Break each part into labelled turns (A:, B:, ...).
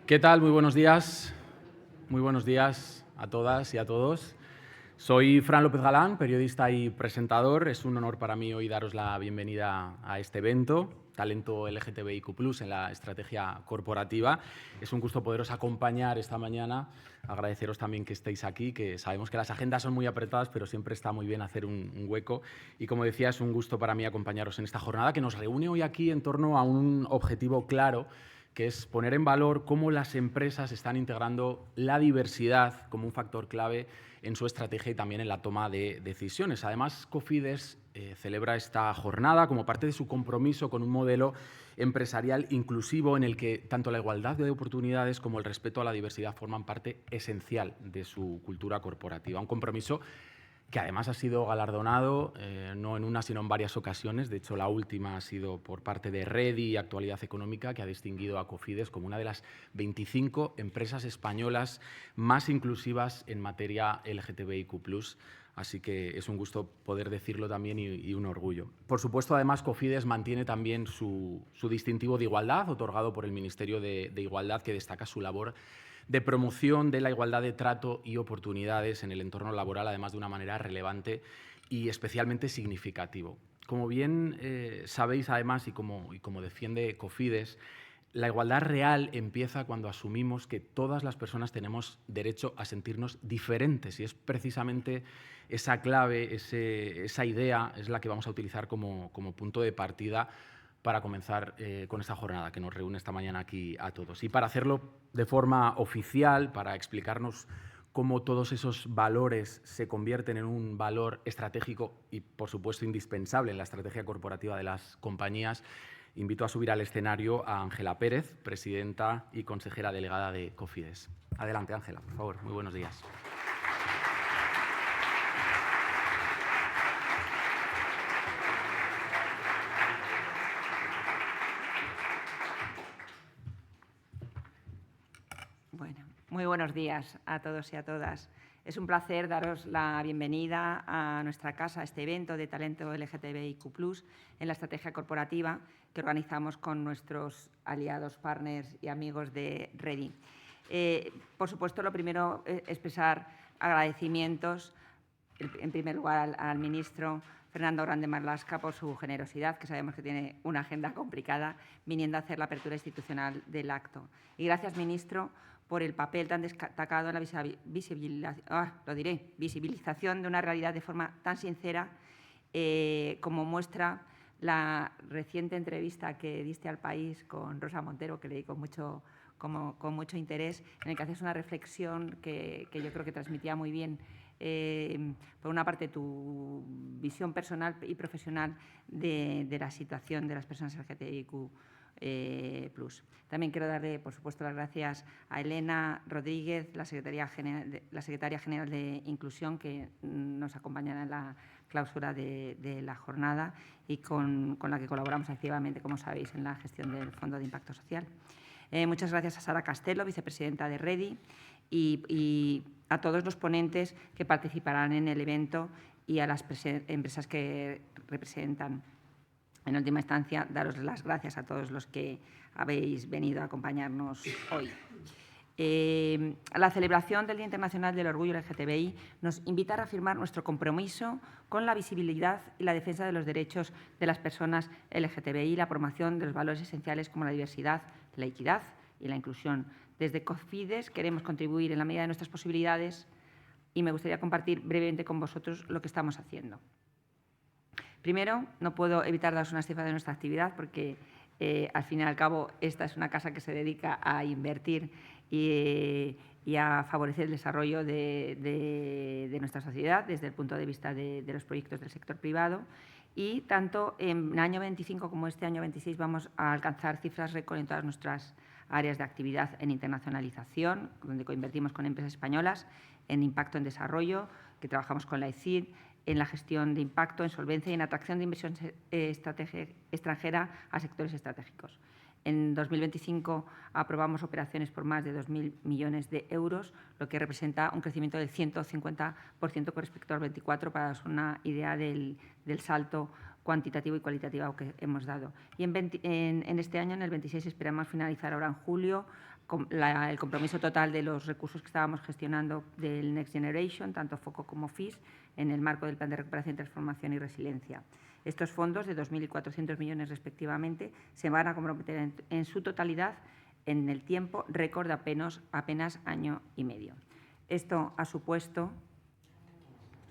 A: ¿Qué tal? Muy buenos días. Muy buenos días a todas y a todos. Soy Fran López Galán, periodista y presentador. Es un honor para mí hoy daros la bienvenida a este evento, Talento LGTBIQ+, en la estrategia corporativa. Es un gusto poderos acompañar esta mañana. Agradeceros también que estéis aquí, que sabemos que las agendas son muy apretadas, pero siempre está muy bien hacer un hueco. Y como decía, es un gusto para mí acompañaros en esta jornada que nos reúne hoy aquí en torno a un objetivo claro, que es poner en valor cómo las empresas están integrando la diversidad como un factor clave en su estrategia y también en la toma de decisiones. Además, Cofides celebra esta jornada como parte de su compromiso con un modelo empresarial inclusivo en el que tanto la igualdad de oportunidades como el respeto a la diversidad forman parte esencial de su cultura corporativa. Un compromiso que además ha sido galardonado no en una sino en varias ocasiones. De hecho, la última ha sido por parte de Redi y Actualidad Económica, que ha distinguido a Cofides como una de las 25 empresas españolas más inclusivas en materia LGTBIQ+. Así que es un gusto poder decirlo también y un orgullo. Por supuesto, además, Cofides mantiene también su distintivo de igualdad, otorgado por el Ministerio de Igualdad, que destaca su labor de promoción de la igualdad de trato y oportunidades en el entorno laboral, además de una manera relevante y especialmente significativo. Como bien sabéis, además, y como defiende Cofides, la igualdad real empieza cuando asumimos que todas las personas tenemos derecho a sentirnos diferentes, y es precisamente esa clave, esa idea es la que vamos a utilizar como punto de partida para comenzar con esta jornada que nos reúne esta mañana aquí a todos. Y para hacerlo de forma oficial, para explicarnos cómo todos esos valores se convierten en un valor estratégico y, por supuesto, indispensable en la estrategia corporativa de las compañías, invito a subir al escenario a Ángela Pérez, presidenta y consejera delegada de Cofides. Adelante, Ángela, por favor. Muy buenos días.
B: Bueno, muy buenos días a todos y a todas. Es un placer daros la bienvenida a nuestra casa, a este evento de talento LGTBIQ+, en la estrategia corporativa que organizamos con nuestros aliados, partners y amigos de Ready. Por supuesto, lo primero es expresar agradecimientos, en primer lugar, al ministro Fernando Grande Marlaska por su generosidad, que sabemos que tiene una agenda complicada, viniendo a hacer la apertura institucional del acto. Y gracias, ministro, por el papel tan destacado en la visibilización de una realidad de forma tan sincera como muestra la reciente entrevista que diste al País con Rosa Montero, que leí con mucho interés, en el que haces una reflexión que yo creo que transmitía muy bien, por una parte, tu visión personal y profesional de la situación de las personas LGTBIQ+. También quiero darle, por supuesto, las gracias a Elena Rodríguez, la secretaria general de Inclusión, que nos acompañará en la clausura de la jornada y con la que colaboramos activamente, como sabéis, en la gestión del Fondo de Impacto Social. Muchas gracias a Sara Castelo, vicepresidenta de Ready, y a todos los ponentes que participarán en el evento y a las empresas que representan. En última instancia, daros las gracias a todos los que habéis venido a acompañarnos hoy. La celebración del Día Internacional del Orgullo LGTBI nos invita a reafirmar nuestro compromiso con la visibilidad y la defensa de los derechos de las personas LGTBI y la promoción de los valores esenciales como la diversidad, la equidad y la inclusión. Desde Cofides queremos contribuir en la medida de nuestras posibilidades y me gustaría compartir brevemente con vosotros lo que estamos haciendo. Primero, no puedo evitar daros unas cifras de nuestra actividad porque, al fin y al cabo, esta es una casa que se dedica a invertir y a favorecer el desarrollo de nuestra sociedad desde el punto de vista de los proyectos del sector privado. Y tanto en el año 25 como este año 26 vamos a alcanzar cifras récord en todas nuestras áreas de actividad en internacionalización, donde coinvertimos con empresas españolas, en impacto en desarrollo, que trabajamos con la ECID, en la gestión de impacto, en solvencia y en atracción de inversión extranjera a sectores estratégicos. En 2025 aprobamos operaciones por más de 2.000 millones de euros, lo que representa un crecimiento del 150% con respecto al 24, para daros una idea del salto cuantitativo y cualitativo que hemos dado. Y en este año, en el 26, esperamos finalizar ahora en julio el compromiso total de los recursos que estábamos gestionando del Next Generation, tanto FOCO como FIS, en el marco del Plan de Recuperación, Transformación y Resiliencia. Estos fondos, de 2.000 y 400 millones respectivamente, se van a comprometer en su totalidad en el tiempo récord de apenas año y medio. Esto ha supuesto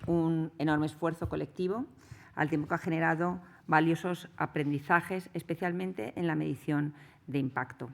B: un enorme esfuerzo colectivo, al tiempo que ha generado valiosos aprendizajes, especialmente en la medición de impacto.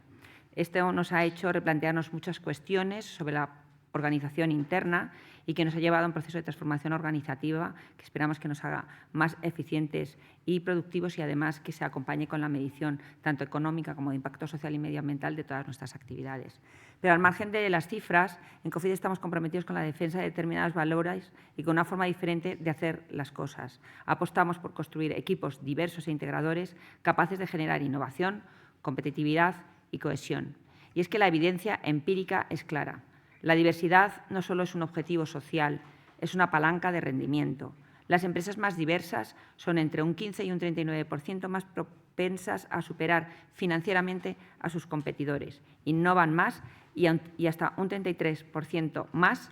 B: Esto nos ha hecho replantearnos muchas cuestiones sobre la organización interna y que nos ha llevado a un proceso de transformación organizativa que esperamos que nos haga más eficientes y productivos, y además que se acompañe con la medición tanto económica como de impacto social y medioambiental de todas nuestras actividades. Pero al margen de las cifras, en Cofides estamos comprometidos con la defensa de determinados valores y con una forma diferente de hacer las cosas. Apostamos por construir equipos diversos e integradores capaces de generar innovación, competitividad y cohesión. Y es que la evidencia empírica es clara. La diversidad no solo es un objetivo social, es una palanca de rendimiento. Las empresas más diversas son entre un 15 y un 39% más propensas a superar financieramente a sus competidores, innovan más y hasta un 33% más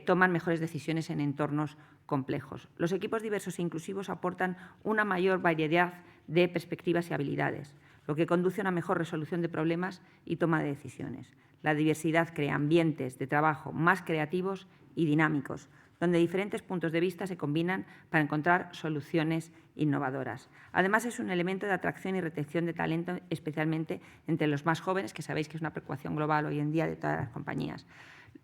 B: toman mejores decisiones en entornos complejos. Los equipos diversos e inclusivos aportan una mayor variedad de perspectivas y habilidades, lo que conduce a una mejor resolución de problemas y toma de decisiones. La diversidad crea ambientes de trabajo más creativos y dinámicos, donde diferentes puntos de vista se combinan para encontrar soluciones innovadoras. Además, es un elemento de atracción y retención de talento, especialmente entre los más jóvenes, que sabéis que es una preocupación global hoy en día de todas las compañías.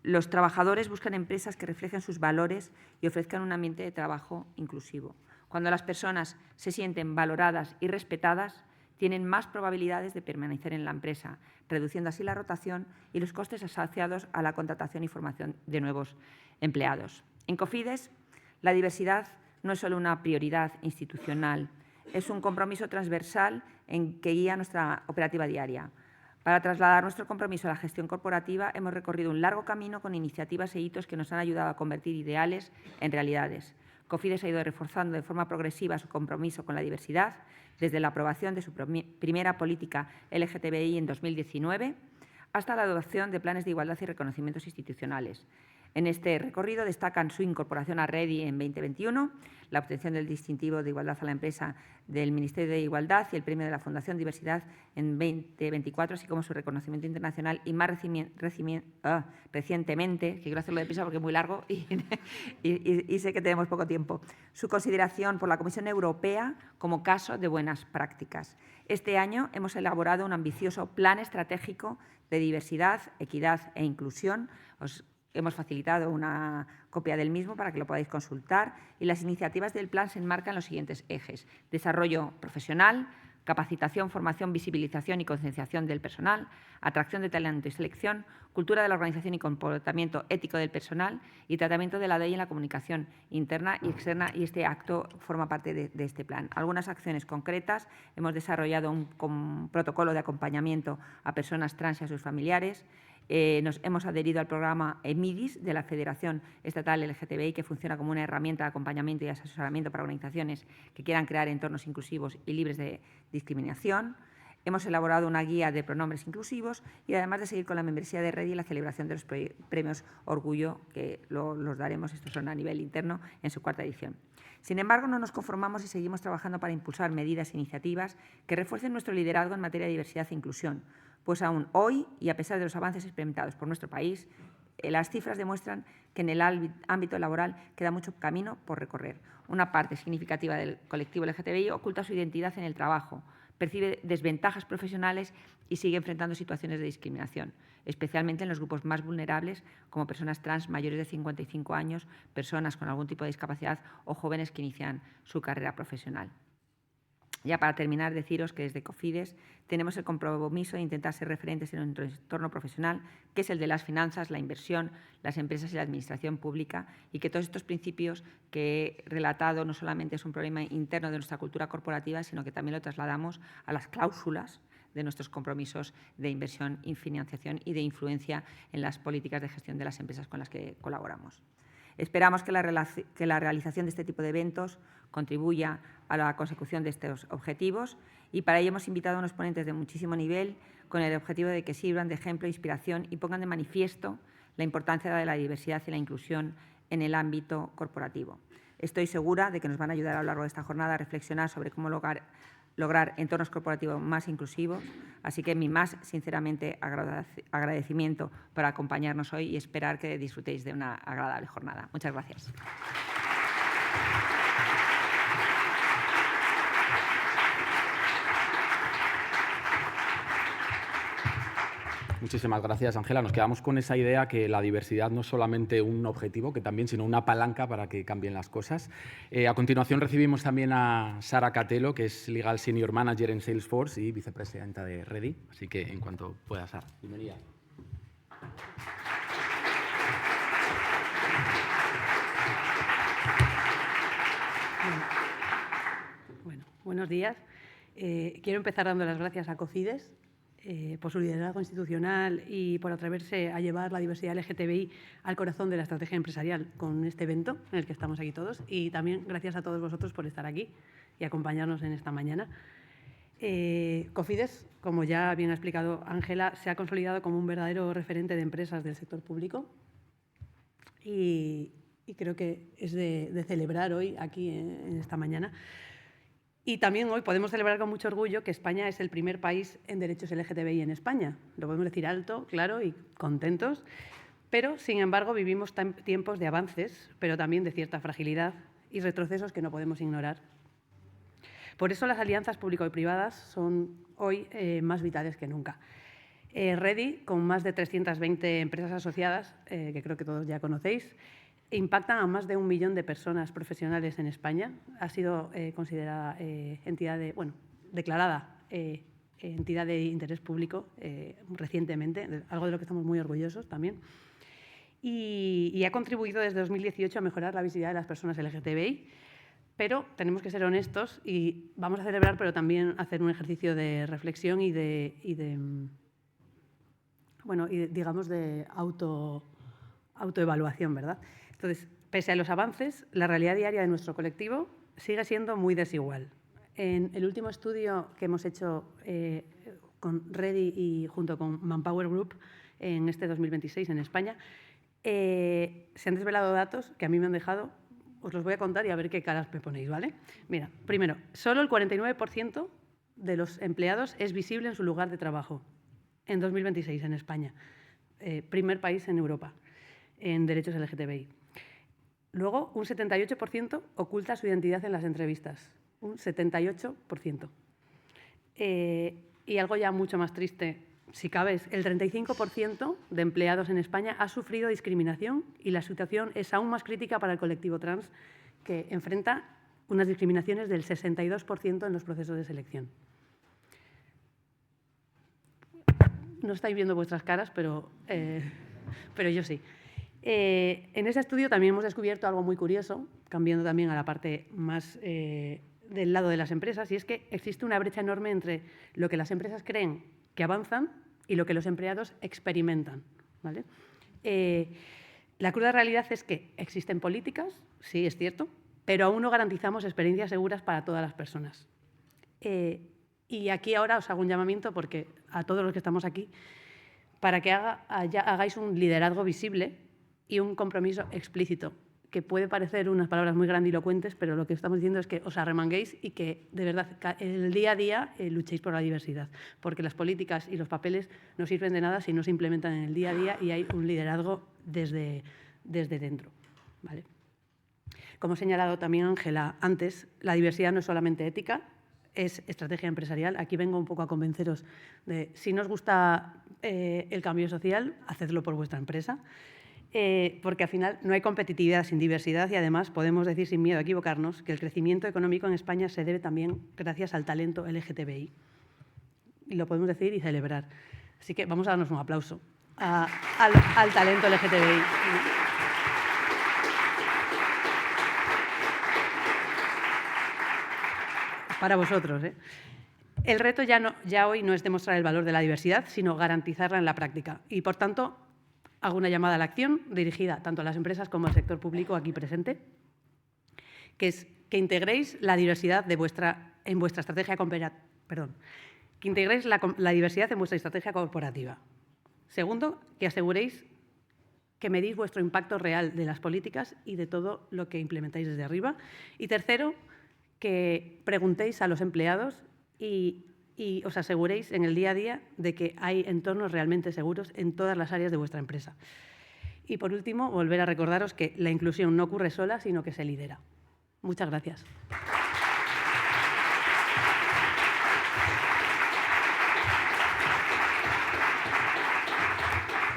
B: Los trabajadores buscan empresas que reflejen sus valores y ofrezcan un ambiente de trabajo inclusivo. Cuando las personas se sienten valoradas y respetadas, tienen más probabilidades de permanecer en la empresa, reduciendo así la rotación y los costes asociados a la contratación y formación de nuevos empleados. En Cofides, la diversidad no es solo una prioridad institucional, es un compromiso transversal que guía nuestra operativa diaria. Para trasladar nuestro compromiso a la gestión corporativa, hemos recorrido un largo camino con iniciativas e hitos que nos han ayudado a convertir ideales en realidades. Cofides ha ido reforzando de forma progresiva su compromiso con la diversidad, desde la aprobación de su primera política LGTBI en 2019 hasta la adopción de planes de igualdad y reconocimientos institucionales. En este recorrido destacan su incorporación a REDI en 2021, la obtención del distintivo de igualdad a la empresa del Ministerio de Igualdad y el premio de la Fundación Diversidad en 2024, así como su reconocimiento internacional y más recientemente, que quiero hacerlo deprisa porque es muy largo y sé que tenemos poco tiempo, su consideración por la Comisión Europea como caso de buenas prácticas. Este año hemos elaborado un ambicioso plan estratégico de diversidad, equidad e inclusión. Hemos facilitado una copia del mismo para que lo podáis consultar y las iniciativas del plan se enmarcan en los siguientes ejes: desarrollo profesional, capacitación, formación, visibilización y concienciación del personal, atracción de talento y selección, cultura de la organización y comportamiento ético del personal y tratamiento de la ley en la comunicación interna y externa, y este acto forma parte de este plan. Algunas acciones concretas: hemos desarrollado un protocolo de acompañamiento a personas trans y a sus familiares. Nos hemos adherido al programa EMIDIS de la Federación Estatal LGTBI, que funciona como una herramienta de acompañamiento y asesoramiento para organizaciones que quieran crear entornos inclusivos y libres de discriminación. Hemos elaborado una guía de pronombres inclusivos y, además de seguir con la membresía de REDI, la celebración de los premios Orgullo, que los daremos, estos son a nivel interno, en su 4ª edición. Sin embargo, no nos conformamos y seguimos trabajando para impulsar medidas e iniciativas que refuercen nuestro liderazgo en materia de diversidad e inclusión, pues aún hoy, y a pesar de los avances experimentados por nuestro país, las cifras demuestran que en el ámbito laboral queda mucho camino por recorrer. Una parte significativa del colectivo LGTBI oculta su identidad en el trabajo, percibe desventajas profesionales y sigue enfrentando situaciones de discriminación, especialmente en los grupos más vulnerables, como personas trans mayores de 55 años, personas con algún tipo de discapacidad o jóvenes que inician su carrera profesional. Ya para terminar, deciros que desde Cofides tenemos el compromiso de intentar ser referentes en nuestro entorno profesional, que es el de las finanzas, la inversión, las empresas y la administración pública, y que todos estos principios que he relatado no solamente es un problema interno de nuestra cultura corporativa, sino que también lo trasladamos a las cláusulas de nuestros compromisos de inversión y financiación y de influencia en las políticas de gestión de las empresas con las que colaboramos. Esperamos que la realización de este tipo de eventos contribuya a la consecución de estos objetivos, y para ello hemos invitado a unos ponentes de muchísimo nivel con el objetivo de que sirvan de ejemplo e inspiración y pongan de manifiesto la importancia de la diversidad y la inclusión en el ámbito corporativo. Estoy segura de que nos van a ayudar a lo largo de esta jornada a reflexionar sobre cómo lograr entornos corporativos más inclusivos, así que mi más sinceramente agradecimiento por acompañarnos hoy y esperar que disfrutéis de una agradable jornada. Muchas gracias.
A: Muchísimas gracias, Ángela. Nos quedamos con esa idea que la diversidad no es solamente un objetivo, que también, sino una palanca para que cambien las cosas. A continuación recibimos también a Sara Catelo, que es Legal Senior Manager en Salesforce y vicepresidenta de REDI. Así que, en cuanto pueda, Sara, bienvenida.
C: Bueno, buenos días. Quiero empezar dando las gracias a Cofides por su liderazgo institucional y por atreverse a llevar la diversidad LGTBI al corazón de la estrategia empresarial con este evento en el que estamos aquí todos, y también gracias a todos vosotros por estar aquí y acompañarnos en esta mañana. Cofides, como ya bien ha explicado Ángela, se ha consolidado como un verdadero referente de empresas del sector público. y creo que es de celebrar hoy aquí en esta mañana. Y también hoy podemos celebrar con mucho orgullo que España es el primer país en derechos LGTBI en España. Lo podemos decir alto, claro y contentos, pero sin embargo vivimos tiempos de avances, pero también de cierta fragilidad y retrocesos que no podemos ignorar. Por eso las alianzas público y privadas son hoy más vitales que nunca. Ready, con más de 320 empresas asociadas, que creo que todos ya conocéis, impactan a más de 1 millón de personas profesionales en España. Ha sido considerada declarada entidad de interés público recientemente, algo de lo que estamos muy orgullosos también. Y ha contribuido desde 2018 a mejorar la visibilidad de las personas LGTBI, pero tenemos que ser honestos y vamos a celebrar, pero también hacer un ejercicio de reflexión y digamos de autoevaluación, ¿verdad? Entonces, pese a los avances, la realidad diaria de nuestro colectivo sigue siendo muy desigual. En el último estudio que hemos hecho con Ready y junto con Manpower Group en este 2026 en España, se han desvelado datos que a mí me han dejado, os los voy a contar y a ver qué caras me ponéis, ¿vale? Mira, primero, solo el 49% de los empleados es visible en su lugar de trabajo en 2026 en España, primer país en Europa en derechos LGTBI. Luego, un 78% oculta su identidad en las entrevistas, un 78%. Y algo ya mucho más triste, si cabe, es el 35% de empleados en España ha sufrido discriminación y la situación es aún más crítica para el colectivo trans, que enfrenta unas discriminaciones del 62% en los procesos de selección. No estáis viendo vuestras caras, pero yo sí. En ese estudio también hemos descubierto algo muy curioso, cambiando también a la parte más del lado de las empresas, y es que existe una brecha enorme entre lo que las empresas creen que avanzan y lo que los empleados experimentan, ¿vale? La cruda realidad es que existen políticas, sí, es cierto, pero aún no garantizamos experiencias seguras para todas las personas. Y aquí ahora os hago un llamamiento porque a todos los que estamos aquí, para que hagáis un liderazgo visible y un compromiso explícito, que puede parecer unas palabras muy grandilocuentes, pero lo que estamos diciendo es que os arremanguéis y que, de verdad, el día a día luchéis por la diversidad, porque las políticas y los papeles no sirven de nada si no se implementan en el día a día y hay un liderazgo desde dentro, ¿vale? Como ha señalado también Ángela antes, la diversidad no es solamente ética, es estrategia empresarial. Aquí vengo un poco a convenceros de, si no os gusta el cambio social, hacedlo por vuestra empresa. Porque al final no hay competitividad sin diversidad y además podemos decir sin miedo a equivocarnos que el crecimiento económico en España se debe también gracias al talento LGTBI. Y lo podemos decir y celebrar. Así que vamos a darnos un aplauso al talento LGTBI. Para vosotros, ¿eh? El reto ya hoy no es demostrar el valor de la diversidad, sino garantizarla en la práctica. Y, por tanto, hago una llamada a la acción dirigida tanto a las empresas como al sector público aquí presente, que es que integréis la diversidad en vuestra estrategia que integréis la diversidad en vuestra estrategia corporativa. Segundo, que aseguréis que medís vuestro impacto real de las políticas y de todo lo que implementáis desde arriba. Y tercero, que preguntéis a los empleados y os aseguréis en el día a día de que hay entornos realmente seguros en todas las áreas de vuestra empresa. Y, por último, volver a recordaros que la inclusión no ocurre sola, sino que se lidera. Muchas gracias.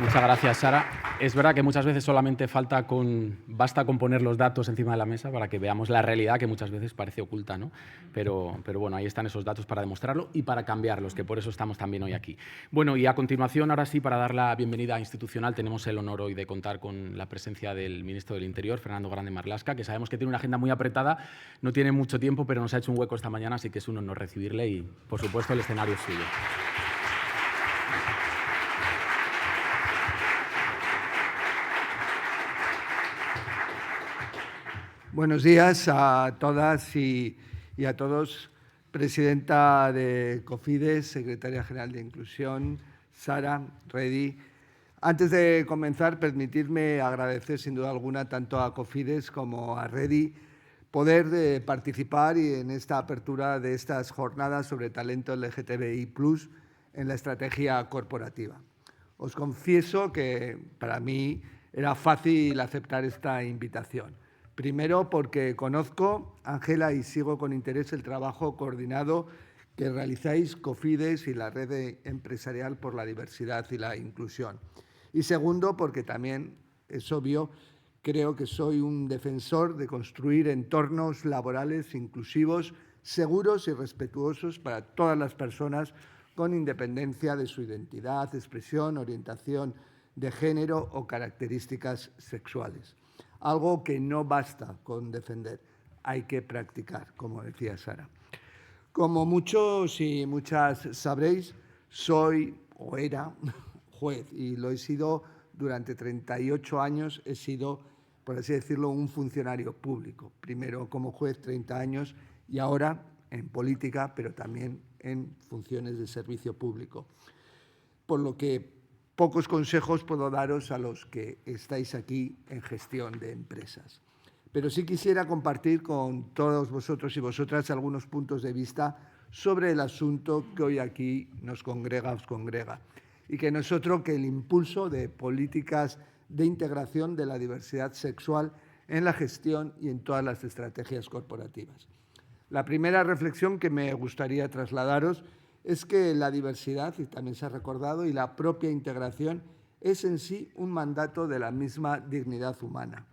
A: Muchas gracias, Sara. Es verdad que muchas veces solamente basta con poner los datos encima de la mesa para que veamos la realidad que muchas veces parece oculta, ¿no? Pero bueno, ahí están esos datos para demostrarlo y para cambiarlos, que por eso estamos también hoy aquí. Bueno, y a continuación, ahora sí, para dar la bienvenida institucional, tenemos el honor hoy de contar con la presencia del ministro del Interior, Fernando Grande Marlaska, que sabemos que tiene una agenda muy apretada, no tiene mucho tiempo, pero nos ha hecho un hueco esta mañana, así que es un honor recibirle y, por supuesto, el escenario es suyo.
D: Buenos días a todas y a todos. Presidenta de Cofides, Secretaria General de Inclusión, Sara, Ready, Antes de comenzar, permitidme agradecer sin duda alguna tanto a Cofides como a Redi poder participar en esta apertura de estas jornadas sobre talento LGTBI+ en la estrategia corporativa. Os confieso que para mí era fácil aceptar esta invitación. Primero, porque conozco, Ángela, y sigo con interés el trabajo coordinado que realizáis Cofides y la Red Empresarial por la Diversidad y la Inclusión. Y segundo, porque también, es obvio, creo que soy un defensor de construir entornos laborales inclusivos, seguros y respetuosos para todas las personas con independencia de su identidad, expresión, orientación de género o características sexuales. Algo que no basta con defender, hay que practicar, como decía Sara. Como muchos y muchas sabréis, soy o era juez y lo he sido durante 38 años, he sido, por así decirlo, un funcionario público. Primero como juez 30 años y ahora en política, pero también en funciones de servicio público. Por lo que pocos consejos puedo daros a los que estáis aquí en gestión de empresas. Pero sí quisiera compartir con todos vosotros y vosotras algunos puntos de vista sobre el asunto que hoy aquí os congrega, y que no es otro que el impulso de políticas de integración de la diversidad sexual en la gestión y en todas las estrategias corporativas. La primera reflexión que me gustaría trasladaros es que la diversidad, y también se ha recordado, y la propia integración es en sí un mandato de la misma dignidad humana,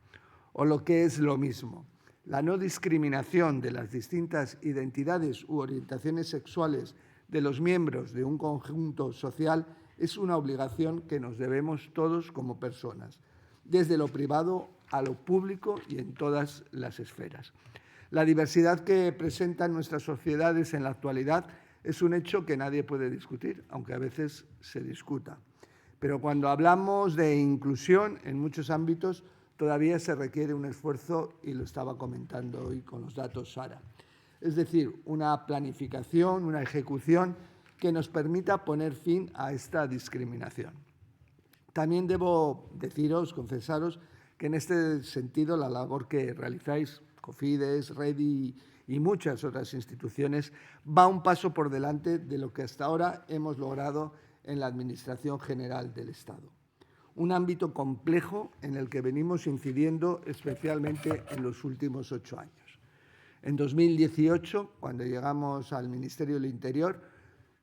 D: o lo que es lo mismo, la no discriminación de las distintas identidades u orientaciones sexuales de los miembros de un conjunto social es una obligación que nos debemos todos como personas, desde lo privado a lo público y en todas las esferas. La diversidad que presentan nuestras sociedades en la actualidad es un hecho que nadie puede discutir, aunque a veces se discuta. Pero cuando hablamos de inclusión en muchos ámbitos, todavía se requiere un esfuerzo, y lo estaba comentando hoy con los datos Sara. Es decir, una planificación, una ejecución que nos permita poner fin a esta discriminación. También debo deciros, confesaros, que en este sentido la labor que realizáis, Cofides, Redi y muchas otras instituciones, va un paso por delante de lo que hasta ahora hemos logrado en la Administración General del Estado. Un ámbito complejo en el que venimos incidiendo especialmente en los últimos 8 años. En 2018, cuando llegamos al Ministerio del Interior,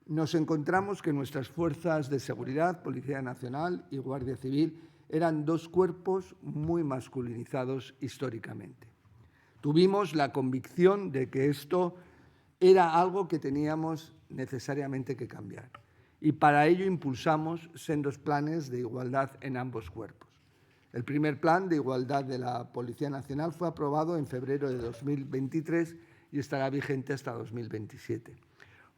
D: nos encontramos que nuestras fuerzas de seguridad, Policía Nacional y Guardia Civil, eran dos cuerpos muy masculinizados históricamente. Tuvimos la convicción de que esto era algo que teníamos necesariamente que cambiar, y para ello impulsamos sendos planes de igualdad en ambos cuerpos. El primer plan de igualdad de la Policía Nacional fue aprobado en febrero de 2023 y estará vigente hasta 2027.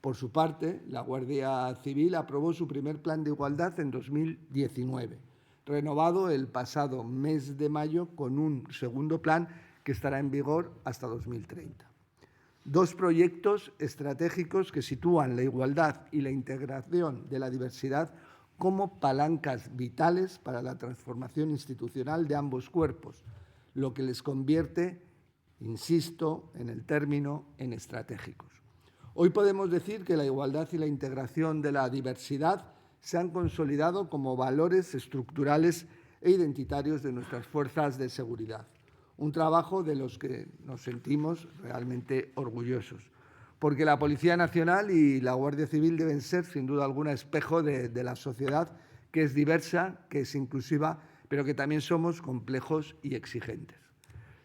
D: Por su parte, la Guardia Civil aprobó su primer plan de igualdad en 2019, renovado el pasado mes de mayo con un segundo plan que estará en vigor hasta 2030. Dos proyectos estratégicos que sitúan la igualdad y la integración de la diversidad como palancas vitales para la transformación institucional de ambos cuerpos, lo que les convierte, insisto en el término, en estratégicos. Hoy podemos decir que la igualdad y la integración de la diversidad se han consolidado como valores estructurales e identitarios de nuestras fuerzas de seguridad. Un trabajo de los que nos sentimos realmente orgullosos, porque la Policía Nacional y la Guardia Civil deben ser, sin duda alguna, espejo de la sociedad, que es diversa, que es inclusiva, pero que también somos complejos y exigentes.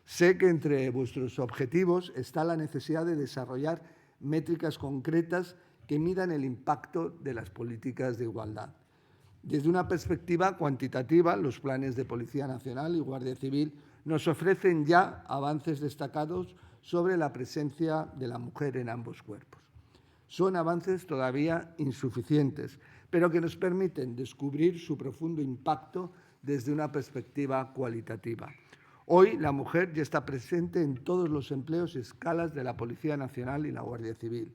D: Sé que entre vuestros objetivos está la necesidad de desarrollar métricas concretas que midan el impacto de las políticas de igualdad. Desde una perspectiva cuantitativa, los planes de Policía Nacional y Guardia Civil nos ofrecen ya avances destacados sobre la presencia de la mujer en ambos cuerpos. Son avances todavía insuficientes, pero que nos permiten descubrir su profundo impacto desde una perspectiva cualitativa. Hoy la mujer ya está presente en todos los empleos y escalas de la Policía Nacional y la Guardia Civil,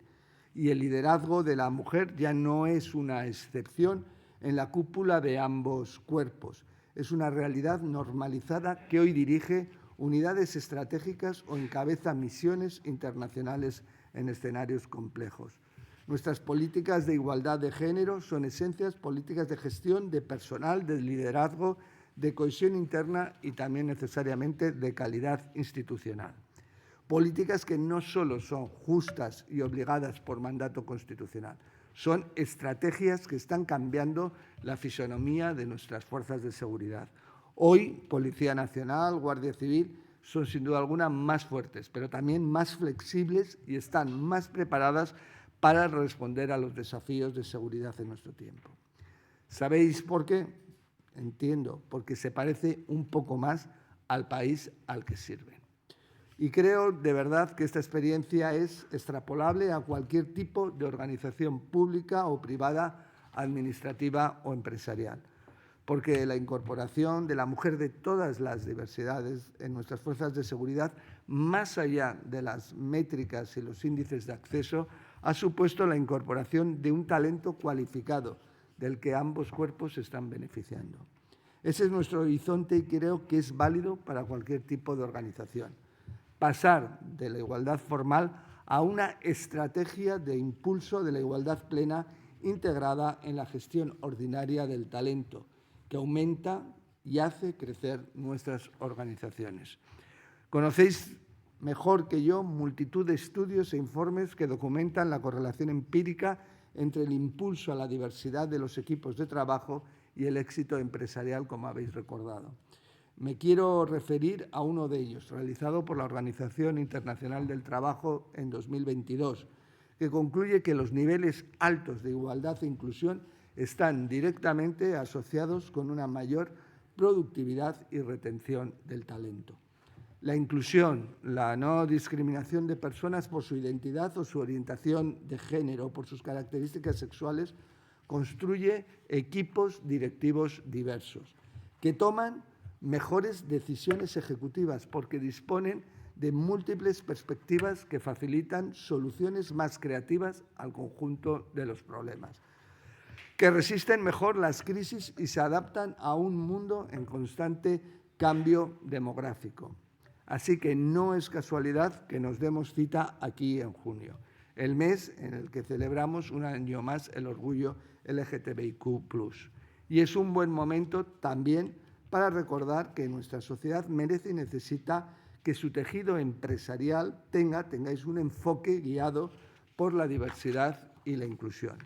D: y el liderazgo de la mujer ya no es una excepción en la cúpula de ambos cuerpos. Es una realidad normalizada que hoy dirige unidades estratégicas o encabeza misiones internacionales en escenarios complejos. Nuestras políticas de igualdad de género son esencias políticas de gestión, de personal, de liderazgo, de cohesión interna y también necesariamente de calidad institucional. Políticas que no solo son justas y obligadas por mandato constitucional, son estrategias que están cambiando la fisonomía de nuestras fuerzas de seguridad. Hoy, Policía Nacional, Guardia Civil, son sin duda alguna más fuertes, pero también más flexibles y están más preparadas para responder a los desafíos de seguridad en nuestro tiempo. ¿Sabéis por qué? Entiendo, porque se parece un poco más al país al que sirven. Y creo de verdad que esta experiencia es extrapolable a cualquier tipo de organización pública o privada, administrativa o empresarial, porque la incorporación de la mujer de todas las diversidades en nuestras fuerzas de seguridad, más allá de las métricas y los índices de acceso, ha supuesto la incorporación de un talento cualificado del que ambos cuerpos se están beneficiando. Ese es nuestro horizonte y creo que es válido para cualquier tipo de organización. Pasar de la igualdad formal a una estrategia de impulso de la igualdad plena integrada en la gestión ordinaria del talento, que aumenta y hace crecer nuestras organizaciones. Conocéis mejor que yo multitud de estudios e informes que documentan la correlación empírica entre el impulso a la diversidad de los equipos de trabajo y el éxito empresarial, como habéis recordado. Me quiero referir a uno de ellos, realizado por la Organización Internacional del Trabajo en 2022, que concluye que los niveles altos de igualdad e inclusión están directamente asociados con una mayor productividad y retención del talento. La inclusión, la no discriminación de personas por su identidad o su orientación de género o por sus características sexuales construye equipos directivos diversos que toman mejores decisiones ejecutivas porque disponen de múltiples perspectivas que facilitan soluciones más creativas al conjunto de los problemas, que resisten mejor las crisis y se adaptan a un mundo en constante cambio demográfico. Así que no es casualidad que nos demos cita aquí en junio, el mes en el que celebramos un año más el orgullo LGTBIQ+. Y es un buen momento también para recordar que nuestra sociedad merece y necesita que su tejido empresarial tengáis un enfoque guiado por la diversidad y la inclusión,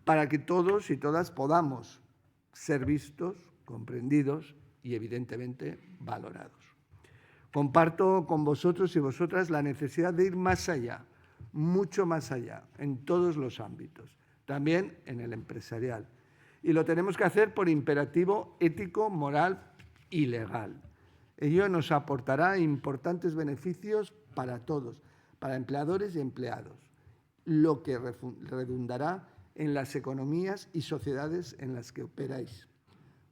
D: para que todos y todas podamos ser vistos, comprendidos y, evidentemente, valorados. Comparto con vosotros y vosotras la necesidad de ir más allá, mucho más allá, en todos los ámbitos, también en el empresarial. Y lo tenemos que hacer por imperativo ético, moral y legal. Ello nos aportará importantes beneficios para todos, para empleadores y empleados, lo que redundará en las economías y sociedades en las que operáis.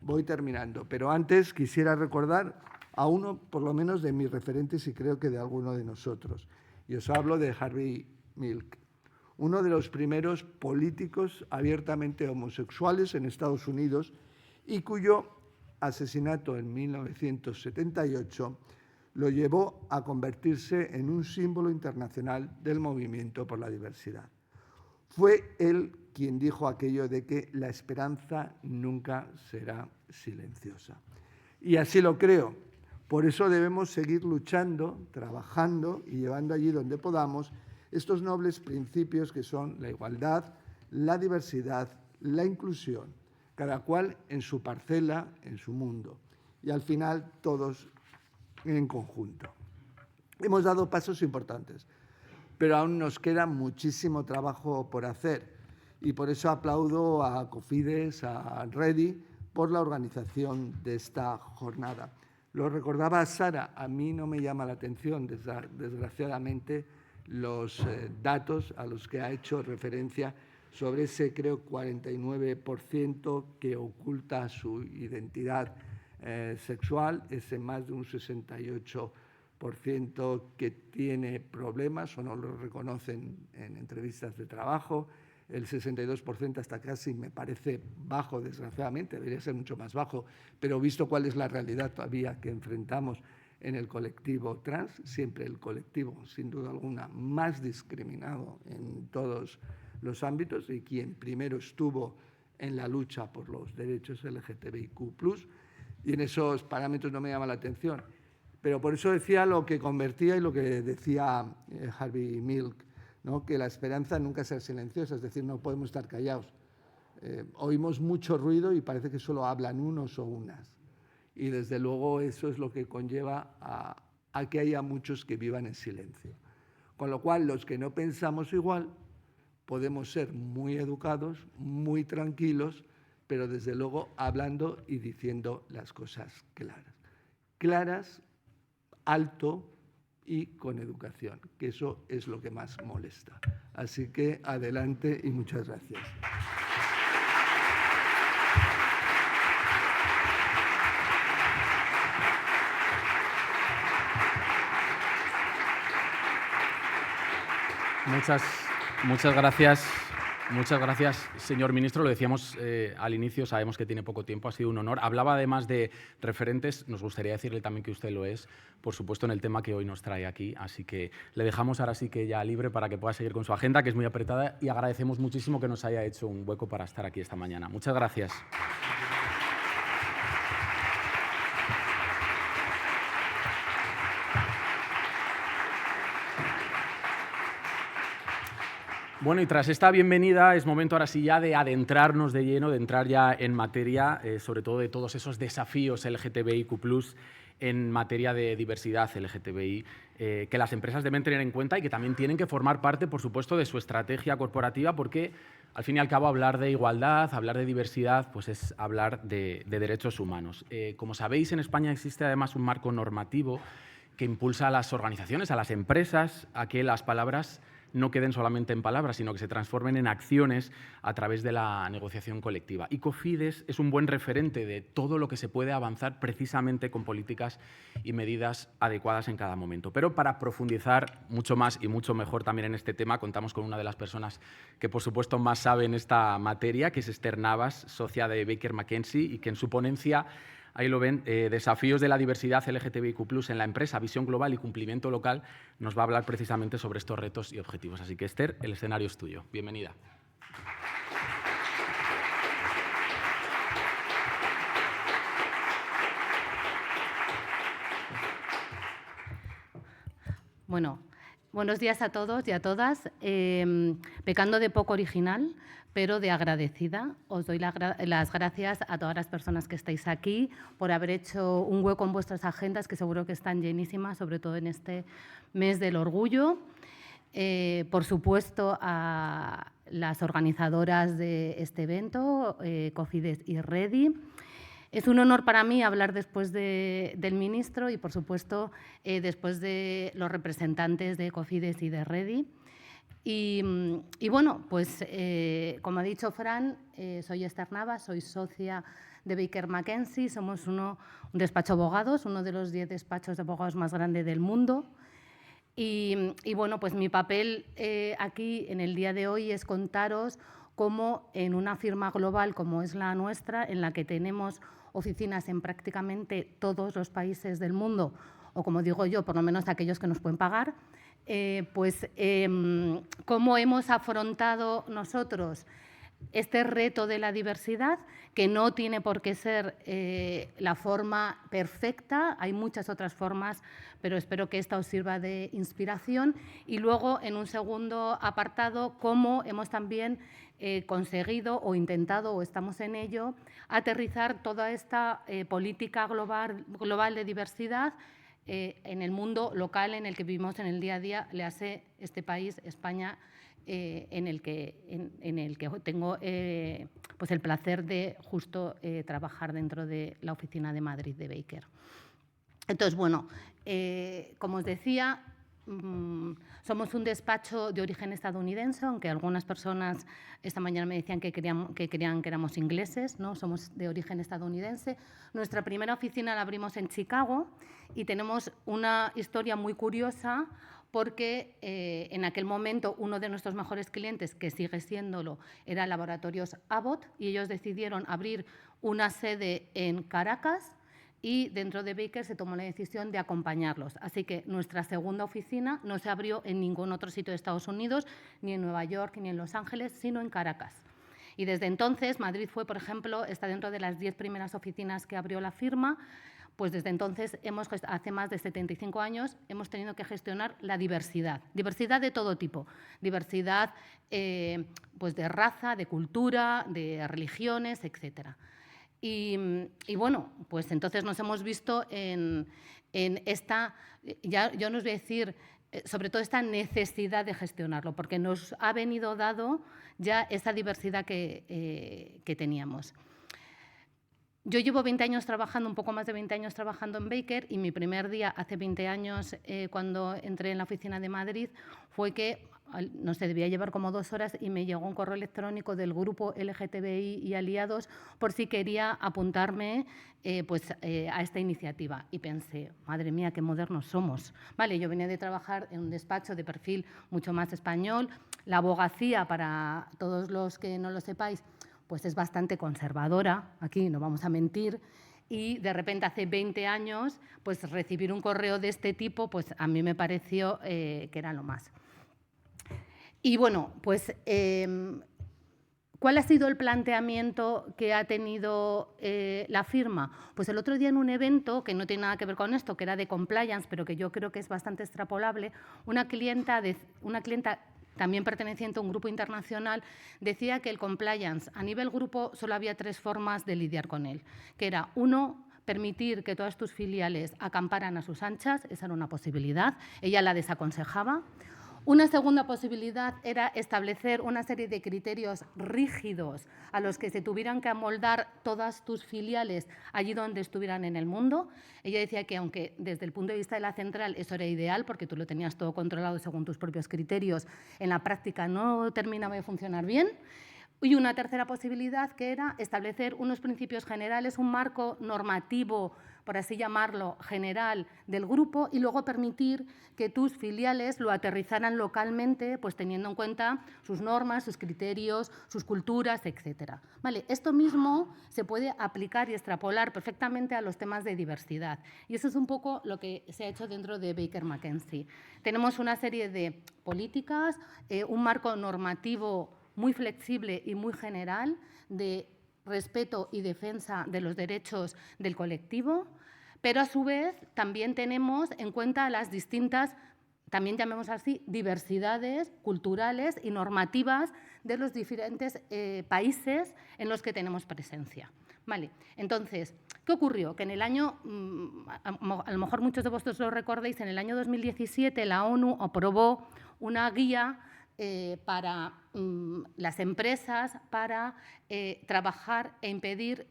D: Voy terminando, pero antes quisiera recordar a uno, por lo menos, de mis referentes y creo que de alguno de nosotros. Y os hablo de Harvey Milk, uno de los primeros políticos abiertamente homosexuales en Estados Unidos y cuyo asesinato en 1978 lo llevó a convertirse en un símbolo internacional del movimiento por la diversidad. Fue él quien dijo aquello de que la esperanza nunca será silenciosa. Y así lo creo. Por eso debemos seguir luchando, trabajando y llevando allí donde podamos estos nobles principios que son la igualdad, la diversidad, la inclusión, cada cual en su parcela, en su mundo, y al final todos en conjunto. Hemos dado pasos importantes, pero aún nos queda muchísimo trabajo por hacer y por eso aplaudo a Cofides, a REDI, por la organización de esta jornada. Lo recordaba Sara, a mí no me llama la atención, desgraciadamente, los datos a los que ha hecho referencia sobre ese, creo, 49% que oculta su identidad sexual, ese más de un 68% que tiene problemas o no lo reconocen en entrevistas de trabajo, el 62% hasta casi me parece bajo, desgraciadamente, debería ser mucho más bajo, pero visto cuál es la realidad todavía que enfrentamos en el colectivo trans, siempre el colectivo, sin duda alguna, más discriminado en todos los ámbitos y quien primero estuvo en la lucha por los derechos LGTBIQ+, y en esos parámetros no me llama la atención. Pero por eso decía lo que convertía y lo que decía Harvey Milk, ¿no? Que la esperanza nunca sea silenciosa, es decir, no podemos estar callados. Oímos mucho ruido y parece que solo hablan unos o unas. Y desde luego eso es lo que conlleva a que haya muchos que vivan en silencio. Con lo cual, los que no pensamos igual podemos ser muy educados, muy tranquilos, pero desde luego hablando y diciendo las cosas claras. Claras, alto y con educación, que eso es lo que más molesta. Así que adelante y muchas gracias.
A: Muchas gracias. Muchas gracias, señor ministro. Lo decíamos al inicio, sabemos que tiene poco tiempo, ha sido un honor. Hablaba además de referentes, nos gustaría decirle también que usted lo es, por supuesto, en el tema que hoy nos trae aquí. Así que le dejamos ahora sí que ya libre para que pueda seguir con su agenda, que es muy apretada, y agradecemos muchísimo que nos haya hecho un hueco para estar aquí esta mañana. Muchas gracias. Bueno, y tras esta bienvenida es momento ahora sí ya de adentrarnos de lleno, de entrar ya en materia, sobre todo de todos esos desafíos LGTBIQ+, en materia de diversidad LGTBI, que las empresas deben tener en cuenta y que también tienen que formar parte, por supuesto, de su estrategia corporativa, porque al fin y al cabo hablar de igualdad, hablar de diversidad, pues es hablar de derechos humanos. Como sabéis, en España existe además un marco normativo que impulsa a las organizaciones, a las empresas, a que las palabras no queden solamente en palabras, sino que se transformen en acciones a través de la negociación colectiva. Y Cofides es un buen referente de todo lo que se puede avanzar precisamente con políticas y medidas adecuadas en cada momento. Pero para profundizar mucho más y mucho mejor también en este tema, contamos con una de las personas que, por supuesto, más sabe en esta materia, que es Esther Navas, socia de Baker McKenzie, y que en su ponencia, ahí lo ven, desafíos de la diversidad LGTBIQ+ en la empresa, visión global y cumplimiento local, nos va a hablar precisamente sobre estos retos y objetivos. Así que, Esther, el escenario es tuyo. Bienvenida.
E: Bueno, buenos días a todos y a todas. Pecando de poco original, pero de agradecida. Os doy las gracias a todas las personas que estáis aquí por haber hecho un hueco en vuestras agendas, que seguro que están llenísimas, sobre todo en este mes del orgullo. Por supuesto, a las organizadoras de este evento, Cofides y Ready. Es un honor para mí hablar después del ministro y, por supuesto, después de los representantes de Cofides y de Ready. Y bueno, pues como ha dicho Fran, soy Esther Navas, soy socia de Baker McKenzie, somos un despacho de abogados, uno de los 10 despachos de abogados más grandes del mundo. Y bueno, pues mi papel aquí en el día de hoy es contaros cómo en una firma global como es la nuestra, en la que tenemos oficinas en prácticamente todos los países del mundo, o como digo yo, por lo menos aquellos que nos pueden pagar, cómo hemos afrontado nosotros este reto de la diversidad, que no tiene por qué ser la forma perfecta, hay muchas otras formas, pero espero que esta os sirva de inspiración. Y luego, en un segundo apartado, cómo hemos también conseguido o intentado, o estamos en ello, aterrizar toda esta política global de diversidad en el mundo local en el que vivimos en el día a día, le hace este país, España, en el que tengo pues el placer de justo trabajar dentro de la oficina de Madrid de Baker. Entonces, bueno, como os decía, somos un despacho de origen estadounidense, aunque algunas personas esta mañana me decían que querían que éramos ingleses, ¿no? Somos de origen estadounidense. Nuestra primera oficina la abrimos en Chicago y tenemos una historia muy curiosa porque en aquel momento uno de nuestros mejores clientes, que sigue siéndolo, era Laboratorios Abbott, y ellos decidieron abrir una sede en Caracas y dentro de Baker se tomó la decisión de acompañarlos. Así que nuestra segunda oficina no se abrió en ningún otro sitio de Estados Unidos, ni en Nueva York, ni en Los Ángeles, sino en Caracas. Y desde entonces, Madrid fue, por ejemplo, está dentro de las 10 primeras oficinas que abrió la firma. Pues desde entonces, hace más de 75 años, hemos tenido que gestionar la diversidad. Diversidad de todo tipo. Diversidad pues de raza, de cultura, de religiones, etcétera. Y bueno, pues entonces nos hemos visto en esta, yo no os voy a decir, sobre todo esta necesidad de gestionarlo, porque nos ha venido dado ya esa diversidad que teníamos. Yo llevo 20 años trabajando, un poco más de 20 años trabajando en Baker, y mi primer día, hace 20 años, cuando entré en la oficina de Madrid, fue que, no sé, debía llevar como 2 horas y me llegó un correo electrónico del grupo LGTBI y aliados por si quería apuntarme a esta iniciativa. Y pensé, madre mía, qué modernos somos. Vale, yo venía de trabajar en un despacho de perfil mucho más español. La abogacía, para todos los que no lo sepáis, pues es bastante conservadora, aquí no vamos a mentir, y de repente hace 20 años pues recibir un correo de este tipo, pues a mí me pareció que era lo más. Y bueno, pues ¿cuál ha sido el planteamiento que ha tenido la firma? Pues el otro día en un evento, que no tiene nada que ver con esto, que era de compliance, pero que yo creo que es bastante extrapolable, una clienta también perteneciente a un grupo internacional, decía que el compliance a nivel grupo solo había 3 formas de lidiar con él, que era, 1, permitir que todas tus filiales acamparan a sus anchas, esa era una posibilidad, ella la desaconsejaba. Una segunda posibilidad era establecer una serie de criterios rígidos a los que se tuvieran que amoldar todas tus filiales allí donde estuvieran en el mundo. Ella decía que aunque desde el punto de vista de la central eso era ideal porque tú lo tenías todo controlado según tus propios criterios, en la práctica no terminaba de funcionar bien. Y una tercera posibilidad, que era establecer unos principios generales, un marco normativo, por así llamarlo, general del grupo, y luego permitir que tus filiales lo aterrizaran localmente, pues teniendo en cuenta sus normas, sus criterios, sus culturas, etcétera. Vale, esto mismo se puede aplicar y extrapolar perfectamente a los temas de diversidad. Y eso es un poco lo que se ha hecho dentro de Baker McKenzie. Tenemos una serie de políticas, un marco normativo muy flexible y muy general de respeto y defensa de los derechos del colectivo, pero a su vez también tenemos en cuenta las distintas, también llamemos así, diversidades culturales y normativas de los diferentes países en los que tenemos presencia. Vale, entonces, ¿qué ocurrió? Que en el año, a lo mejor muchos de vosotros lo recordéis, en el año 2017 la ONU aprobó una guía para las empresas para trabajar e impedir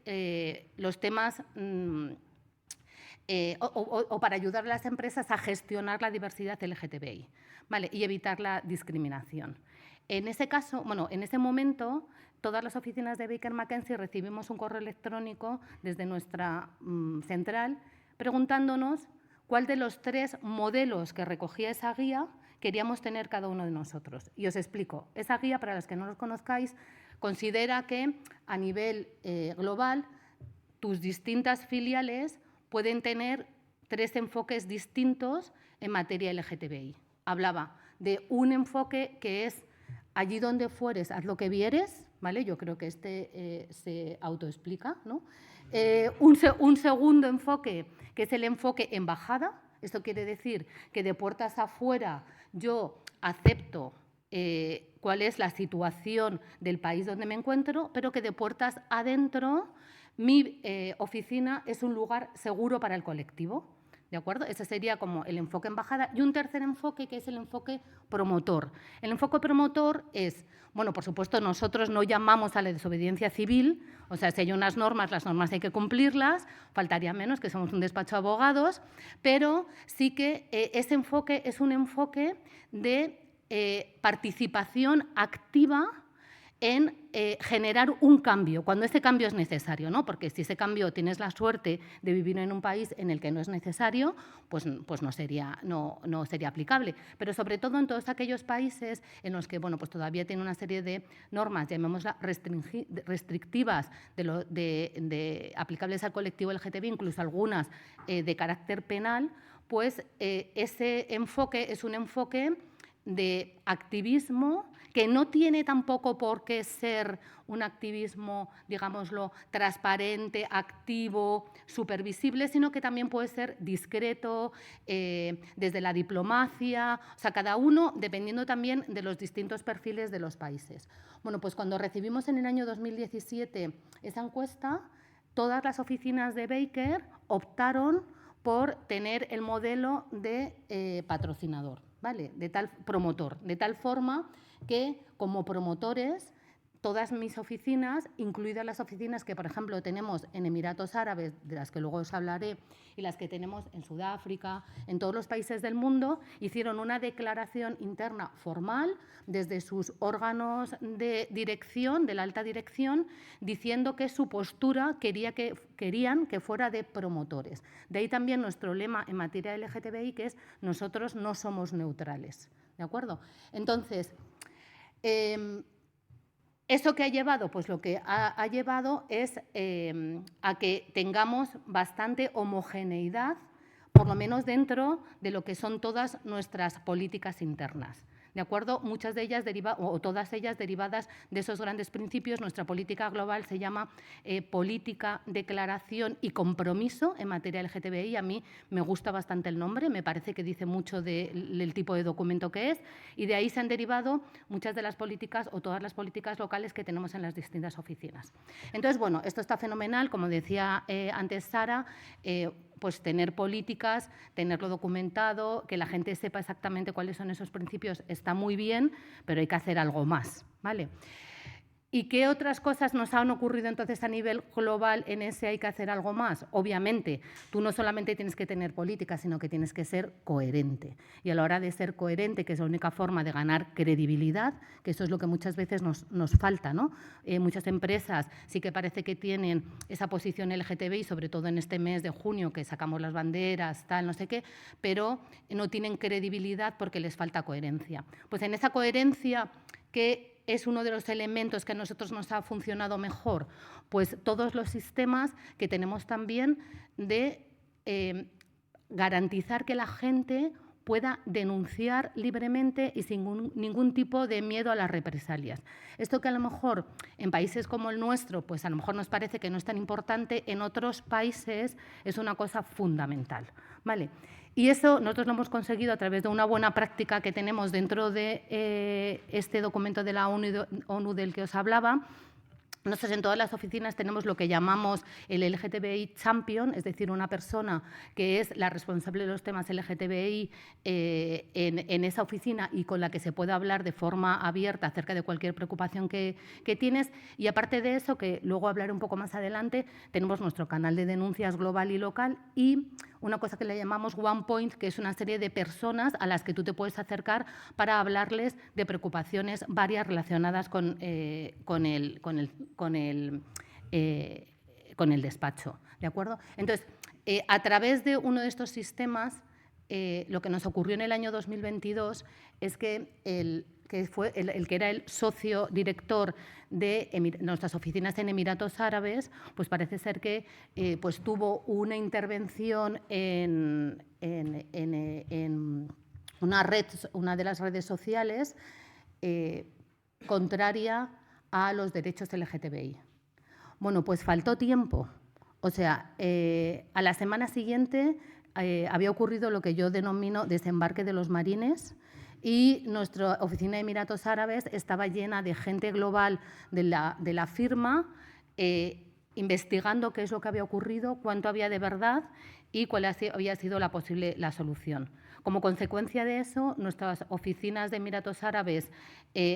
E: los temas o para ayudar a las empresas a gestionar la diversidad LGTBI, ¿vale? Y evitar la discriminación. En ese caso, bueno, en ese momento, todas las oficinas de Baker McKenzie recibimos un correo electrónico desde nuestra central preguntándonos cuál de los 3 modelos que recogía esa guía queríamos tener cada uno de nosotros. Y os explico. Esa guía, para los que no los conozcáis, considera que a nivel global tus distintas filiales pueden tener 3 enfoques distintos en materia LGTBI. Hablaba de un enfoque que es allí donde fueres, haz lo que vieres, ¿vale? Yo creo que se autoexplica, ¿no? Un segundo enfoque, que es el enfoque embajada. Esto quiere decir que de puertas afuera yo acepto cuál es la situación del país donde me encuentro, pero que de puertas adentro mi oficina es un lugar seguro para el colectivo. ¿De acuerdo? Ese sería como el enfoque embajada. Y un tercer enfoque, que es el enfoque promotor. El enfoque promotor es, bueno, por supuesto, nosotros no llamamos a la desobediencia civil, o sea, si hay unas normas, las normas hay que cumplirlas, faltaría menos que somos un despacho de abogados, pero sí que ese enfoque es un enfoque de participación activa en generar un cambio, cuando ese cambio es necesario, ¿no? Porque si ese cambio tienes la suerte de vivir en un país en el que no es necesario, pues no sería aplicable. Pero sobre todo en todos aquellos países en los que pues todavía tiene una serie de normas, llamémoslas restrictivas, aplicables al colectivo LGTBI, incluso algunas de carácter penal, pues ese enfoque es un enfoque de activismo que no tiene tampoco por qué ser un activismo, digámoslo, transparente, activo, supervisible, sino que también puede ser discreto, desde la diplomacia, o sea, cada uno dependiendo también de los distintos perfiles de los países. Bueno, pues cuando recibimos en el año 2017 esa encuesta, todas las oficinas de Baker optaron por tener el modelo de patrocinador, ¿vale? De tal promotor, de tal forma que como promotores todas mis oficinas, incluidas las oficinas que, por ejemplo, tenemos en Emiratos Árabes, de las que luego os hablaré, y las que tenemos en Sudáfrica, en todos los países del mundo, hicieron una declaración interna formal desde sus órganos de dirección, de la alta dirección, diciendo que su postura querían que fuera de promotores. De ahí también nuestro lema en materia LGTBI, que es nosotros no somos neutrales, ¿de acuerdo? Entonces, ¿eso qué ha llevado? Pues lo que ha llevado es a que tengamos bastante homogeneidad, por lo menos dentro de lo que son todas nuestras políticas internas. ¿De acuerdo? Muchas de ellas o todas ellas derivadas de esos grandes principios. Nuestra política global se llama Política, Declaración y Compromiso en materia LGTBI. A mí me gusta bastante el nombre, me parece que dice mucho del tipo de documento que es, y de ahí se han derivado muchas de las políticas o todas las políticas locales que tenemos en las distintas oficinas. Entonces, bueno, esto está fenomenal, como decía antes Sara, pues tener políticas, tenerlo documentado, que la gente sepa exactamente cuáles son esos principios, está muy bien, pero hay que hacer algo más, ¿vale? ¿Y qué otras cosas nos han ocurrido entonces a nivel global en ese hay que hacer algo más? Obviamente, tú no solamente tienes que tener políticas, sino que tienes que ser coherente. Y a la hora de ser coherente, que es la única forma de ganar credibilidad, que eso es lo que muchas veces nos falta, ¿no? Muchas empresas sí que parece que tienen esa posición LGTBI, sobre todo en este mes de junio, que sacamos las banderas, tal, no sé qué, pero no tienen credibilidad porque les falta coherencia. Pues en esa coherencia, ¿qué es uno de los elementos que a nosotros nos ha funcionado mejor? Pues todos los sistemas que tenemos también de garantizar que la gente pueda denunciar libremente y sin ningún tipo de miedo a las represalias. Esto que a lo mejor en países como el nuestro, pues a lo mejor nos parece que no es tan importante, en otros países es una cosa fundamental, ¿vale? Y eso nosotros lo hemos conseguido a través de una buena práctica que tenemos dentro de este documento de la ONU del que os hablaba. Nosotros en todas las oficinas tenemos lo que llamamos el LGTBI Champion, es decir, una persona que es la responsable de los temas LGTBI en esa oficina y con la que se puede hablar de forma abierta acerca de cualquier preocupación que tienes. Y aparte de eso, que luego hablaré un poco más adelante, tenemos nuestro canal de denuncias global y local y una cosa que le llamamos One Point, que es una serie de personas a las que tú te puedes acercar para hablarles de preocupaciones varias relacionadas con el despacho, ¿de acuerdo? Entonces, a través de uno de estos sistemas, lo que nos ocurrió en el año 2022 es que el que era el socio director de nuestras oficinas en Emiratos Árabes, pues parece ser que pues tuvo una intervención en una de las redes sociales contraria a los derechos LGTBI. Bueno, pues faltó tiempo. O sea, a la semana siguiente había ocurrido lo que yo denomino desembarque de los marines y nuestra oficina de Emiratos Árabes estaba llena de gente global de la firma investigando qué es lo que había ocurrido, cuánto había de verdad y cuál había sido la solución. Como consecuencia de eso, nuestras oficinas de Emiratos Árabes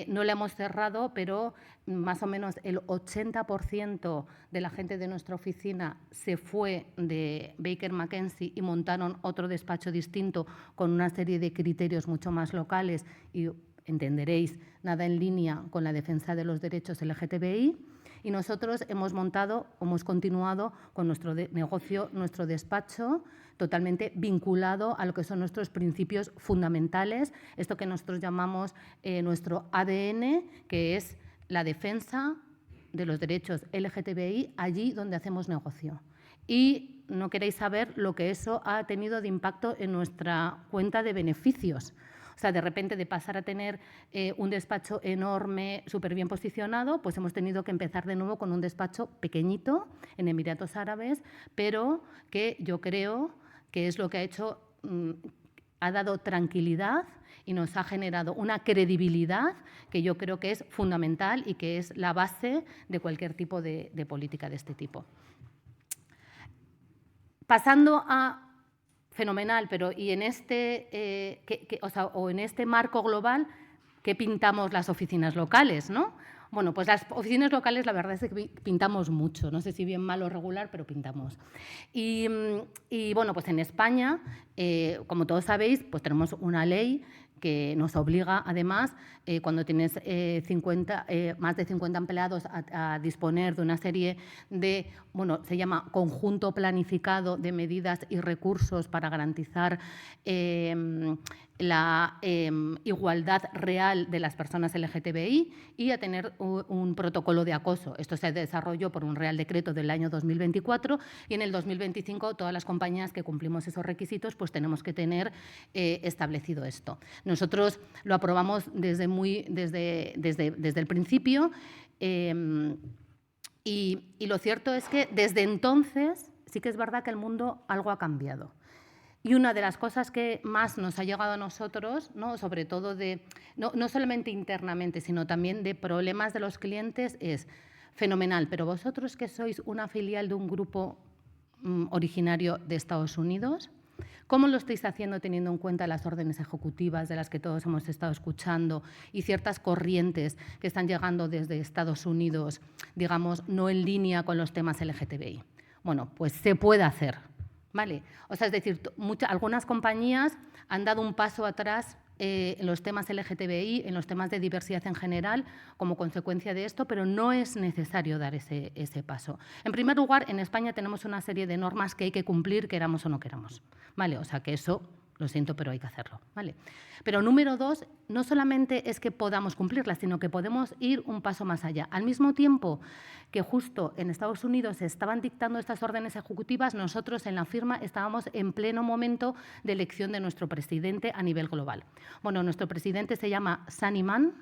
E: no la hemos cerrado, pero más o menos el 80% de la gente de nuestra oficina se fue de Baker McKenzie y montaron otro despacho distinto con una serie de criterios mucho más locales y entenderéis, nada en línea con la defensa de los derechos LGTBI. Y nosotros hemos continuado con nuestro negocio, nuestro despacho, totalmente vinculado a lo que son nuestros principios fundamentales, esto que nosotros llamamos nuestro ADN, que es la defensa de los derechos LGTBI allí donde hacemos negocio. Y no queréis saber lo que eso ha tenido de impacto en nuestra cuenta de beneficios. O sea, de repente, de pasar a tener un despacho enorme, súper bien posicionado, pues hemos tenido que empezar de nuevo con un despacho pequeñito en Emiratos Árabes, pero que yo creo que es lo que ha hecho, ha dado tranquilidad y nos ha generado una credibilidad que yo creo que es fundamental y que es la base de cualquier tipo de política de este tipo. Pasando a fenomenal, pero y en este, en este marco global, ¿qué pintamos las oficinas locales, ¿no? Bueno, pues las oficinas locales la verdad es que pintamos mucho, no sé si bien, mal o regular, pero pintamos. Y bueno, pues en España, como todos sabéis, pues tenemos una ley que nos obliga, además, cuando tienes más de 50 empleados, a disponer de una serie de, bueno, se llama conjunto planificado de medidas y recursos para garantizar la igualdad real de las personas LGTBI y a tener un protocolo de acoso. Esto se desarrolló por un Real Decreto del año 2024 y en el 2025 todas las compañías que cumplimos esos requisitos pues tenemos que tener establecido esto. Nosotros lo aprobamos desde el principio y lo cierto es que desde entonces sí que es verdad que el mundo algo ha cambiado. Y una de las cosas que más nos ha llegado a nosotros, ¿no? Sobre todo no solamente internamente, sino también de problemas de los clientes, es fenomenal, pero vosotros que sois una filial de un grupo originario de Estados Unidos, ¿cómo lo estáis haciendo teniendo en cuenta las órdenes ejecutivas de las que todos hemos estado escuchando y ciertas corrientes que están llegando desde Estados Unidos, digamos, no en línea con los temas LGTBI? Bueno, pues se puede hacer, ¿vale? O sea, es decir, algunas compañías han dado un paso atrás en los temas LGTBI, en los temas de diversidad en general, como consecuencia de esto, pero no es necesario dar ese paso. En primer lugar, en España tenemos una serie de normas que hay que cumplir, queramos o no queramos, ¿vale? O sea, que eso, lo siento, pero hay que hacerlo, ¿vale? Pero número dos, no solamente es que podamos cumplirlas, sino que podemos ir un paso más allá. Al mismo tiempo que justo en Estados Unidos se estaban dictando estas órdenes ejecutivas, nosotros en la firma estábamos en pleno momento de elección de nuestro presidente a nivel global. Bueno, nuestro presidente se llama Sunny Man,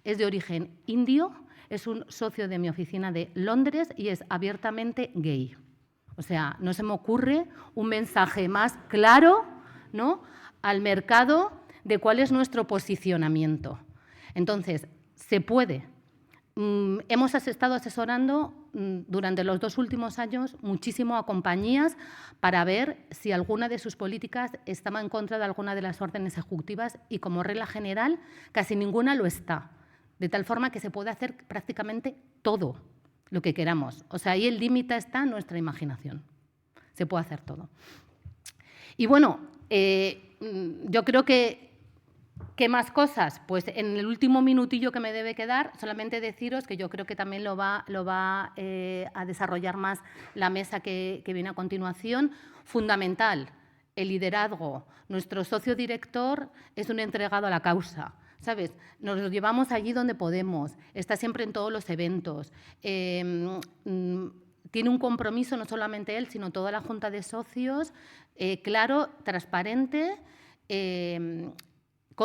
E: es de origen indio, es un socio de mi oficina de Londres y es abiertamente gay. O sea, no se me ocurre un mensaje más claro, ¿no?, al mercado de cuál es nuestro posicionamiento. Entonces, se puede. Hemos estado asesorando durante los 2 últimos años muchísimo a compañías para ver si alguna de sus políticas estaba en contra de alguna de las órdenes ejecutivas y, como regla general, casi ninguna lo está, de tal forma que se puede hacer prácticamente todo lo que queramos. O sea, ahí el límite está en nuestra imaginación. Se puede hacer todo. Y bueno, yo creo que ¿qué más cosas? Pues en el último minutillo que me debe quedar, solamente deciros que yo creo que también lo va a desarrollar más la mesa que viene a continuación. Fundamental, el liderazgo. Nuestro socio director es un entregado a la causa, ¿sabes? Nos lo llevamos allí donde podemos, está siempre en todos los eventos. Tiene un compromiso, no solamente él, sino toda la Junta de Socios, claro, transparente,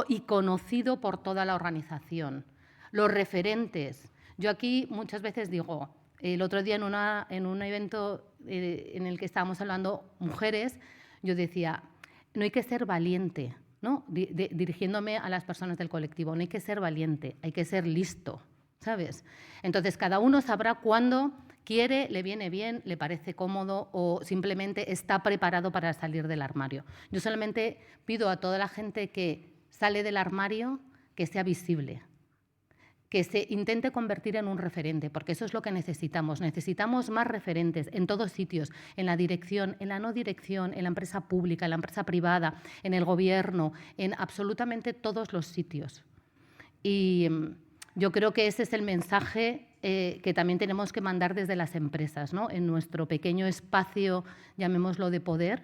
E: y conocido por toda la organización. Los referentes. Yo aquí muchas veces digo, el otro día en un evento en el que estábamos hablando mujeres, yo decía, no hay que ser valiente, ¿no? Dirigiéndome a las personas del colectivo, no hay que ser valiente, hay que ser listo, ¿sabes? Entonces, cada uno sabrá cuándo quiere, le viene bien, le parece cómodo o simplemente está preparado para salir del armario. Yo solamente pido a toda la gente que sale del armario que sea visible, que se intente convertir en un referente, porque eso es lo que necesitamos. Necesitamos más referentes en todos sitios, en la dirección, en la no dirección, en la empresa pública, en la empresa privada, en el gobierno, en absolutamente todos los sitios. Y yo creo que ese es el mensaje que también tenemos que mandar desde las empresas, ¿no? En nuestro pequeño espacio, llamémoslo de poder,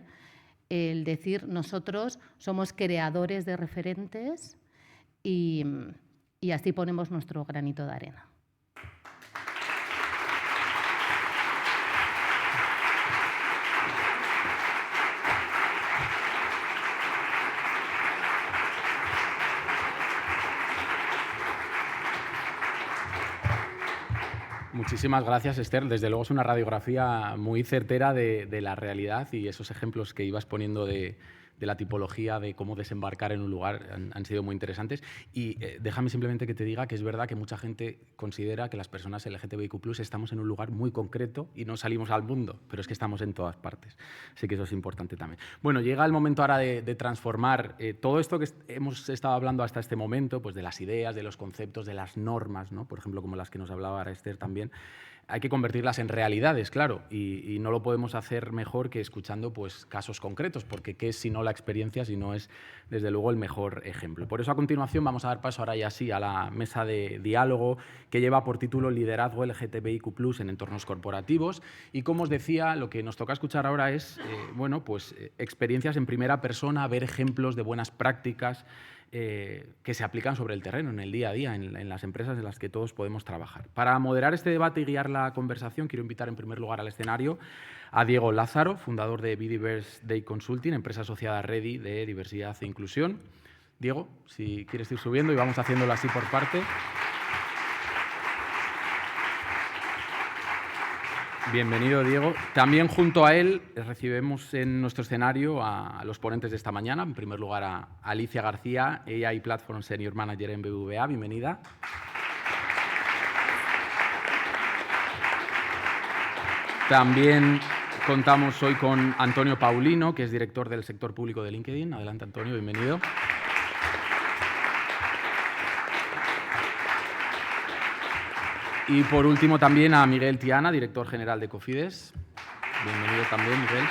E: el decir nosotros somos creadores de referentes y así ponemos nuestro granito de arena.
A: Muchísimas gracias, Esther. Desde luego es una radiografía muy certera de la realidad y esos ejemplos que ibas poniendo de la tipología de cómo desembarcar en un lugar han sido muy interesantes. Y déjame simplemente que te diga que es verdad que mucha gente considera que las personas LGTBIQ+ estamos en un lugar muy concreto y no salimos al mundo, pero es que estamos en todas partes. Así que eso es importante también. Bueno, llega el momento ahora de transformar todo esto que hemos estado hablando hasta este momento, pues de las ideas, de los conceptos, de las normas, ¿no? Por ejemplo, como las que nos hablaba ahora Esther también. Hay que convertirlas en realidades, claro, y no lo podemos hacer mejor que escuchando pues, casos concretos, porque qué es si no la experiencia, si no es, desde luego, el mejor ejemplo. Por eso, a continuación, vamos a dar paso ahora ya sí a la mesa de diálogo que lleva por título Liderazgo LGTBIQ+ en entornos corporativos. Y, como os decía, lo que nos toca escuchar ahora es experiencias en primera persona, ver ejemplos de buenas prácticas que se aplican sobre el terreno, en el día a día, en las empresas en las que todos podemos trabajar. Para moderar este debate y guiar la conversación, quiero invitar en primer lugar al escenario a Diego Lázaro, fundador de Bidiverse Day Consulting, empresa asociada a Ready de diversidad e inclusión. Diego, si quieres ir subiendo y vamos haciéndolo así por parte. Bienvenido, Diego. También junto a él recibimos en nuestro escenario a los ponentes de esta mañana. En primer lugar, a Alicia García, AI Platform Senior Manager en BBVA. Bienvenida. También contamos hoy con Antonio Paulino, que es director del sector público de LinkedIn. Adelante, Antonio, bienvenido. Y por último también a Miguel Tiana, director general de Cofides. Bienvenido también, Miguel.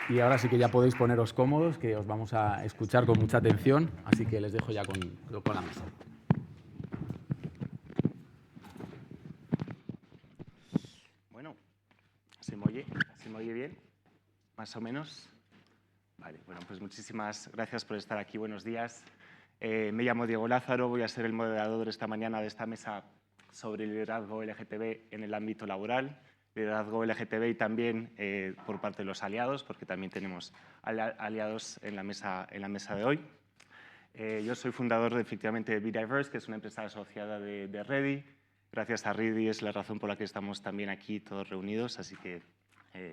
A: Y ahora sí que ya podéis poneros cómodos, que os vamos a escuchar con mucha atención, así que les dejo ya con la mesa.
F: Bueno, ¿se me oye bien? ¿Más o menos? Vale, bueno, pues muchísimas gracias por estar aquí. Buenos días. Me llamo Diego Lázaro, voy a ser el moderador esta mañana de esta mesa sobre liderazgo LGTB en el ámbito laboral, liderazgo LGTB y también por parte de los aliados, porque también tenemos aliados en la mesa de hoy. Yo soy fundador efectivamente de Bidiverse, que es una empresa asociada de Ready. Gracias a Ready es la razón por la que estamos también aquí todos reunidos, así que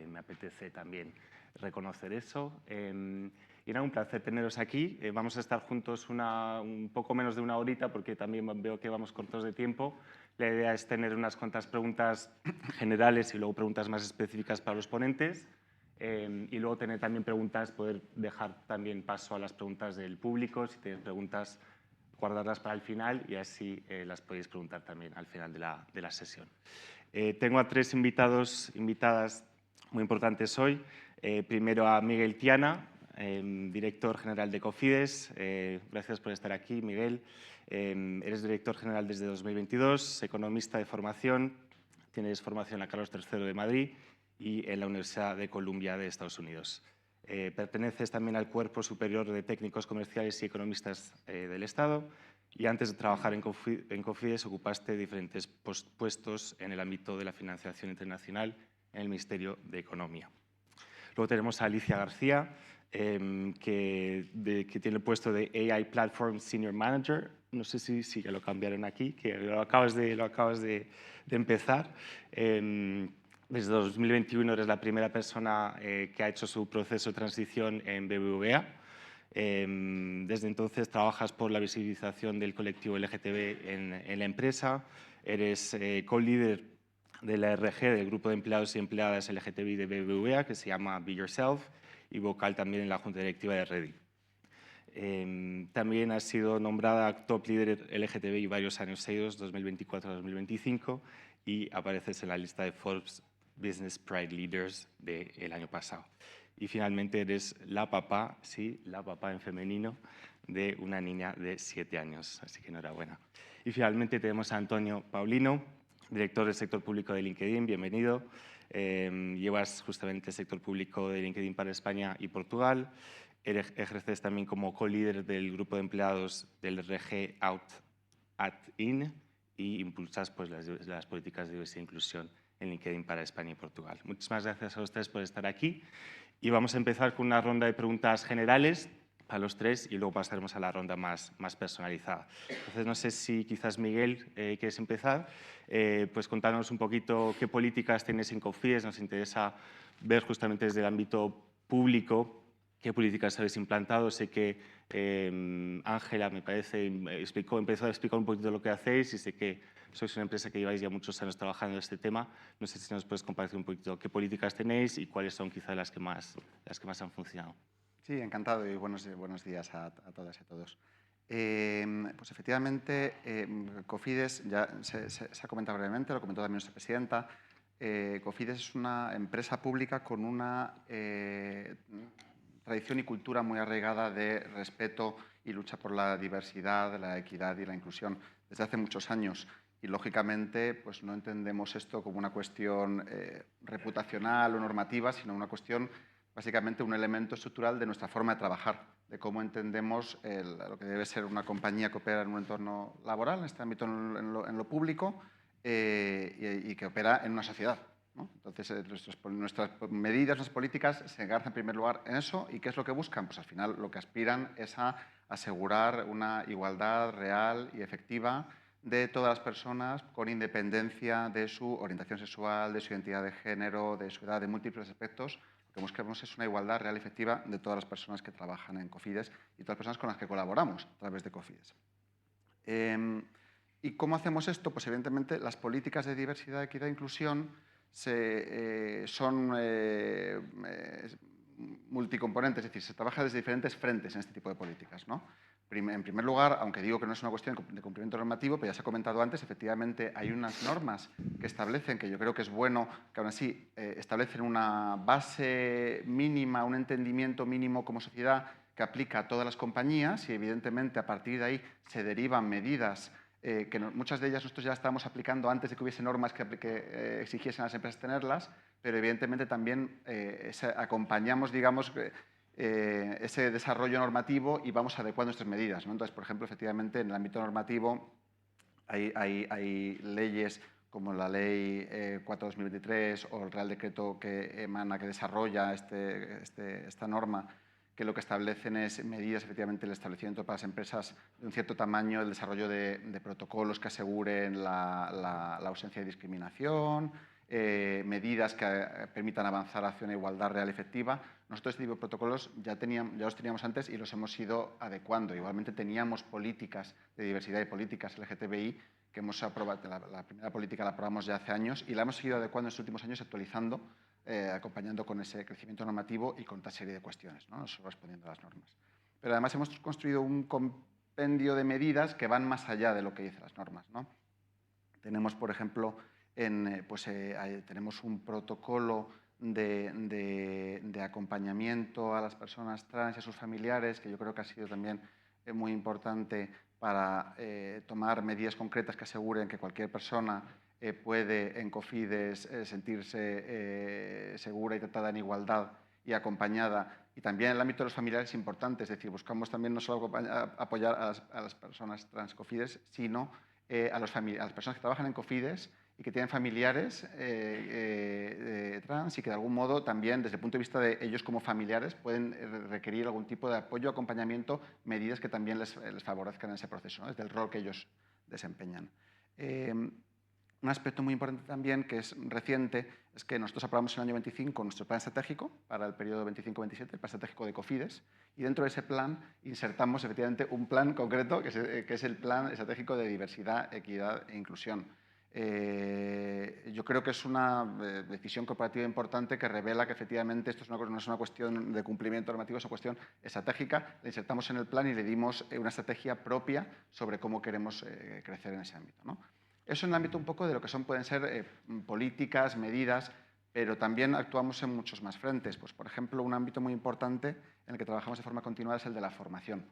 F: me apetece también reconocer eso. Y nada, un placer teneros aquí. Vamos a estar juntos un poco menos de una horita porque también veo que vamos cortos de tiempo. La idea es tener unas cuantas preguntas generales y luego preguntas más específicas para los ponentes. Y luego tener también preguntas, poder dejar también paso a las preguntas del público. Si tenéis preguntas, guardarlas para el final y así las podéis preguntar también al final de la sesión. Tengo a tres invitadas muy importantes hoy. Primero a Miguel Tiana, director general de Cofides. Gracias por estar aquí, Miguel. Eres director general desde 2022, economista de formación, tienes formación en la Carlos III de Madrid y en la Universidad de Columbia de Estados Unidos. Perteneces también al Cuerpo Superior de Técnicos Comerciales y Economistas del Estado y antes de trabajar en Cofides ocupaste diferentes puestos en el ámbito de la financiación internacional en el Ministerio de Economía. Luego tenemos a Alicia García, que tiene el puesto de AI Platform Senior Manager. No sé si ya lo cambiaron aquí, que lo acabas de empezar. Desde 2021 eres la primera persona que ha hecho su proceso de transición en BBVA. Desde entonces trabajas por la visibilización del colectivo LGTB en la empresa. Eres co-líder de la RG, del grupo de empleados y empleadas LGTBI de BBVA, que se llama Be Yourself, y vocal también en la Junta Directiva de Ready. También ha sido nombrada Top Líder LGTBI varios años seguidos, 2024 a 2025, y apareces en la lista de Forbes Business Pride Leaders del año pasado. Y finalmente eres la papá, sí, la papá en femenino, de una niña de 7 años. Así que enhorabuena. Y finalmente tenemos a Antonio Paulino, director del sector público de LinkedIn. Bienvenido. Llevas justamente el sector público de LinkedIn para España y Portugal. Ejerces también como co-líder del grupo de empleados del RG Out at In y impulsas pues, las políticas de diversidad e inclusión en LinkedIn para España y Portugal. Muchísimas gracias a ustedes por estar aquí. Y vamos a empezar con una ronda de preguntas generales para los tres y luego pasaremos a la ronda más personalizada. Entonces, no sé si quizás Miguel quieres empezar, pues contarnos un poquito qué políticas tenéis en Cofides. Nos interesa ver justamente desde el ámbito público qué políticas habéis implantado. Sé que Ángela, me parece, empezó a explicar un poquito lo que hacéis y sé que sois una empresa que lleváis ya muchos años trabajando en este tema. No sé si nos puedes compartir un poquito qué políticas tenéis y cuáles son quizás las que más han funcionado.
G: Sí, encantado y buenos días a todas y a todos. Pues efectivamente, Cofides, ya se ha comentado brevemente, lo comentó también nuestra presidenta. Cofides es una empresa pública con una tradición y cultura muy arraigada de respeto y lucha por la diversidad, la equidad y la inclusión desde hace muchos años. Y, lógicamente, pues no entendemos esto como una cuestión reputacional o normativa, sino una cuestión, básicamente, un elemento estructural de nuestra forma de trabajar, de cómo entendemos lo que debe ser una compañía que opera en un entorno laboral, en este ámbito en lo público, y que opera en una sociedad, ¿no? Entonces, nuestras medidas, nuestras políticas se engarzan en primer lugar en eso. ¿Y qué es lo que buscan? Pues al final lo que aspiran es a asegurar una igualdad real y efectiva de todas las personas con independencia de su orientación sexual, de su identidad de género, de su edad, de múltiples aspectos. Lo que buscamos es una igualdad real y efectiva de todas las personas que trabajan en Cofides y todas las personas con las que colaboramos a través de Cofides. ¿Y cómo hacemos esto? Pues evidentemente las políticas de diversidad, equidad e inclusión son multicomponentes, es decir, se trabaja desde diferentes frentes en este tipo de políticas, ¿no? En primer lugar, aunque digo que no es una cuestión de cumplimiento normativo, pero ya se ha comentado antes, efectivamente hay unas normas que establecen, que yo creo que es bueno, que aún así establecen una base mínima, un entendimiento mínimo como sociedad que aplica a todas las compañías y, evidentemente, a partir de ahí se derivan medidas que muchas de ellas nosotros ya estábamos aplicando antes de que hubiese normas que exigiesen a las empresas tenerlas, pero evidentemente también acompañamos, digamos, ese desarrollo normativo y vamos adecuando nuestras medidas, ¿no? Entonces, por ejemplo, efectivamente, en el ámbito normativo hay leyes como la Ley 4/2023 o el Real Decreto que desarrolla esta norma, que lo que establecen es medidas, efectivamente, el establecimiento para las empresas de un cierto tamaño, el desarrollo de protocolos que aseguren la ausencia de discriminación, medidas que permitan avanzar hacia una igualdad real y efectiva. Nosotros este tipo de protocolos ya los teníamos antes y los hemos ido adecuando. Igualmente teníamos políticas de diversidad y políticas LGTBI que hemos aprobado. La primera política la aprobamos ya hace años y la hemos seguido adecuando en estos últimos años, actualizando, acompañando con ese crecimiento normativo y con otra serie de cuestiones, ¿no? Respondiendo a las normas. Pero además hemos construido un compendio de medidas que van más allá de lo que dicen las normas, ¿no? Tenemos, por ejemplo, tenemos un protocolo de acompañamiento a las personas trans y a sus familiares, que yo creo que ha sido también muy importante para tomar medidas concretas que aseguren que cualquier persona puede en Cofides sentirse segura y tratada en igualdad y acompañada. Y también en el ámbito de los familiares es importante, es decir, buscamos también no solo apoyar a las personas trans Cofides, sino a las personas que trabajan en Cofides y que tienen familiares trans y que de algún modo también, desde el punto de vista de ellos como familiares, pueden requerir algún tipo de apoyo, acompañamiento, medidas que también les favorezcan en ese proceso, ¿no? Desde el rol que ellos desempeñan. Un aspecto muy importante también, que es reciente, es que nosotros aprobamos en el año 25 nuestro plan estratégico para el periodo 25-27, el plan estratégico de Cofides, y dentro de ese plan insertamos efectivamente un plan concreto, que es el plan estratégico de diversidad, equidad e inclusión. Yo creo que es una decisión corporativa importante que revela que efectivamente esto no es una cuestión de cumplimiento normativo, es una cuestión estratégica. La insertamos en el plan y le dimos una estrategia propia sobre cómo queremos crecer en ese ámbito, ¿no? Eso en el ámbito un poco de lo que pueden ser políticas, medidas, pero también actuamos en muchos más frentes. Pues, por ejemplo, un ámbito muy importante en el que trabajamos de forma continuada es el de la formación.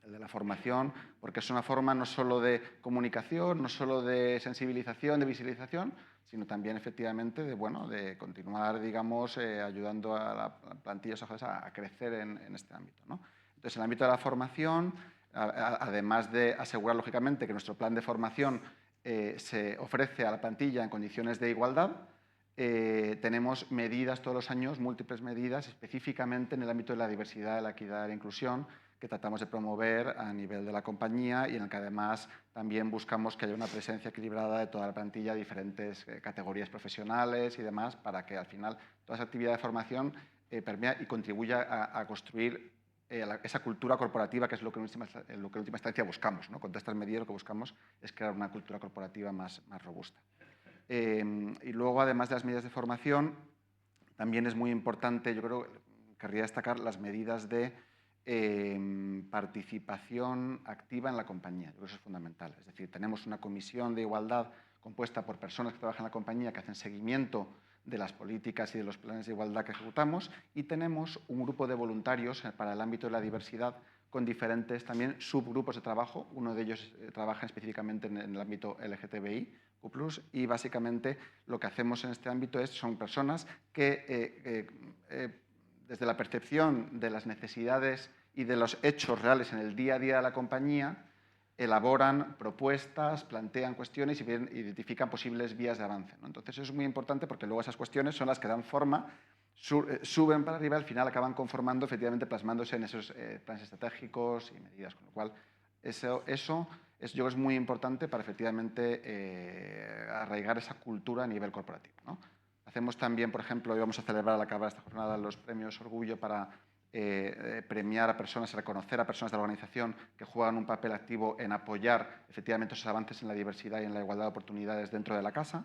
G: El de la formación, porque es una forma no solo de comunicación, no solo de sensibilización, de visibilización, sino también efectivamente de continuar, digamos, ayudando a la plantilla a crecer en este ámbito, ¿no? Entonces, en el ámbito de la formación, además de asegurar, lógicamente, que nuestro plan de formación se ofrece a la plantilla en condiciones de igualdad, tenemos medidas todos los años, múltiples medidas, específicamente en el ámbito de la diversidad, la equidad y la inclusión, que tratamos de promover a nivel de la compañía y en el que además también buscamos que haya una presencia equilibrada de toda la plantilla, diferentes categorías profesionales y demás, para que al final toda esa actividad de formación permea y contribuya a construir esa cultura corporativa, que es lo que en última instancia buscamos, ¿no? Con todas estas medidas lo que buscamos es crear una cultura corporativa más robusta. Y luego, además de las medidas de formación, también es muy importante, yo creo, querría destacar las medidas de participación activa en la compañía. Yo creo que eso es fundamental. Es decir, tenemos una comisión de igualdad compuesta por personas que trabajan en la compañía, que hacen seguimiento de las políticas y de los planes de igualdad que ejecutamos, y tenemos un grupo de voluntarios para el ámbito de la diversidad con diferentes también subgrupos de trabajo. Uno de ellos trabaja específicamente en el ámbito LGTBI, y básicamente lo que hacemos en este ámbito son personas que desde la percepción de las necesidades y de los hechos reales en el día a día de la compañía, elaboran propuestas, plantean cuestiones y identifican posibles vías de avance, ¿no? Entonces, eso es muy importante porque luego esas cuestiones son las que dan forma, suben para arriba y al final acaban conformando, efectivamente plasmándose en esos planes estratégicos y medidas, con lo cual yo creo que es muy importante para efectivamente arraigar esa cultura a nivel corporativo, ¿no? Hacemos también, por ejemplo, hoy vamos a celebrar al acabar esta jornada los premios Orgullo para premiar a personas y reconocer a personas de la organización que juegan un papel activo en apoyar efectivamente esos avances en la diversidad y en la igualdad de oportunidades dentro de la casa.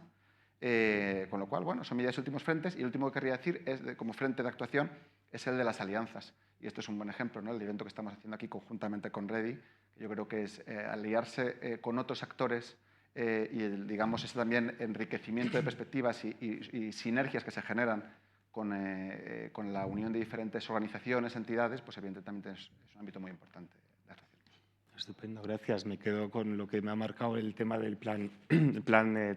G: Con lo cual, bueno, son medidas de últimos frentes. Y el último que querría decir, como frente de actuación, es el de las alianzas. Y esto es un buen ejemplo, ¿no? El evento que estamos haciendo aquí conjuntamente con Ready, que yo creo que es aliarse con otros actores y, digamos, ese también enriquecimiento de perspectivas y sinergias que se generan con la unión de diferentes organizaciones, entidades, pues evidentemente es un ámbito muy importante de actuación.
F: Estupendo, gracias. Me quedo con lo que me ha marcado el tema del plan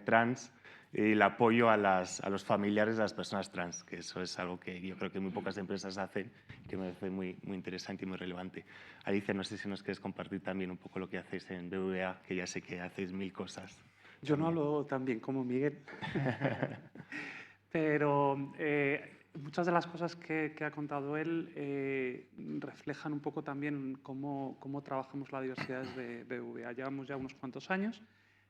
F: trans y el apoyo a los familiares de las personas trans, que eso es algo que yo creo que muy pocas empresas hacen y que me parece muy, muy interesante y muy relevante. Alicia, no sé si nos quieres compartir también un poco lo que hacéis en BBVA, que ya sé que hacéis 1000 cosas.
H: Yo no hablo tan bien como Miguel, pero muchas de las cosas que ha contado él reflejan un poco también cómo trabajamos la diversidad desde BBVA. Llevamos ya unos cuantos años.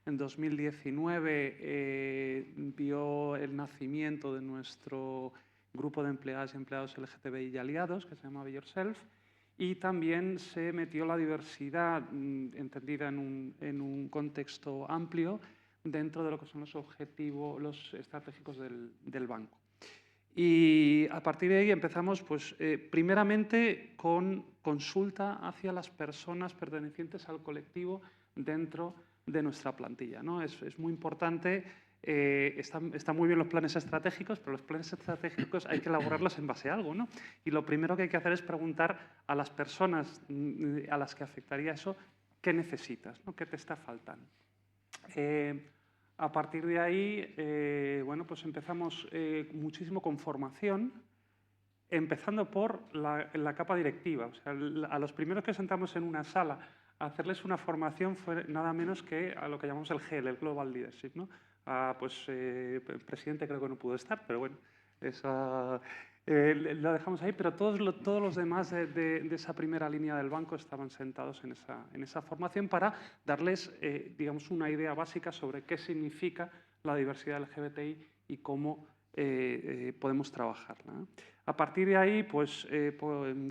H: En 2019 vio el nacimiento de nuestro grupo de empleadas y empleados LGTBI y aliados, que se llama Be Yourself, y también se metió la diversidad entendida en un contexto amplio dentro de lo que son los objetivos, los estratégicos del banco. Y a partir de ahí empezamos, pues, primeramente con consulta hacia las personas pertenecientes al colectivo dentro de nuestra plantilla, ¿no? Es muy importante, están muy bien los planes estratégicos, pero los planes estratégicos hay que elaborarlos en base a algo, ¿no? Y lo primero que hay que hacer es preguntar a las personas a las que afectaría eso, ¿qué necesitas, ¿no? ¿Qué te está faltando? A partir de ahí, bueno, pues empezamos muchísimo con formación, empezando por la capa directiva. O sea, a los primeros que sentamos en una sala a hacerles una formación fue nada menos que a lo que llamamos el GEL, el Global Leadership, ¿no? Pues el presidente creo que no pudo estar, pero bueno, lo dejamos ahí, pero todos los demás de esa primera línea del banco estaban sentados en esa formación para darles, digamos, una idea básica sobre qué significa la diversidad LGBTI y cómo podemos trabajarla, ¿no? A partir de ahí, pues,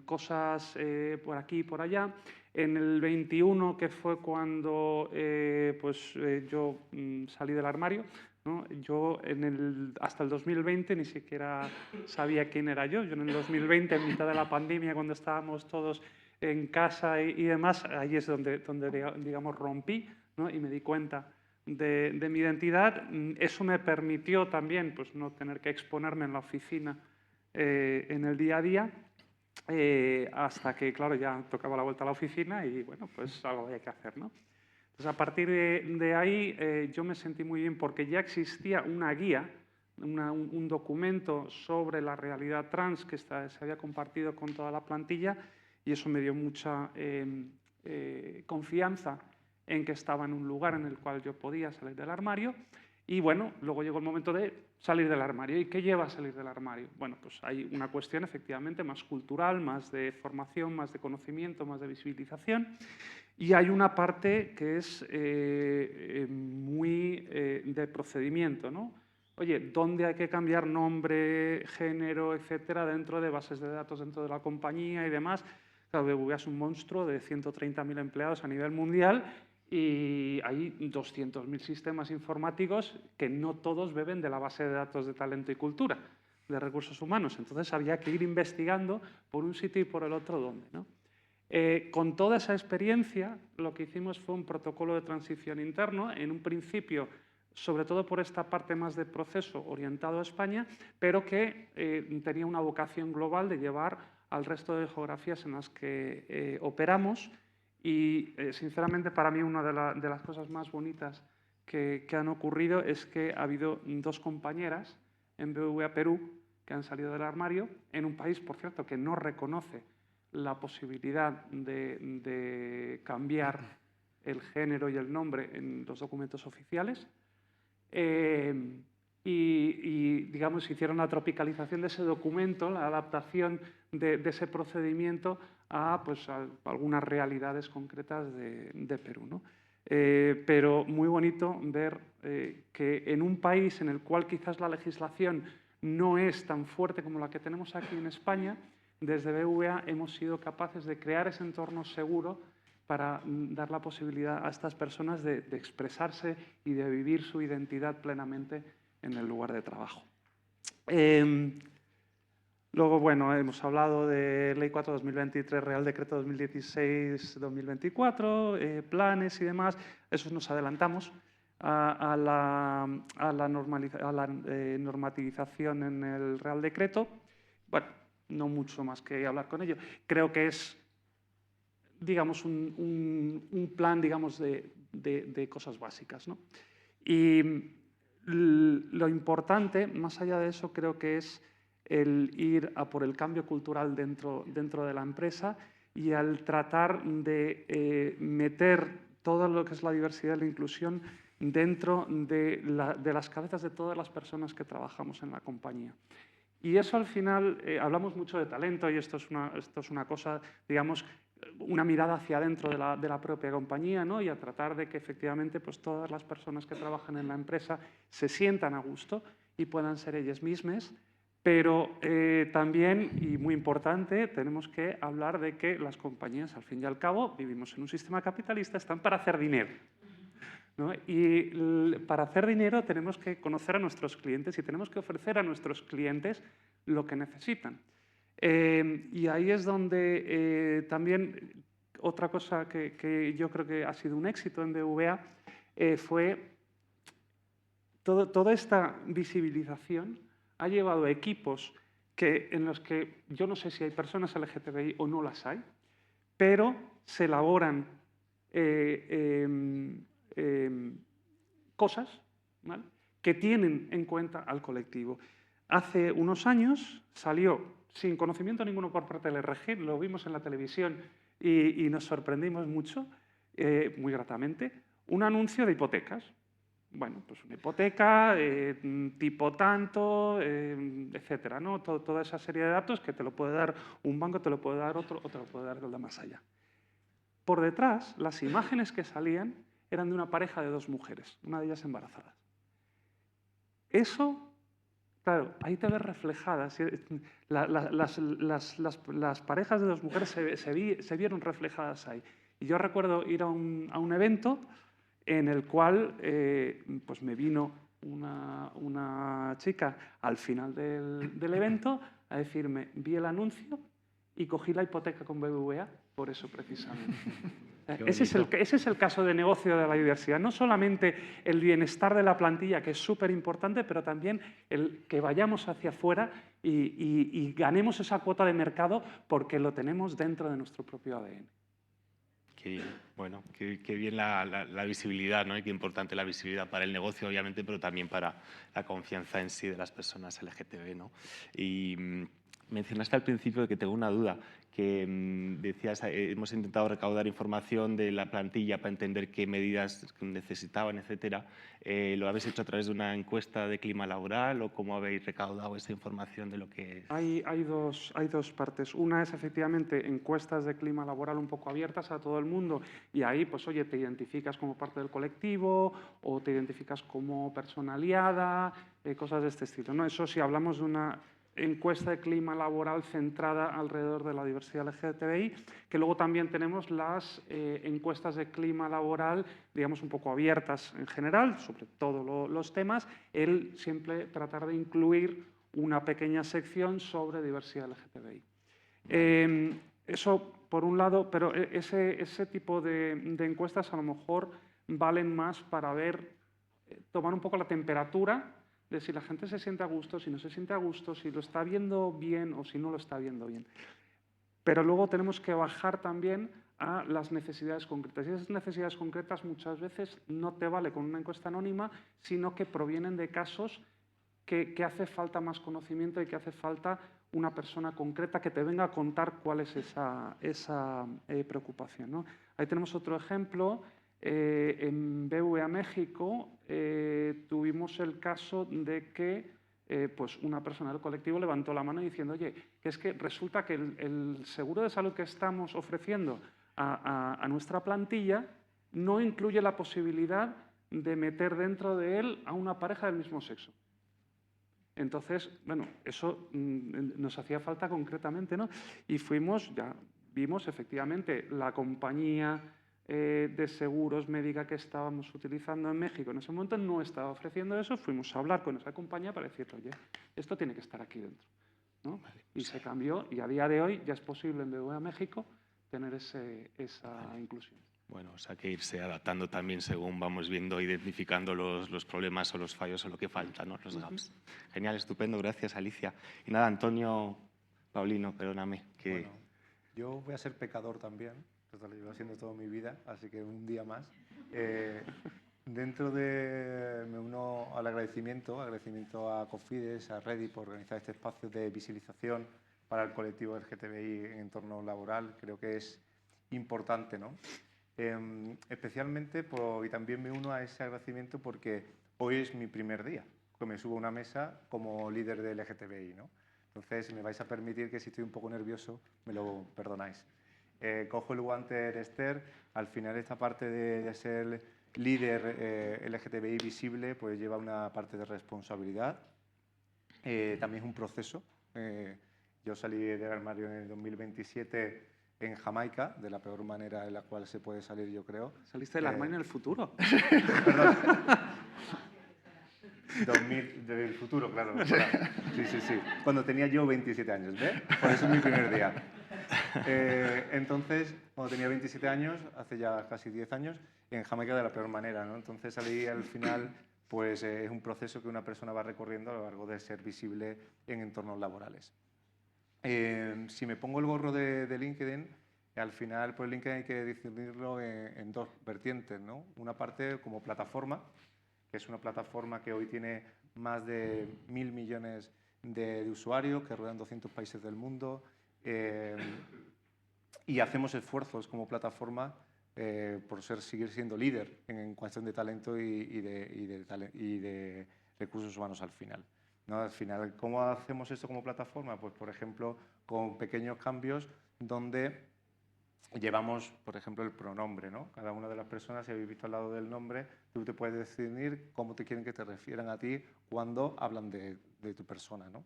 H: cosas por aquí y por allá. En el 21, que fue cuando yo salí del armario, ¿no? Yo hasta el 2020 ni siquiera sabía quién era yo. Yo en el 2020, en mitad de la pandemia, cuando estábamos todos en casa y demás, ahí es donde digamos, rompí, ¿no? Y me di cuenta de mi identidad. Eso me permitió también pues, no tener que exponerme en la oficina en el día a día, hasta que, claro, ya tocaba la vuelta a la oficina y, bueno, pues algo había que hacer, ¿no? Entonces, a partir de ahí, yo me sentí muy bien porque ya existía una guía, un documento sobre la realidad trans que se había compartido con toda la plantilla, y eso me dio mucha confianza en que estaba en un lugar en el cual yo podía salir del armario. Y bueno, luego llegó el momento de salir del armario. ¿Y qué lleva a salir del armario? Bueno, pues hay una cuestión efectivamente más cultural, más de formación, más de conocimiento, más de visibilización. Y hay una parte que es muy de procedimiento, ¿no? Oye, ¿dónde hay que cambiar nombre, género, etcétera, dentro de bases de datos, dentro de la compañía y demás? Claro, BBVA es un monstruo de 130.000 empleados a nivel mundial y hay 200.000 sistemas informáticos que no todos beben de la base de datos de talento y cultura, de recursos humanos. Entonces había que ir investigando por un sitio y por el otro dónde, ¿no? Con toda esa experiencia, lo que hicimos fue un protocolo de transición interno, en un principio, sobre todo por esta parte más de proceso orientado a España, pero que tenía una vocación global de llevar al resto de geografías en las que operamos. Y, sinceramente, para mí una de las cosas más bonitas que han ocurrido es que ha habido 2 compañeras en BBVA Perú que han salido del armario, en un país, por cierto, que no reconoce la posibilidad de cambiar el género y el nombre en los documentos oficiales. Y, digamos, hicieron la tropicalización de ese documento, la adaptación de ese procedimiento a, pues, a algunas realidades concretas de Perú, ¿no? Pero muy bonito ver que en un país en el cual quizás la legislación no es tan fuerte como la que tenemos aquí en España, desde BBVA hemos sido capaces de crear ese entorno seguro para dar la posibilidad a estas personas de expresarse y de vivir su identidad plenamente en el lugar de trabajo. Luego, bueno, hemos hablado de Ley 4/2023, Real Decreto 2016-2024, planes y demás. Eso nos adelantamos a la normativización en el Real Decreto. Bueno, no mucho más que hablar con ello. Creo que es, digamos, un plan, digamos, de cosas básicas, ¿no? Y lo importante, más allá de eso, creo que es el ir a por el cambio cultural dentro de la empresa y al tratar de meter todo lo que es la diversidad y la inclusión dentro de las cabezas de todas las personas que trabajamos en la compañía. Y eso, al final, hablamos mucho de talento y esto es una cosa, digamos, una mirada hacia adentro de la propia compañía, ¿no? Y a tratar de que efectivamente pues, todas las personas que trabajan en la empresa se sientan a gusto y puedan ser ellas mismas. Pero también, y muy importante, tenemos que hablar de que las compañías, al fin y al cabo, vivimos en un sistema capitalista, están para hacer dinero, ¿no? Y para hacer dinero tenemos que conocer a nuestros clientes y tenemos que ofrecer a nuestros clientes lo que necesitan. Y ahí es donde también otra cosa que yo creo que ha sido un éxito en BBVA fue toda esta visibilización ha llevado a equipos en los que yo no sé si hay personas LGTBI o no las hay, pero se elaboran cosas, ¿vale?, que tienen en cuenta al colectivo. Hace unos años salió, sin conocimiento ninguno por parte del RG, lo vimos en la televisión y nos sorprendimos mucho, muy gratamente, un anuncio de hipotecas. Bueno, pues una hipoteca, tipo tanto, etcétera, ¿no? Toda esa serie de datos que te lo puede dar un banco, te lo puede dar otro o te lo puede dar el de más allá. Por detrás, las imágenes que salían eran de una pareja de 2 mujeres, una de ellas embarazada. Eso, claro, ahí te ves reflejadas. Las parejas de 2 mujeres se vieron reflejadas ahí. Y yo recuerdo ir a un evento en el cual pues me vino una chica al final del evento a decirme, vi el anuncio y cogí la hipoteca con BBVA por eso precisamente. Ese es el caso de negocio de la diversidad. No solamente el bienestar de la plantilla, que es súper importante, pero también el que vayamos hacia afuera y ganemos esa cuota de mercado porque lo tenemos dentro de nuestro propio ADN.
F: Qué bien, bueno, qué bien la visibilidad, ¿no? Y qué importante la visibilidad para el negocio, obviamente, pero también para la confianza en sí de las personas LGTB, ¿no? Y mencionaste al principio que tengo una duda, que decías, hemos intentado recaudar información de la plantilla para entender qué medidas necesitaban, etcétera. ¿Lo habéis hecho a través de una encuesta de clima laboral o cómo habéis recaudado esa información de lo que es?
H: Hay dos partes. Una es efectivamente encuestas de clima laboral un poco abiertas a todo el mundo y ahí, pues oye, te identificas como parte del colectivo o te identificas como persona aliada, cosas de este estilo, ¿no? Eso si hablamos de una encuesta de clima laboral centrada alrededor de la diversidad LGTBI, que luego también tenemos las encuestas de clima laboral, digamos, un poco abiertas en general, sobre todos los temas, el siempre tratar de incluir una pequeña sección sobre diversidad LGTBI. Eso por un lado, pero ese tipo de encuestas a lo mejor valen más para tomar un poco la temperatura de si la gente se siente a gusto, si no se siente a gusto, si lo está viendo bien o si no lo está viendo bien. Pero luego tenemos que bajar también a las necesidades concretas. Y esas necesidades concretas muchas veces no te vale con una encuesta anónima, sino que provienen de casos que hace falta más conocimiento y que hace falta una persona concreta que te venga a contar cuál es esa preocupación, ¿no? Ahí tenemos otro ejemplo. En BVA México tuvimos el caso de que pues una persona del colectivo levantó la mano diciendo, oye, que es que resulta que el seguro de salud que estamos ofreciendo a nuestra plantilla no incluye la posibilidad de meter dentro de él a una pareja del mismo sexo. Entonces, bueno, eso nos hacía falta concretamente, ¿no? Y vimos efectivamente la compañía de seguros médica que estábamos utilizando en México en ese momento no estaba ofreciendo eso, fuimos a hablar con esa compañía para decirle, oye, esto tiene que estar aquí dentro, ¿no? Vale, y se cambió y a día de hoy ya es posible en BBVA México tener esa inclusión.
F: Bueno, o sea que irse adaptando también según vamos viendo, identificando los problemas o los fallos o lo que falta, ¿no? Los gaps. Genial, estupendo, gracias Alicia. Y nada, Antonio Paulino, perdóname.
I: Bueno, yo voy a ser pecador también, esto lo llevo haciendo toda mi vida, así que un día más. Me uno al agradecimiento a Cofides, a Ready por organizar este espacio de visibilización para el colectivo LGTBI en entorno laboral. Creo que es importante, ¿no? Especialmente, y también me uno a ese agradecimiento porque hoy es mi primer día, que me subo a una mesa como líder de LGTBI, ¿no? Entonces, me vais a permitir que si estoy un poco nervioso, me lo perdonáis. Cojo el guante de Esther. Al final, esta parte de ser líder LGTBI visible, pues lleva una parte de responsabilidad. También es un proceso. Yo salí del armario en el 2027 en Jamaica, de la peor manera en la cual se puede salir, yo creo.
H: ¿Saliste del armario en el futuro?
I: Perdón. Del futuro, claro. Sí. Cuando tenía yo 27 años, ¿ves? Por eso es mi primer día. Entonces, cuando tenía 27 años, hace ya casi 10 años, en Jamaica de la peor manera, ¿no? Entonces salí al final, pues es un proceso que una persona va recorriendo a lo largo de ser visible en entornos laborales. Si me pongo el gorro de LinkedIn, al final, pues LinkedIn hay que distinguirlo en dos vertientes, ¿no? Una parte como plataforma, que es una plataforma que hoy tiene más de 1.000 millones de usuarios que rodean 200 países del mundo, y hacemos esfuerzos como plataforma por seguir siendo líder en cuestión de talento y de recursos humanos al final, ¿no? Al final, ¿cómo hacemos esto como plataforma? Pues, por ejemplo, con pequeños cambios donde llevamos, por ejemplo, el pronombre, ¿no? Cada una de las personas, si habéis visto al lado del nombre, tú te puedes decidir cómo te quieren que te refieran a ti cuando hablan de tu persona, ¿no?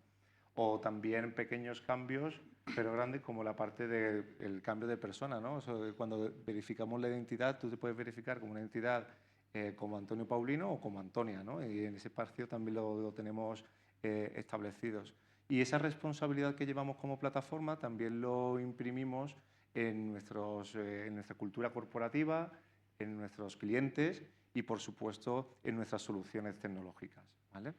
I: O también pequeños cambios, pero grandes, como la parte del cambio de persona, ¿no? O sea, cuando verificamos la identidad, tú te puedes verificar como una identidad como Antonio Paulino o como Antonia, ¿no? Y en ese espacio también lo tenemos establecidos. Y esa responsabilidad que llevamos como plataforma también lo imprimimos en nuestra cultura corporativa, en nuestros clientes y, por supuesto, en nuestras soluciones tecnológicas, ¿vale?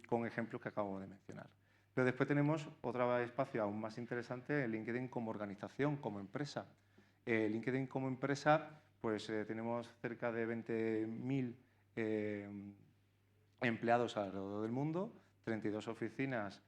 I: Con ejemplos que acabo de mencionar. Pero después tenemos otro espacio aún más interesante, el LinkedIn como organización, como empresa. LinkedIn como empresa, pues tenemos cerca de 20.000 empleados alrededor del mundo, 32 oficinas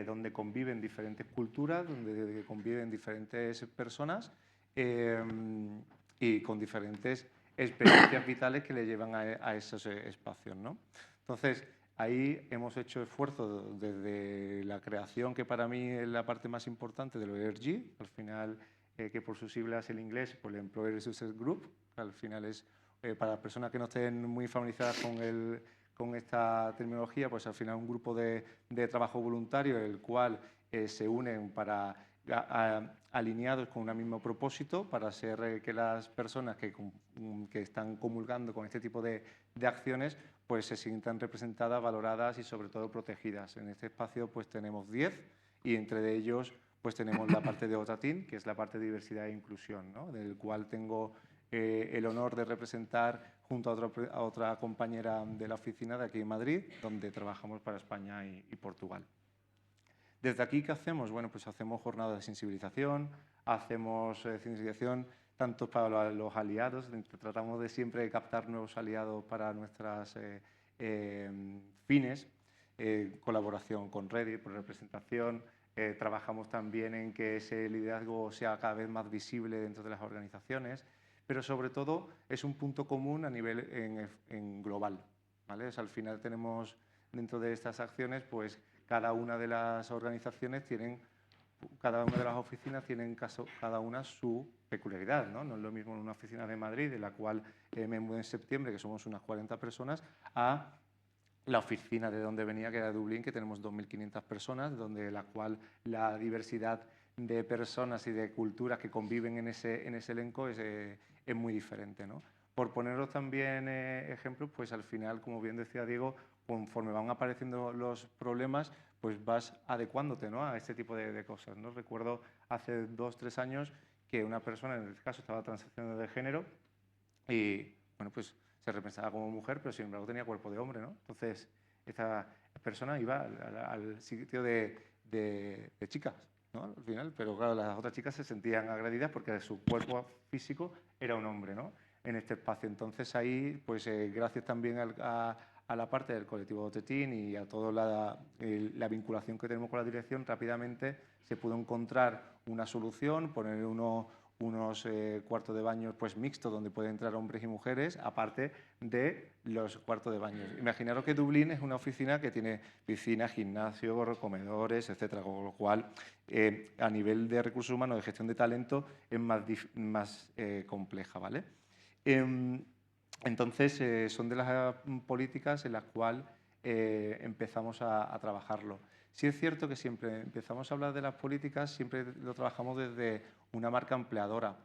I: donde conviven diferentes culturas, donde conviven diferentes personas y con diferentes experiencias vitales que le llevan a esos espacios, ¿no? Entonces, ahí hemos hecho esfuerzos desde la creación, que para mí es la parte más importante de lo ERG, al final, que por sus siglas el inglés, por el Employer Resources Group, que al final es, para las personas que no estén muy familiarizadas con esta terminología, pues al final un grupo de trabajo voluntario, el cual se unen para alineados con un mismo propósito para hacer que las personas que están comulgando con este tipo de acciones pues se sientan representadas, valoradas y sobre todo protegidas. En este espacio pues tenemos 10 y entre ellos pues tenemos la parte de OTATIN, que es la parte de diversidad e inclusión, ¿no? Del cual tengo el honor de representar junto a otra compañera de la oficina de aquí en Madrid, donde trabajamos para España y Portugal. Desde aquí, ¿qué hacemos? Bueno, pues hacemos jornadas de sensibilización, hacemos sensibilización tanto para los aliados, tratamos de siempre captar nuevos aliados para nuestras fines, colaboración con Reddit por representación, trabajamos también en que ese liderazgo sea cada vez más visible dentro de las organizaciones, pero sobre todo es un punto común a nivel en global, ¿vale? O sea, al final tenemos dentro de estas acciones, pues cada una de las organizaciones cada una de las oficinas tienen cada una su peculiaridad, ¿no? No es lo mismo en una oficina de Madrid, de la cual me mudé en septiembre, que somos unas 40 personas, a la oficina de donde venía, que era Dublín, que tenemos 2.500 personas, donde la cual la diversidad de personas y de culturas que conviven en ese elenco es muy diferente, ¿no? Por poneros también ejemplos, pues al final, como bien decía Diego, conforme van apareciendo los problemas, pues vas adecuándote, ¿no?, a este tipo de cosas, ¿no? Recuerdo hace 2 o 3 años que una persona, en este caso, estaba transicionando de género y, bueno, pues se representaba como mujer, pero sin embargo tenía cuerpo de hombre, ¿no? Entonces, esta persona iba al sitio de chicas, ¿no?, al final, pero claro, las otras chicas se sentían agredidas porque su cuerpo físico era un hombre, ¿no?, en este espacio. Entonces ahí, pues gracias también a la parte del colectivo OTATIN y a toda la vinculación que tenemos con la dirección, rápidamente se pudo encontrar una solución, poner unos cuartos de baño pues mixtos donde pueden entrar hombres y mujeres, aparte de los cuartos de baño. Imaginaros que Dublín es una oficina que tiene piscina, gimnasio, comedores, etcétera, con lo cual a nivel de recursos humanos, de gestión de talento, es más compleja, ¿vale? Entonces, son de las políticas en las cuales empezamos a trabajarlo. Sí es cierto que siempre empezamos a hablar de las políticas, siempre lo trabajamos desde una marca empleadora.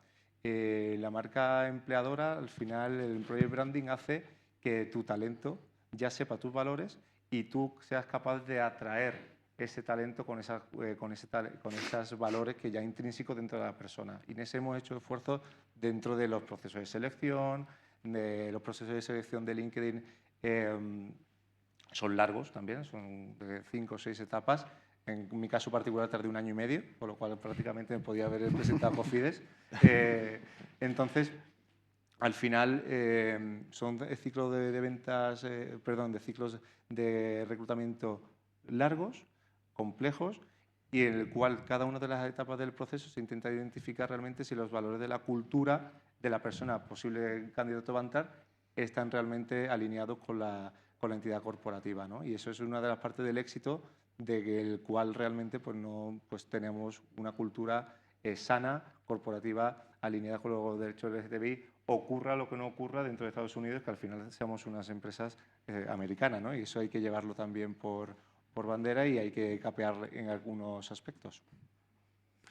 I: La marca empleadora, al final, el employer branding hace que tu talento ya sepa tus valores y tú seas capaz de atraer ese talento con esos valores que ya intrínsecos dentro de la persona. Y en ese hemos hecho esfuerzos dentro de los procesos de selección, los procesos de selección de LinkedIn son largos también, son de 5 o 6 etapas. En mi caso particular tardé 1 año y medio, con lo cual prácticamente me podía haber presentado a Cofides. Entonces, al final son ciclos de ventas, de ciclos de reclutamiento largos, complejos, y en el cual cada una de las etapas del proceso se intenta identificar realmente si los valores de la cultura de la persona posible candidato a entrar están realmente alineados con la entidad corporativa, ¿no? Y eso es una de las partes del éxito del cual realmente pues tenemos una cultura sana, corporativa, alineada con los derechos LGTBI, ocurra lo que no ocurra dentro de Estados Unidos, que al final seamos unas empresas americanas, ¿no? Y eso hay que llevarlo también por bandera y hay que capear en algunos aspectos.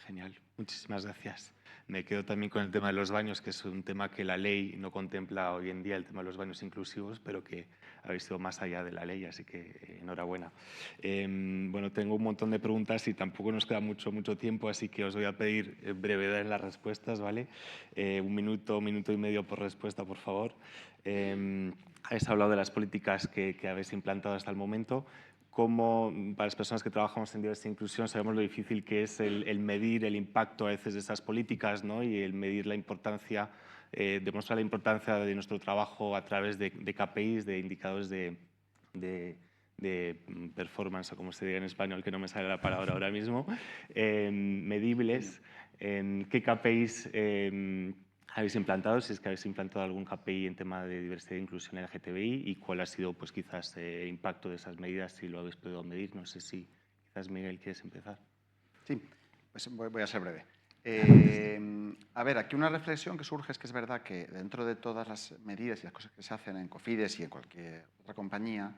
F: Genial, muchísimas gracias. Me quedo también con el tema de los baños, que es un tema que la ley no contempla hoy en día, el tema de los baños inclusivos, pero que habéis ido más allá de la ley, así que enhorabuena. Bueno, tengo un montón de preguntas y tampoco nos queda mucho tiempo, así que os voy a pedir brevedad en las respuestas, ¿vale? 1 minuto, 1 minuto y medio por respuesta, por favor. Habéis hablado de las políticas que habéis implantado hasta el momento. Cómo, para las personas que trabajamos en diversidad e inclusión, sabemos lo difícil que es el medir el impacto a veces de esas políticas, ¿no? Y el medir la importancia, demostrar la importancia de nuestro trabajo a través de KPIs, de indicadores de performance, o como se diga en español, que no me sale la palabra ahora mismo, medibles. ¿Qué KPIs habéis implantado, si es que habéis implantado algún KPI en tema de diversidad e inclusión LGTBI, y cuál ha sido, pues, quizás el impacto de esas medidas, si lo habéis podido medir? No sé si quizás, Miguel, quieres empezar.
G: Sí, pues voy a ser breve. A ver, aquí una reflexión que surge es que es verdad que dentro de todas las medidas y las cosas que se hacen en Cofides y en cualquier otra compañía,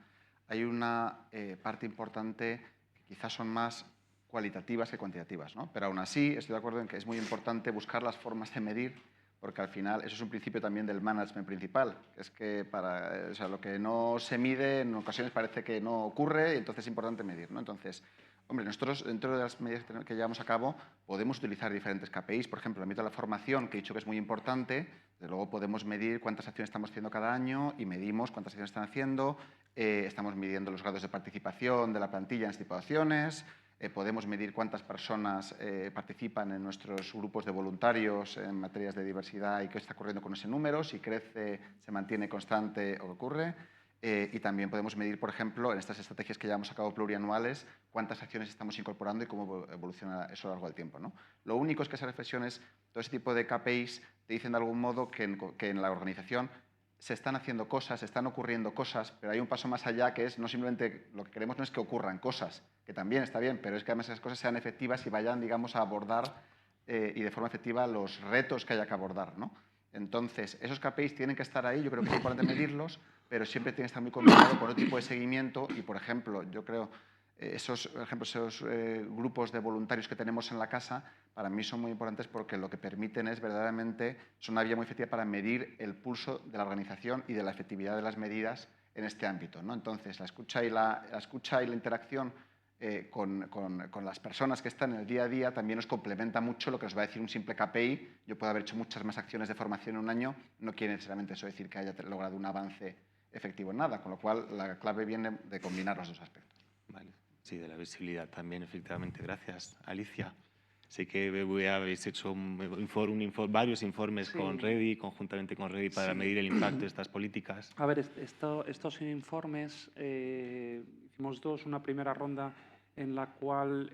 G: hay una parte importante que quizás son más cualitativas que cuantitativas, ¿no? Pero aún así estoy de acuerdo en que es muy importante buscar las formas de medir, porque al final eso es un principio también del management principal, que es que o sea, lo que no se mide en ocasiones parece que no ocurre y entonces es importante medir, ¿no? Entonces, hombre, nosotros dentro de las medidas que llevamos a cabo podemos utilizar diferentes KPIs, por ejemplo, en el ámbito de la formación, que he dicho que es muy importante, desde luego podemos medir cuántas acciones estamos haciendo cada año y medimos cuántas acciones están haciendo, estamos midiendo los grados de participación de la plantilla en este tipo de acciones. Podemos medir cuántas personas participan en nuestros grupos de voluntarios en materias de diversidad y qué está ocurriendo con ese número, si crece, se mantiene constante o ocurre. Y también podemos medir, por ejemplo, en estas estrategias que llevamos a cabo plurianuales, cuántas acciones estamos incorporando y cómo evoluciona eso a lo largo del tiempo, ¿no? Lo único es que esas reflexiones, todo ese tipo de KPIs, te dicen de algún modo que en la organización se están haciendo cosas, se están ocurriendo cosas, pero hay un paso más allá, que es no simplemente, lo que queremos no es que ocurran cosas, que también está bien, pero es que además esas cosas sean efectivas y vayan, digamos, a abordar y de forma efectiva los retos que haya que abordar, ¿no? Entonces, esos KPIs tienen que estar ahí, yo creo que es importante medirlos, pero siempre tiene que estar muy combinado con otro tipo de seguimiento y, por ejemplo, yo creo, esos grupos de voluntarios que tenemos en la casa, para mí son muy importantes porque lo que permiten es verdaderamente, son una vía muy efectiva para medir el pulso de la organización y de la efectividad de las medidas en este ámbito, ¿no? Entonces, la escucha y la interacción con las personas que están en el día a día también nos complementa mucho lo que nos va a decir un simple KPI. Yo puedo haber hecho muchas más acciones de formación en un año, no quiere necesariamente eso decir que haya logrado un avance efectivo en nada, con lo cual la clave viene de combinar los dos aspectos.
F: Vale. Sí, de la visibilidad también, efectivamente. Gracias. Alicia, sé que habéis hecho varios informes con Redi, conjuntamente con Redi, para medir el impacto de estas políticas.
H: A ver, estos informes, hicimos dos. Una primera ronda en la cual,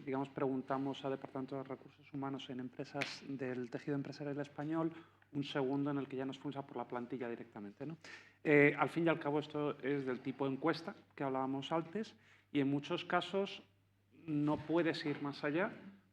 H: digamos, preguntamos al Departamento de Recursos Humanos en empresas del tejido empresarial español, un segundo en el que ya nos fuimos a por la plantilla directamente, ¿no? Al fin y al cabo, esto es del tipo encuesta que hablábamos antes, y en muchos casos no puedes ir más allá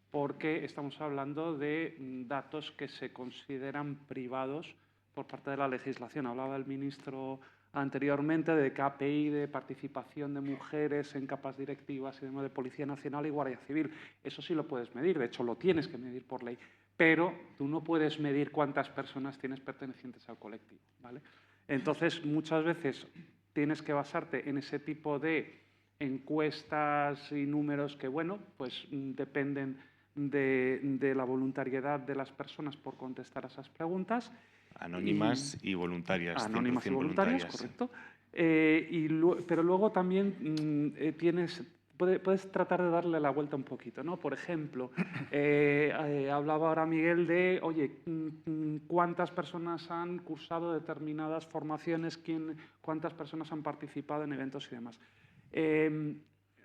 H: porque estamos hablando de datos que se consideran privados por parte de la legislación. Hablaba el ministro anteriormente de KPI, de participación de mujeres en capas directivas y de Policía Nacional y Guardia Civil. Eso sí lo puedes medir, de hecho lo tienes que medir por ley, pero tú no puedes medir cuántas personas tienes pertenecientes al colectivo, ¿vale? Entonces, muchas veces tienes que basarte en ese tipo de encuestas y números que, bueno, pues dependen de la voluntariedad de las personas por contestar a esas preguntas.
F: Anónimas y voluntarias.
H: Anónimas y voluntarias, correcto. Pero luego también puedes tratar de darle la vuelta un poquito, ¿no? Por ejemplo, hablaba ahora Miguel de, oye, ¿cuántas personas han cursado determinadas formaciones? ¿Cuántas personas han participado en eventos y demás?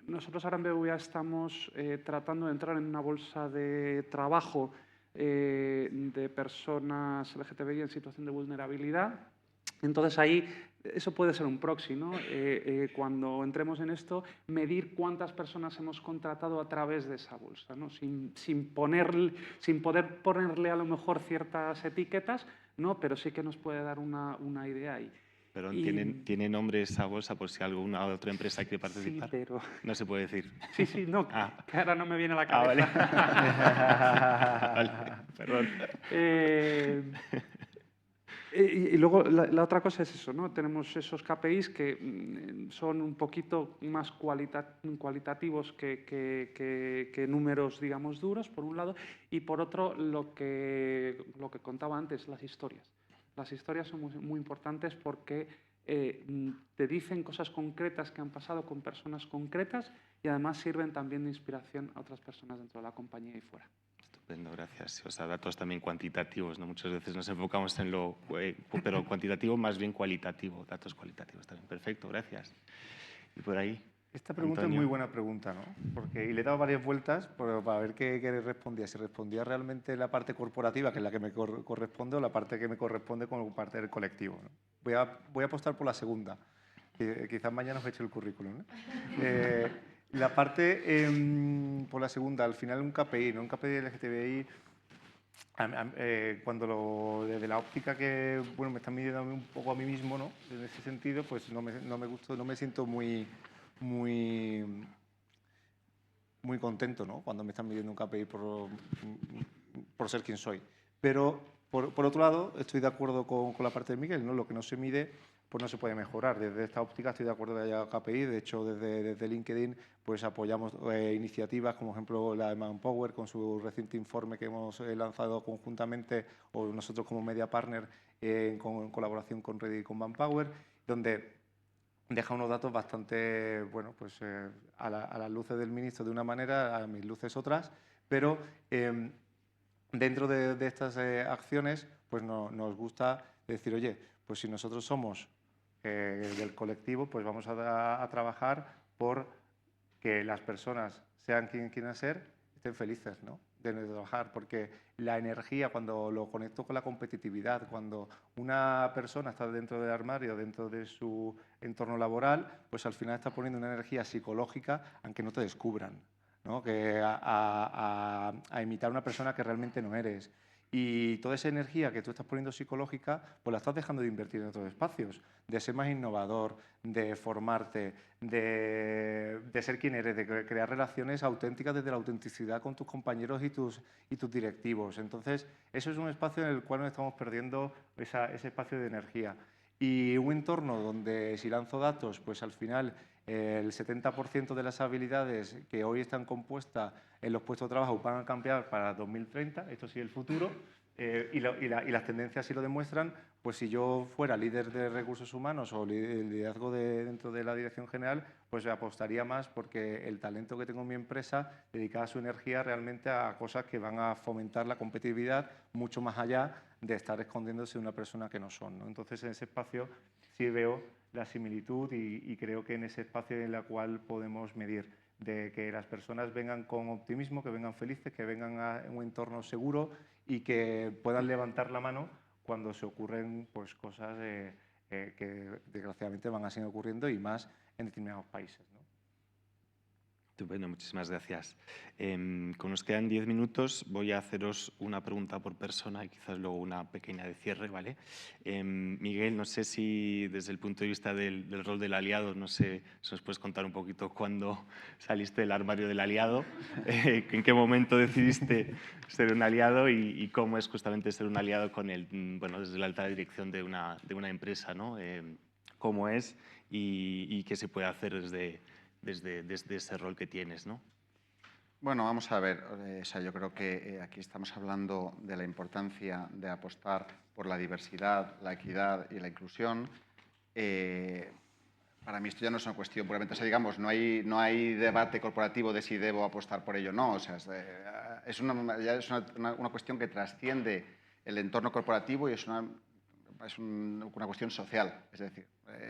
H: Nosotros ahora en BBVA estamos tratando de entrar en una bolsa de trabajo de personas LGTBI en situación de vulnerabilidad. Entonces ahí eso puede ser un proxy, ¿no? Cuando entremos en esto, medir cuántas personas hemos contratado a través de esa bolsa, ¿no? Sin poder ponerle a lo mejor ciertas etiquetas, ¿no? Pero sí que nos puede dar una idea ahí.
F: Perdón,
H: Y-
F: ¿tiene nombre esa bolsa por si alguna otra empresa quiere participar?
H: Sí, pero...
F: No se puede decir.
H: Sí, no,
F: Ah.
H: que ahora no me viene a la
F: Ah,
H: cabeza.
F: vale. Vale, perdón.
H: Y luego la otra cosa es eso, ¿no? Tenemos esos KPIs que son un poquito más cualitativos que números, digamos, duros, por un lado, y por otro, lo que contaba antes, las historias. Las historias son muy importantes porque te dicen cosas concretas que han pasado con personas concretas y además sirven también de inspiración a otras personas dentro de la compañía y fuera.
F: Estupendo, gracias. O sea, datos también cuantitativos, ¿no? Muchas veces nos enfocamos en lo pero cuantitativo más bien cualitativo, datos cualitativos también. Perfecto, gracias. Y por ahí,
I: Esta pregunta
F: Antonio.
I: es muy buena pregunta, ¿no? Porque, y le he dado varias vueltas para ver qué respondía. Si respondía realmente la parte corporativa, que es la que me corresponde, o la parte que me corresponde como parte del colectivo, ¿no? Voy a apostar por la segunda. Quizás mañana os eche el currículum, ¿no? La parte por la segunda, al final un KPI, ¿no? Un KPI LGTBI, desde la óptica que me están midiendo un poco a mí mismo, ¿no? En ese sentido, pues no me gusta, no me siento muy contento, ¿no? Cuando me están midiendo un KPI por ser quien soy. Pero, por otro lado, estoy de acuerdo con la parte de Miguel, ¿no? Lo que no se mide, pues no se puede mejorar. Desde esta óptica estoy de acuerdo que haya KPI. De hecho, desde LinkedIn pues apoyamos iniciativas, como ejemplo la de Manpower, con su reciente informe que hemos lanzado conjuntamente, o nosotros como media partner, en colaboración con Reddit y con Manpower, donde deja unos datos bastante, bueno, pues a las luces del ministro de una manera, a mis luces otras, pero dentro de estas acciones, pues nos gusta decir, oye, pues si nosotros somos del colectivo, pues vamos a trabajar por que las personas, sean quien quieran ser, estén felices, ¿no? De trabajar, porque la energía, cuando lo conecto con la competitividad, cuando una persona está dentro del armario, dentro de su entorno laboral, pues al final está poniendo una energía psicológica aunque no te descubran, ¿no? Que a imitar a una persona que realmente no eres. Y toda esa energía que tú estás poniendo psicológica, pues la estás dejando de invertir en otros espacios, de ser más innovador, de formarte, de ser quien eres, de crear relaciones auténticas desde la autenticidad con tus compañeros y tus directivos. Entonces, eso es un espacio en el cual nos estamos perdiendo ese espacio de energía. Y un entorno donde si lanzo datos, pues al final el 70% de las habilidades que hoy están compuestas en los puestos de trabajo van a cambiar para 2030, esto sí es el futuro, y las tendencias sí lo demuestran, pues si yo fuera líder de recursos humanos o liderazgo dentro de la dirección general, pues apostaría más porque el talento que tengo en mi empresa dedica su energía realmente a cosas que van a fomentar la competitividad mucho más allá de estar escondiéndose de una persona que no son, ¿no? Entonces, en ese espacio sí veo la similitud y creo que en ese espacio en el cual podemos medir de que las personas vengan con optimismo, que vengan felices, que vengan a un entorno seguro y que puedan levantar la mano cuando se ocurren pues, cosas que desgraciadamente van a seguir ocurriendo y más en determinados países, ¿no?
F: Estupendo, muchísimas gracias. Como nos quedan 10 minutos, voy a haceros una pregunta por persona y quizás luego una pequeña de cierre, ¿vale? Miguel, no sé si desde el punto de vista del rol del aliado, no sé si nos puedes contar un poquito cuándo saliste del armario del aliado, en qué momento decidiste ser un aliado y cómo es justamente ser un aliado con bueno, desde la alta dirección de una empresa, ¿no? Cómo es y qué se puede hacer desde ese rol que tienes, ¿no?
G: Bueno, vamos a ver. O sea, yo creo que aquí estamos hablando de la importancia de apostar por la diversidad, la equidad y la inclusión. Para mí esto ya no es una cuestión puramente, o sea, digamos, no hay debate corporativo de si debo apostar por ello o no. O sea, es una cuestión que trasciende el entorno corporativo y es una cuestión social. Es decir,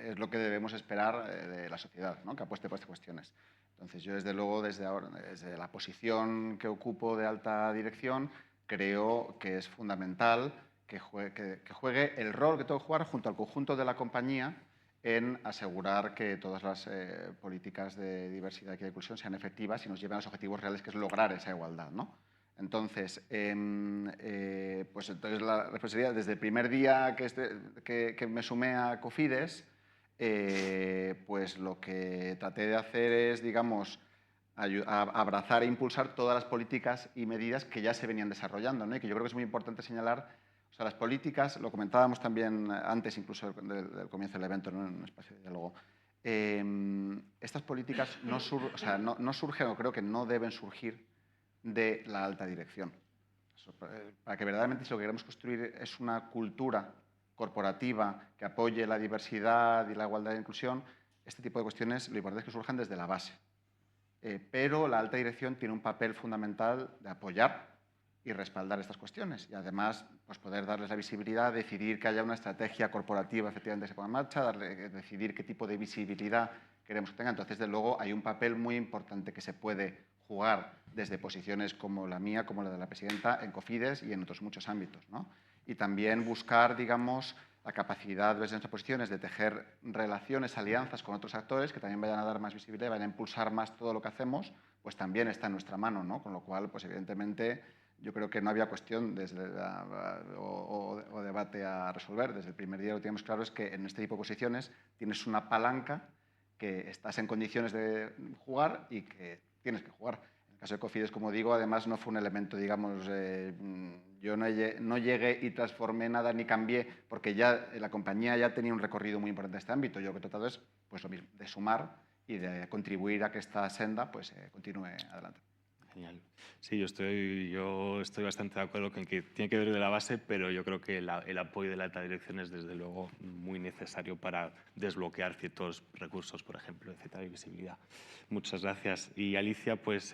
G: es lo que debemos esperar de la sociedad, ¿no? Que apueste por estas cuestiones. Entonces, yo desde luego, desde la posición que ocupo de alta dirección, creo que es fundamental que juegue el rol que tengo que jugar junto al conjunto de la compañía en asegurar que todas las políticas de diversidad y de inclusión sean efectivas y nos lleven a los objetivos reales, que es lograr esa igualdad, ¿no? Entonces, pues entonces la responsabilidad, desde el primer día que me sumé a Cofides, pues lo que traté de hacer es, digamos, abrazar e impulsar todas las políticas y medidas que ya se venían desarrollando, ¿no? Y que yo creo que es muy importante señalar, o sea, las políticas, lo comentábamos también antes incluso del comienzo del evento, ¿no? En un espacio de diálogo. Estas políticas no surgen, o creo que no deben surgir, de la alta dirección. Para que verdaderamente si lo que queremos construir es una cultura corporativa que apoye la diversidad y la igualdad e inclusión, este tipo de cuestiones lo importante es que surjan desde la base. Pero la alta dirección tiene un papel fundamental de apoyar y respaldar estas cuestiones y además pues, poder darles la visibilidad, decidir que haya una estrategia corporativa efectivamente que se ponga en marcha, decidir qué tipo de visibilidad queremos que tenga. Entonces, desde luego, hay un papel muy importante que se puede jugar desde posiciones como la mía, como la de la presidenta, en Cofides y en otros muchos ámbitos, ¿no? Y también buscar, digamos, la capacidad desde nuestras posiciones de tejer relaciones, alianzas con otros actores que también vayan a dar más visibilidad, vayan a impulsar más todo lo que hacemos, pues también está en nuestra mano, ¿no? Con lo cual, pues evidentemente, yo creo que no había cuestión o debate a resolver. Desde el primer día lo que teníamos claro es que en este tipo de posiciones tienes una palanca que estás en condiciones de jugar y que tienes que jugar. En el caso de Cofides, como digo, además no fue un elemento, digamos, yo no llegué y transformé nada ni cambié, porque ya la compañía ya tenía un recorrido muy importante en este ámbito. Yo lo que he tratado es pues, lo mismo, de sumar y de contribuir a que esta senda pues, continúe adelante.
F: Genial. Sí, yo estoy bastante de acuerdo con que tiene que ver de la base, pero yo creo que el apoyo de la alta dirección es desde luego muy necesario para desbloquear ciertos recursos, por ejemplo, etcétera, y visibilidad. Muchas gracias. Y Alicia, pues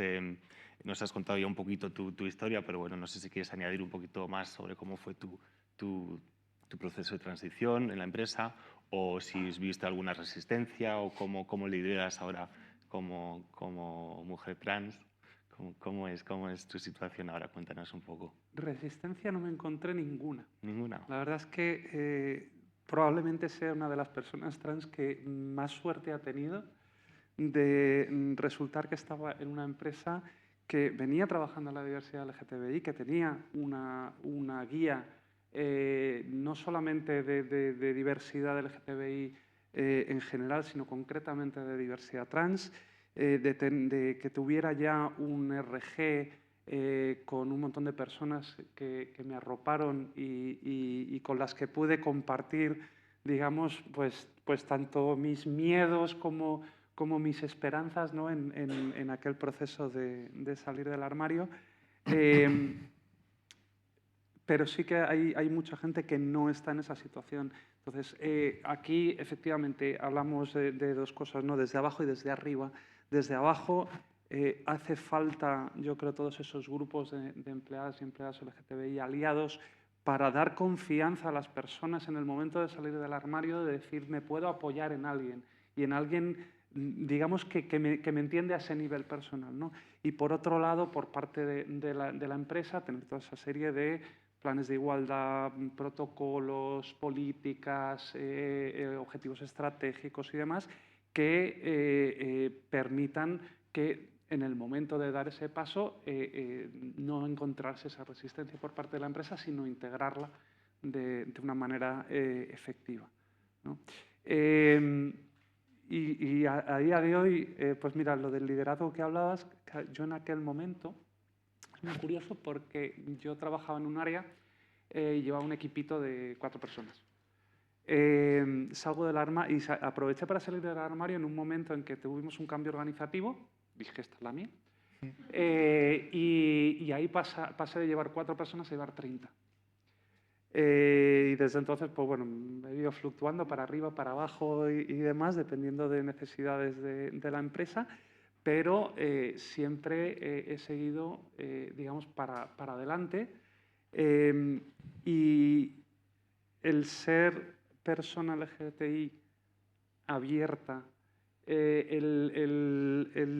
F: nos has contado ya un poquito tu historia, pero bueno, no sé si quieres añadir un poquito más sobre cómo fue tu proceso de transición en la empresa o si viste alguna resistencia o cómo lideras ahora como mujer trans. ¿Cómo es tu situación ahora? Cuéntanos un poco.
H: Resistencia no me encontré ninguna.
F: ¿Ninguna?
H: La verdad es que probablemente sea una de las personas trans que más suerte ha tenido de resultar que estaba en una empresa que venía trabajando en la diversidad LGTBI, que tenía una guía no solamente de diversidad LGTBI en general, sino concretamente de diversidad trans, de que tuviera ya un RG con un montón de personas que me arroparon y con las que pude compartir, digamos, pues tanto mis miedos como mis esperanzas, ¿no? en aquel proceso de salir del armario. Pero sí que hay mucha gente que no está en esa situación. Entonces, aquí efectivamente hablamos de dos cosas, ¿no? Desde abajo y desde arriba. Desde abajo hace falta, yo creo, todos esos grupos de empleadas y empleados LGTBI aliados para dar confianza a las personas en el momento de salir del armario, de decir, me puedo apoyar en alguien y en alguien, digamos, que me entiende a ese nivel personal, ¿no? Y por otro lado, por parte de la empresa, tener toda esa serie de planes de igualdad, protocolos, políticas, objetivos estratégicos y demás, que permitan que en el momento de dar ese paso no encontrarse esa resistencia por parte de la empresa, sino integrarla de una manera efectiva, ¿no? Y a día de hoy, pues mira, lo del liderazgo que hablabas, yo en aquel momento, es muy curioso porque yo trabajaba en un área y llevaba un equipito de 4 personas. Salgo del armario y aproveché para salir del armario en un momento en que tuvimos un cambio organizativo, dije, esta es la mía, y ahí pasé de llevar 4 personas a llevar 30. Y desde entonces, pues bueno, he ido fluctuando para arriba, para abajo y demás, dependiendo de necesidades de la empresa, pero siempre he seguido, digamos, para adelante. Y el ser persona LGTBI abierta,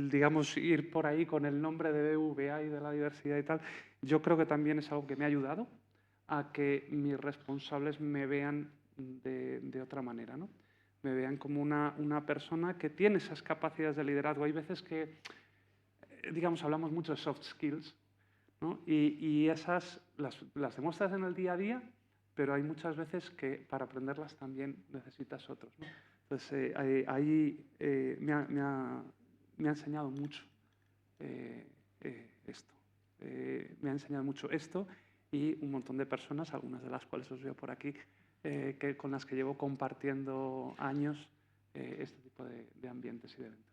H: digamos, ir por ahí con el nombre de BVA y de la diversidad y tal, yo creo que también es algo que me ha ayudado a que mis responsables me vean de otra manera, ¿no? Me vean como una persona que tiene esas capacidades de liderazgo. Hay veces que, digamos, hablamos mucho de soft skills, ¿no? Y esas las demuestras en el día a día, pero hay muchas veces que para aprenderlas también necesitas otros, ¿no? Entonces, ahí me ha enseñado mucho esto. Me ha enseñado mucho esto y un montón de personas, algunas de las cuales os veo por aquí, con las que llevo compartiendo años este tipo de ambientes y de eventos.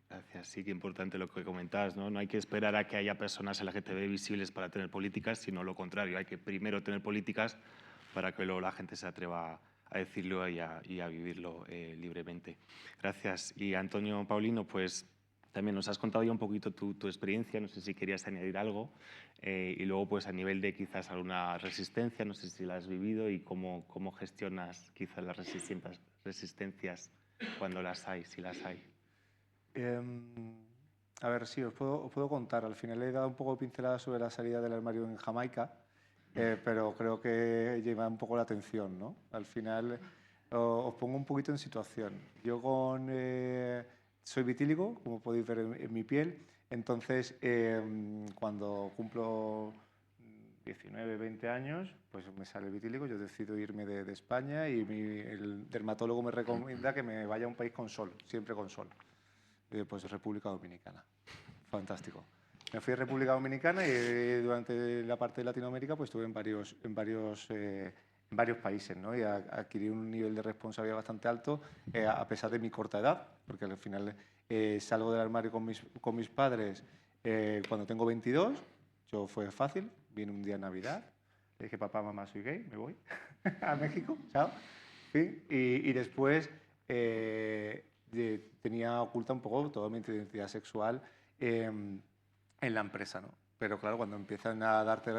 F: Gracias. Sí, que importante lo que comentabas, ¿no? No hay que esperar a que haya personas LGTB visibles para tener políticas, sino lo contrario. Hay que primero tener políticas para que luego la gente se atreva a decirlo y a vivirlo libremente. Gracias. Y Antonio Paulino, pues también nos has contado ya un poquito tu experiencia, no sé si querías añadir algo, y luego pues a nivel de quizás alguna resistencia, no sé si la has vivido y cómo gestionas quizás las resistencias cuando las hay, si las hay.
I: A ver, sí, os puedo contar. Al final he dado un poco de pincelada sobre la salida del armario en Jamaica, pero creo que lleva un poco la atención, ¿no? Al final os pongo un poquito en situación. Yo soy vitíligo, como podéis ver en mi piel, entonces cuando cumplo 19, 20 años, pues me sale el vitíligo, yo decido irme de España y el dermatólogo me recomienda que me vaya a un país con sol, siempre con sol. Pues República Dominicana. Fantástico. Me fui a República Dominicana y durante la parte de Latinoamérica pues estuve en varios países, ¿no? Y adquirí un nivel de responsabilidad bastante alto a pesar de mi corta edad, porque al final salgo del armario con mis padres cuando tengo 22. Yo fue fácil, vine un día de Navidad, le dije papá, mamá, soy gay, me voy a México, chao. ¿Sí? Y después tenía oculta un poco toda mi identidad sexual en la empresa, ¿no? Pero claro, cuando empiezan a darte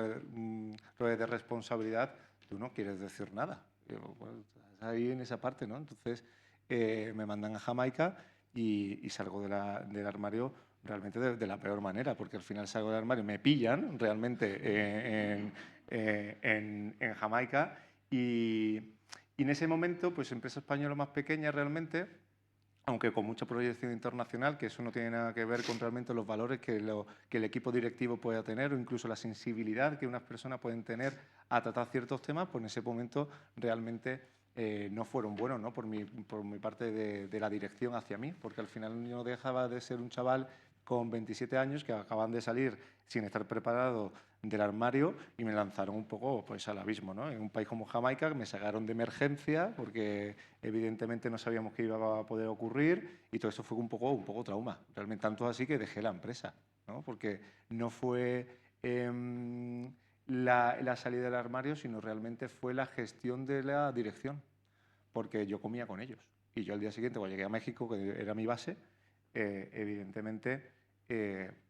I: roles de responsabilidad, tú no quieres decir nada. Bueno, estás ahí en esa parte, ¿no? Entonces me mandan a Jamaica y salgo del armario realmente de la peor manera, porque al final salgo del armario, me pillan realmente en Jamaica y en ese momento, pues empresa española más pequeña realmente, aunque con mucha proyección internacional, que eso no tiene nada que ver con realmente los valores que el equipo directivo pueda tener o incluso la sensibilidad que unas personas pueden tener a tratar ciertos temas, pues en ese momento realmente no fueron buenos, ¿no? por mi parte de la dirección hacia mí, porque al final yo no dejaba de ser un chaval con 27 años que acaban de salir sin estar preparado del armario y me lanzaron un poco pues, al abismo, ¿no? En un país como Jamaica me sacaron de emergencia porque evidentemente no sabíamos qué iba a poder ocurrir y todo eso fue un poco trauma. Realmente tanto así que dejé la empresa, ¿no? Porque no fue la salida del armario, sino realmente fue la gestión de la dirección, porque yo comía con ellos. Y yo al día siguiente, cuando llegué a México, que era mi base, evidentemente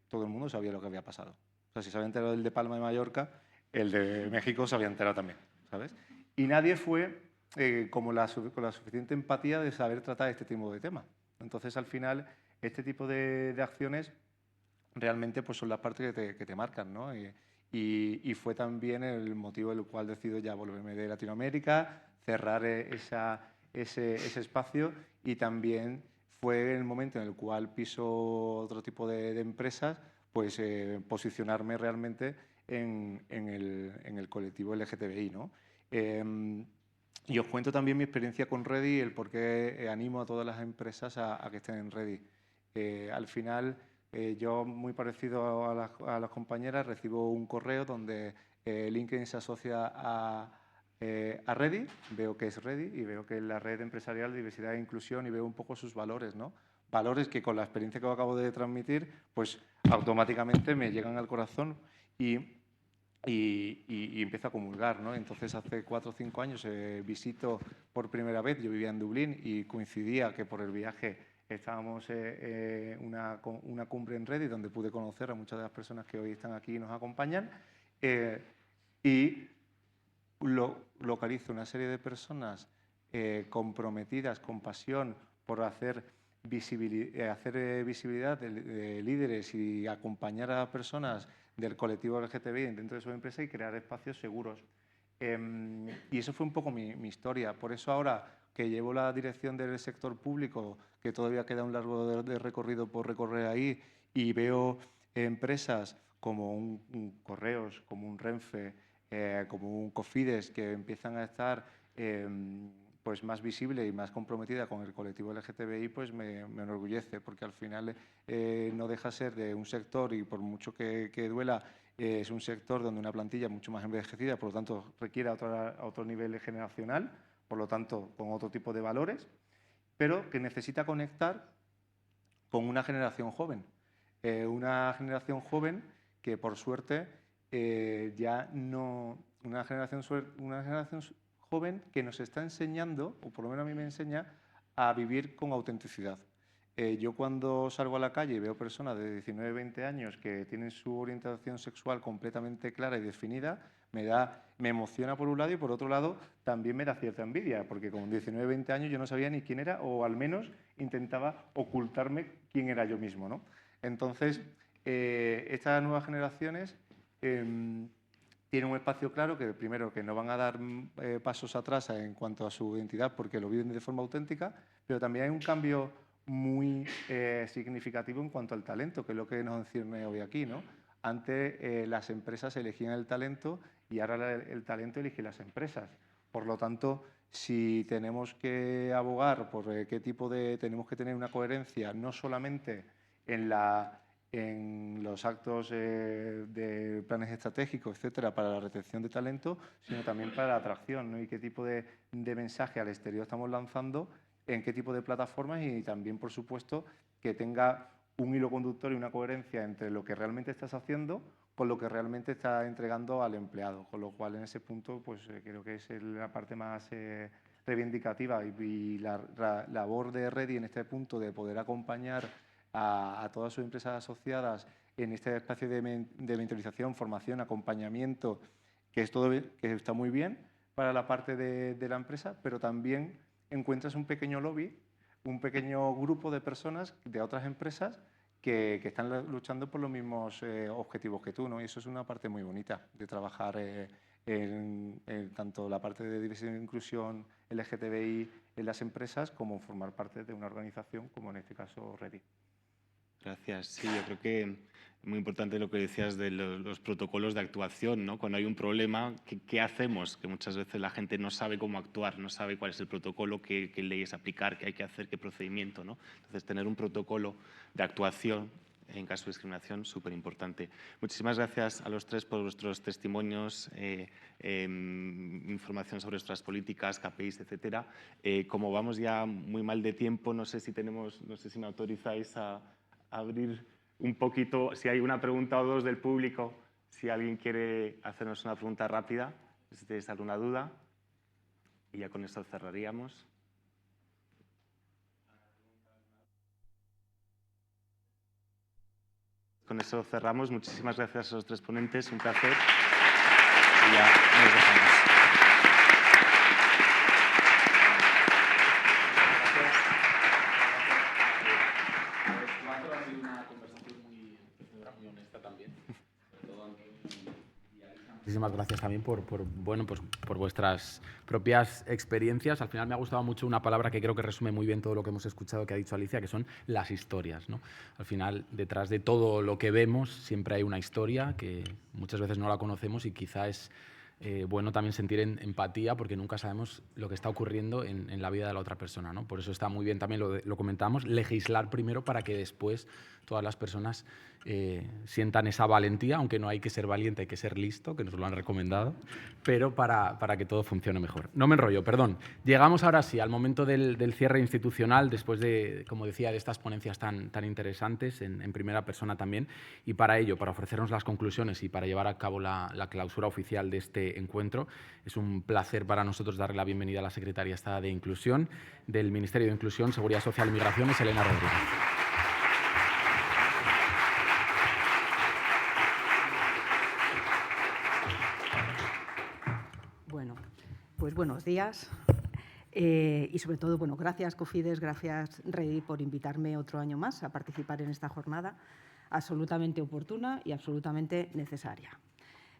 I: todo el mundo sabía lo que había pasado. O sea, si se había enterado el de Palma de Mallorca, el de México se había enterado también, ¿sabes? Y nadie fue con la suficiente empatía de saber tratar este tipo de temas. Entonces, al final, este tipo de acciones realmente pues, son las partes que te marcan, ¿no? Y fue también el motivo del cual decido ya volverme de Latinoamérica, cerrar ese espacio y también fue el momento en el cual piso otro tipo de empresas, pues posicionarme realmente en el colectivo LGTBI, ¿no? Y os cuento también mi experiencia con Ready y el por qué animo a todas las empresas a que estén en Ready. Al final, yo, muy parecido a las compañeras, recibo un correo donde LinkedIn se asocia a Ready, veo que es Ready y veo que es la red empresarial de diversidad e inclusión y veo un poco sus valores, ¿no? Valores que con la experiencia que acabo de transmitir, pues automáticamente me llegan al corazón y empiezo a comulgar, ¿no? Entonces, hace 4 o 5 años visito por primera vez, yo vivía en Dublín y coincidía que por el viaje estábamos en una cumbre en Ready donde pude conocer a muchas de las personas que hoy están aquí y nos acompañan y localizo una serie de personas comprometidas con pasión por hacer visibilidad de líderes y acompañar a personas del colectivo LGTBI dentro de su empresa y crear espacios seguros. Y eso fue un poco mi historia. Por eso ahora que llevo la dirección del sector público, que todavía queda un largo de recorrido por recorrer ahí, y veo empresas como un Correos, como un Renfe, como un Cofides, que empiezan a estar pues más visible y más comprometida con el colectivo LGTBI, pues me enorgullece, porque al final no deja ser de un sector, y por mucho que duela, es un sector donde una plantilla mucho más envejecida, por lo tanto requiere otro nivel generacional, por lo tanto con otro tipo de valores, pero que necesita conectar con una generación joven. Una generación joven que, por suerte, ya no... Una generación joven que nos está enseñando, o por lo menos a mí me enseña, a vivir con autenticidad. Yo cuando salgo a la calle y veo personas de 19, 20 años que tienen su orientación sexual completamente clara y definida, me emociona por un lado, y por otro lado también me da cierta envidia, porque con 19, 20 años yo no sabía ni quién era, o al menos intentaba ocultarme quién era yo mismo, ¿no? Entonces, estas nuevas generaciones tienen un espacio claro, que primero que no van a dar pasos atrás en cuanto a su identidad porque lo viven de forma auténtica, pero también hay un cambio muy significativo en cuanto al talento, que es lo que nos enciende hoy aquí, ¿no? Antes las empresas elegían el talento y ahora el talento elige las empresas. Por lo tanto, si tenemos que abogar por qué tipo de... Tenemos que tener una coherencia no solamente en los actos de planes estratégicos, etcétera, para la retención de talento, sino también para la atracción, ¿no? Y qué tipo de mensaje al exterior estamos lanzando, en qué tipo de plataformas, y también, por supuesto, que tenga un hilo conductor y una coherencia entre lo que realmente estás haciendo con lo que realmente estás entregando al empleado. Con lo cual, en ese punto, pues creo que es la parte más reivindicativa, y la labor de Ready en este punto de poder acompañar a todas sus empresas asociadas en este espacio de mentorización, formación, acompañamiento, que está muy bien para la parte de la empresa, pero también encuentras un pequeño lobby, un pequeño grupo de personas de otras empresas que están luchando por los mismos objetivos que tú, ¿no? Y eso es una parte muy bonita de trabajar en tanto la parte de diversidad e inclusión LGTBI en las empresas, como formar parte de una organización como en este caso Ready.
F: Gracias. Sí, yo creo que es muy importante lo que decías de los protocolos de actuación, ¿no? Cuando hay un problema, ¿qué hacemos? Que muchas veces la gente no sabe cómo actuar, no sabe cuál es el protocolo, qué leyes aplicar, qué hay que hacer, qué procedimiento, ¿no? Entonces, tener un protocolo de actuación en caso de discriminación, súper importante. Muchísimas gracias a los tres por vuestros testimonios, información sobre nuestras políticas, KPIs, etcétera. Como vamos ya muy mal de tiempo, no sé si me autorizáis a abrir un poquito, si hay una pregunta o dos del público, si alguien quiere hacernos una pregunta rápida, si tenéis alguna duda, y ya con esto cerraríamos. Con eso cerramos. Muchísimas gracias a los tres ponentes, un placer. Y ya nos dejamos.
A: Muchísimas gracias también por vuestras propias experiencias. Al final me ha gustado mucho una palabra que creo que resume muy bien todo lo que hemos escuchado que ha dicho Alicia, que son las historias, ¿no? Al final, detrás de todo lo que vemos siempre hay una historia que muchas veces no la conocemos, y quizá es bueno también sentir empatía, porque nunca sabemos lo que está ocurriendo en la vida de la otra persona, ¿no? Por eso está muy bien, también lo comentamos, legislar primero para que después todas las personas sientan esa valentía, aunque no hay que ser valiente, hay que ser listo, que nos lo han recomendado, pero para que todo funcione mejor. No me enrollo, perdón. Llegamos ahora sí al momento del cierre institucional, después de, como decía, de estas ponencias tan interesantes, en primera persona también, y para ello, para ofrecernos las conclusiones y para llevar a cabo la clausura oficial de este encuentro, es un placer para nosotros darle la bienvenida a la Secretaria de Estado de Inclusión del Ministerio de Inclusión, Seguridad Social y Migraciones, Elena Rodríguez.
J: Bueno, pues buenos días y sobre todo, bueno, gracias Cofides, gracias Ready por invitarme otro año más a participar en esta jornada absolutamente oportuna y absolutamente necesaria.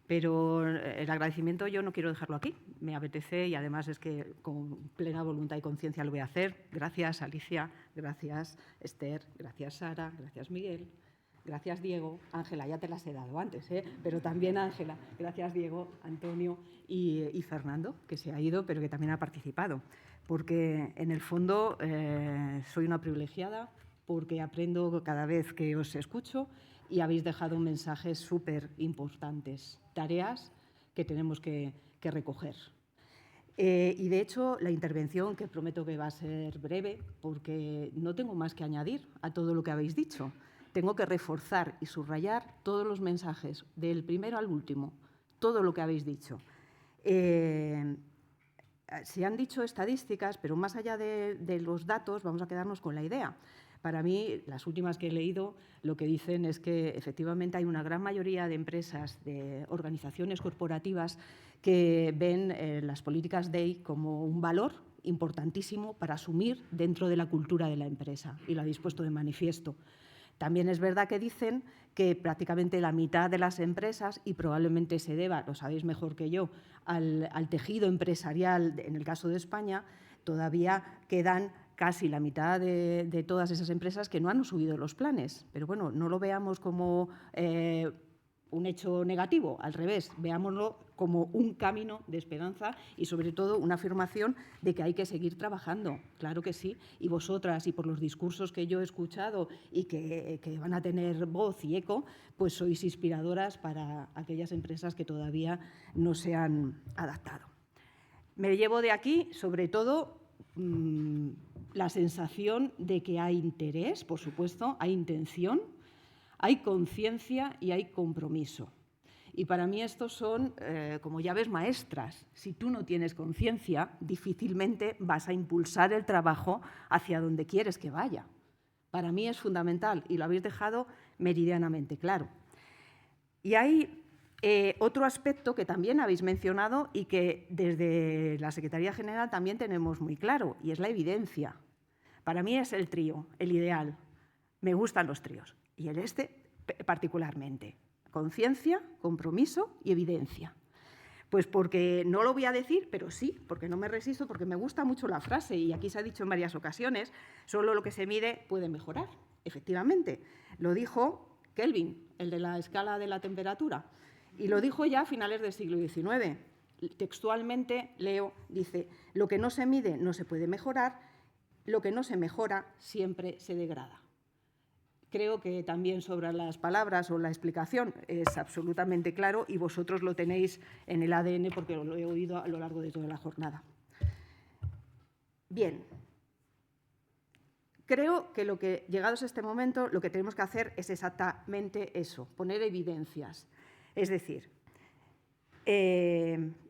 J: Pero el agradecimiento yo no quiero dejarlo aquí, me apetece, y además es que con plena voluntad y conciencia lo voy a hacer. Gracias Alicia, gracias Esther, gracias Sara, gracias Miguel, Gracias, Diego. Ángela, ya te las he dado antes, pero también Ángela. Gracias, Diego, Antonio y Fernando, que se ha ido, pero que también ha participado. Porque, en el fondo, soy una privilegiada, porque aprendo cada vez que os escucho y habéis dejado mensajes súper importantes, tareas que tenemos que recoger. Y, de hecho, la intervención, que prometo que va a ser breve, porque no tengo más que añadir a todo lo que habéis dicho. Tengo que reforzar y subrayar todos los mensajes, del primero al último, todo lo que habéis dicho. Se han dicho estadísticas, pero más allá de los datos, vamos a quedarnos con la idea. Para mí, las últimas que he leído, lo que dicen es que efectivamente hay una gran mayoría de empresas, de organizaciones corporativas, que ven las políticas DEI como un valor importantísimo para asumir dentro de la cultura de la empresa, y lo habéis puesto de manifiesto. También es verdad que dicen que prácticamente la mitad de las empresas, y probablemente se deba, lo sabéis mejor que yo, al tejido empresarial, en el caso de España, todavía quedan casi la mitad de todas esas empresas que no han subido los planes. Pero bueno, no lo veamos como un hecho negativo, al revés, veámoslo como un camino de esperanza y, sobre todo, una afirmación de que hay que seguir trabajando. Claro que sí, y vosotras, y por los discursos que yo he escuchado y que van a tener voz y eco, pues sois inspiradoras para aquellas empresas que todavía no se han adaptado. Me llevo de aquí, sobre todo, la sensación de que hay interés, por supuesto, hay intención, hay conciencia y hay compromiso. Y para mí estos son como llaves maestras. Si tú no tienes conciencia, difícilmente vas a impulsar el trabajo hacia donde quieres que vaya. Para mí es fundamental y lo habéis dejado meridianamente claro. Y hay otro aspecto que también habéis mencionado y que desde la Secretaría General también tenemos muy claro, y es la evidencia. Para mí es el trío, el ideal. Me gustan los tríos, y el particularmente. Conciencia, compromiso y evidencia. Pues porque no lo voy a decir, pero sí, porque no me resisto, porque me gusta mucho la frase, y aquí se ha dicho en varias ocasiones, solo lo que se mide puede mejorar. Efectivamente, lo dijo Kelvin, el de la escala de la temperatura, y lo dijo ya a finales del siglo XIX. Textualmente, leo, dice, lo que no se mide no se puede mejorar, lo que no se mejora siempre se degrada. Creo que también sobre las palabras o la explicación es absolutamente claro, y vosotros lo tenéis en el ADN porque lo he oído a lo largo de toda la jornada. Bien, creo que llegados a este momento lo que tenemos que hacer es exactamente eso, poner evidencias. Es decir,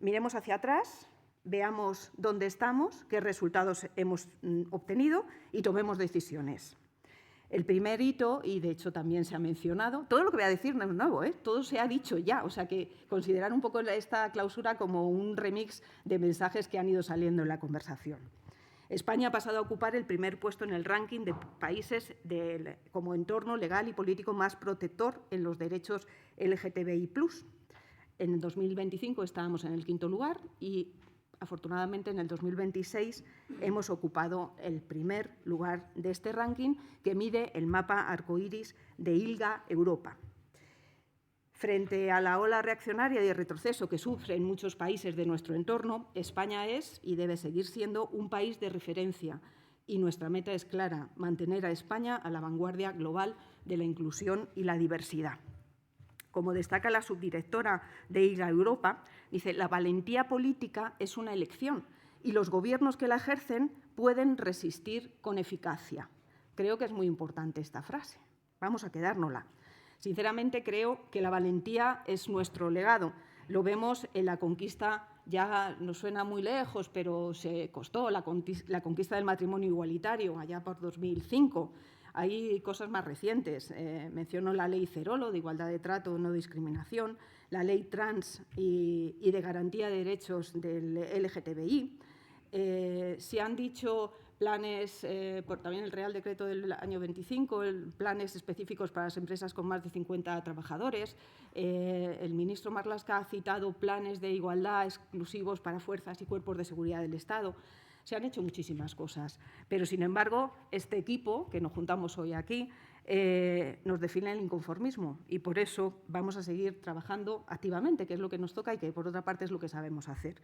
J: miremos hacia atrás, veamos dónde estamos, qué resultados hemos obtenido y tomemos decisiones. El primer hito, y de hecho también se ha mencionado, todo lo que voy a decir no es nuevo, todo se ha dicho ya, o sea que considerar un poco esta clausura como un remix de mensajes que han ido saliendo en la conversación. España ha pasado a ocupar el primer puesto en el ranking de países como entorno legal y político más protector en los derechos LGTBI+. En el 2025 estábamos en el 5º lugar y, afortunadamente, en el 2026 hemos ocupado el primer lugar de este ranking que mide el mapa arcoíris de ILGA Europa. Frente a la ola reaccionaria y de retroceso que sufren muchos países de nuestro entorno, España es y debe seguir siendo un país de referencia, y nuestra meta es clara: mantener a España a la vanguardia global de la inclusión y la diversidad. Como destaca la subdirectora de ILGA Europa, dice, la valentía política es una elección y los gobiernos que la ejercen pueden resistir con eficacia. Creo que es muy importante esta frase. Vamos a quedárnosla. Sinceramente, creo que la valentía es nuestro legado. Lo vemos en la conquista, ya nos suena muy lejos, pero se costó la conquista del matrimonio igualitario allá por 2005. Hay cosas más recientes. Menciono la ley Cerolo de igualdad de trato, no discriminación, la ley trans y de garantía de derechos del LGTBI. Se han dicho planes, también el Real Decreto del año 25, planes específicos para las empresas con más de 50 trabajadores. El ministro Marlaska ha citado planes de igualdad exclusivos para fuerzas y cuerpos de seguridad del Estado. Se han hecho muchísimas cosas, pero, sin embargo, este equipo que nos juntamos hoy aquí nos define el inconformismo y por eso vamos a seguir trabajando activamente, que es lo que nos toca y que por otra parte es lo que sabemos hacer.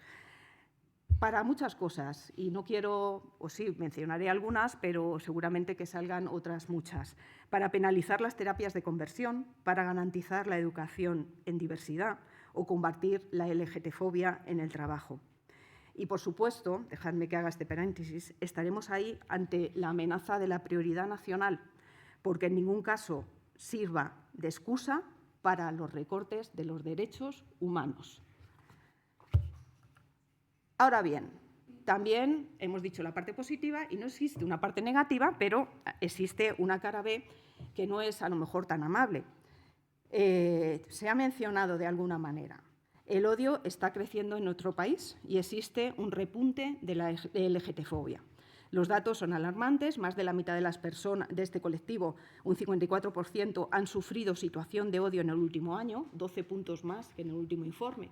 J: Para muchas cosas, y no quiero, o sí, mencionaré algunas, pero seguramente que salgan otras muchas. Para penalizar las terapias de conversión, para garantizar la educación en diversidad o combatir la LGTfobia en el trabajo. Y, por supuesto, dejadme que haga este paréntesis, estaremos ahí ante la amenaza de la prioridad nacional, porque en ningún caso sirva de excusa para los recortes de los derechos humanos. Ahora bien, también hemos dicho la parte positiva y no existe una parte negativa, pero existe una cara B que no es a lo mejor tan amable. Se ha mencionado de alguna manera. El odio está creciendo en nuestro país y existe un repunte de la LGTfobia. Los datos son alarmantes, más de la mitad de las personas de este colectivo, un 54%, han sufrido situación de odio en el último año, 12 puntos más que en el último informe.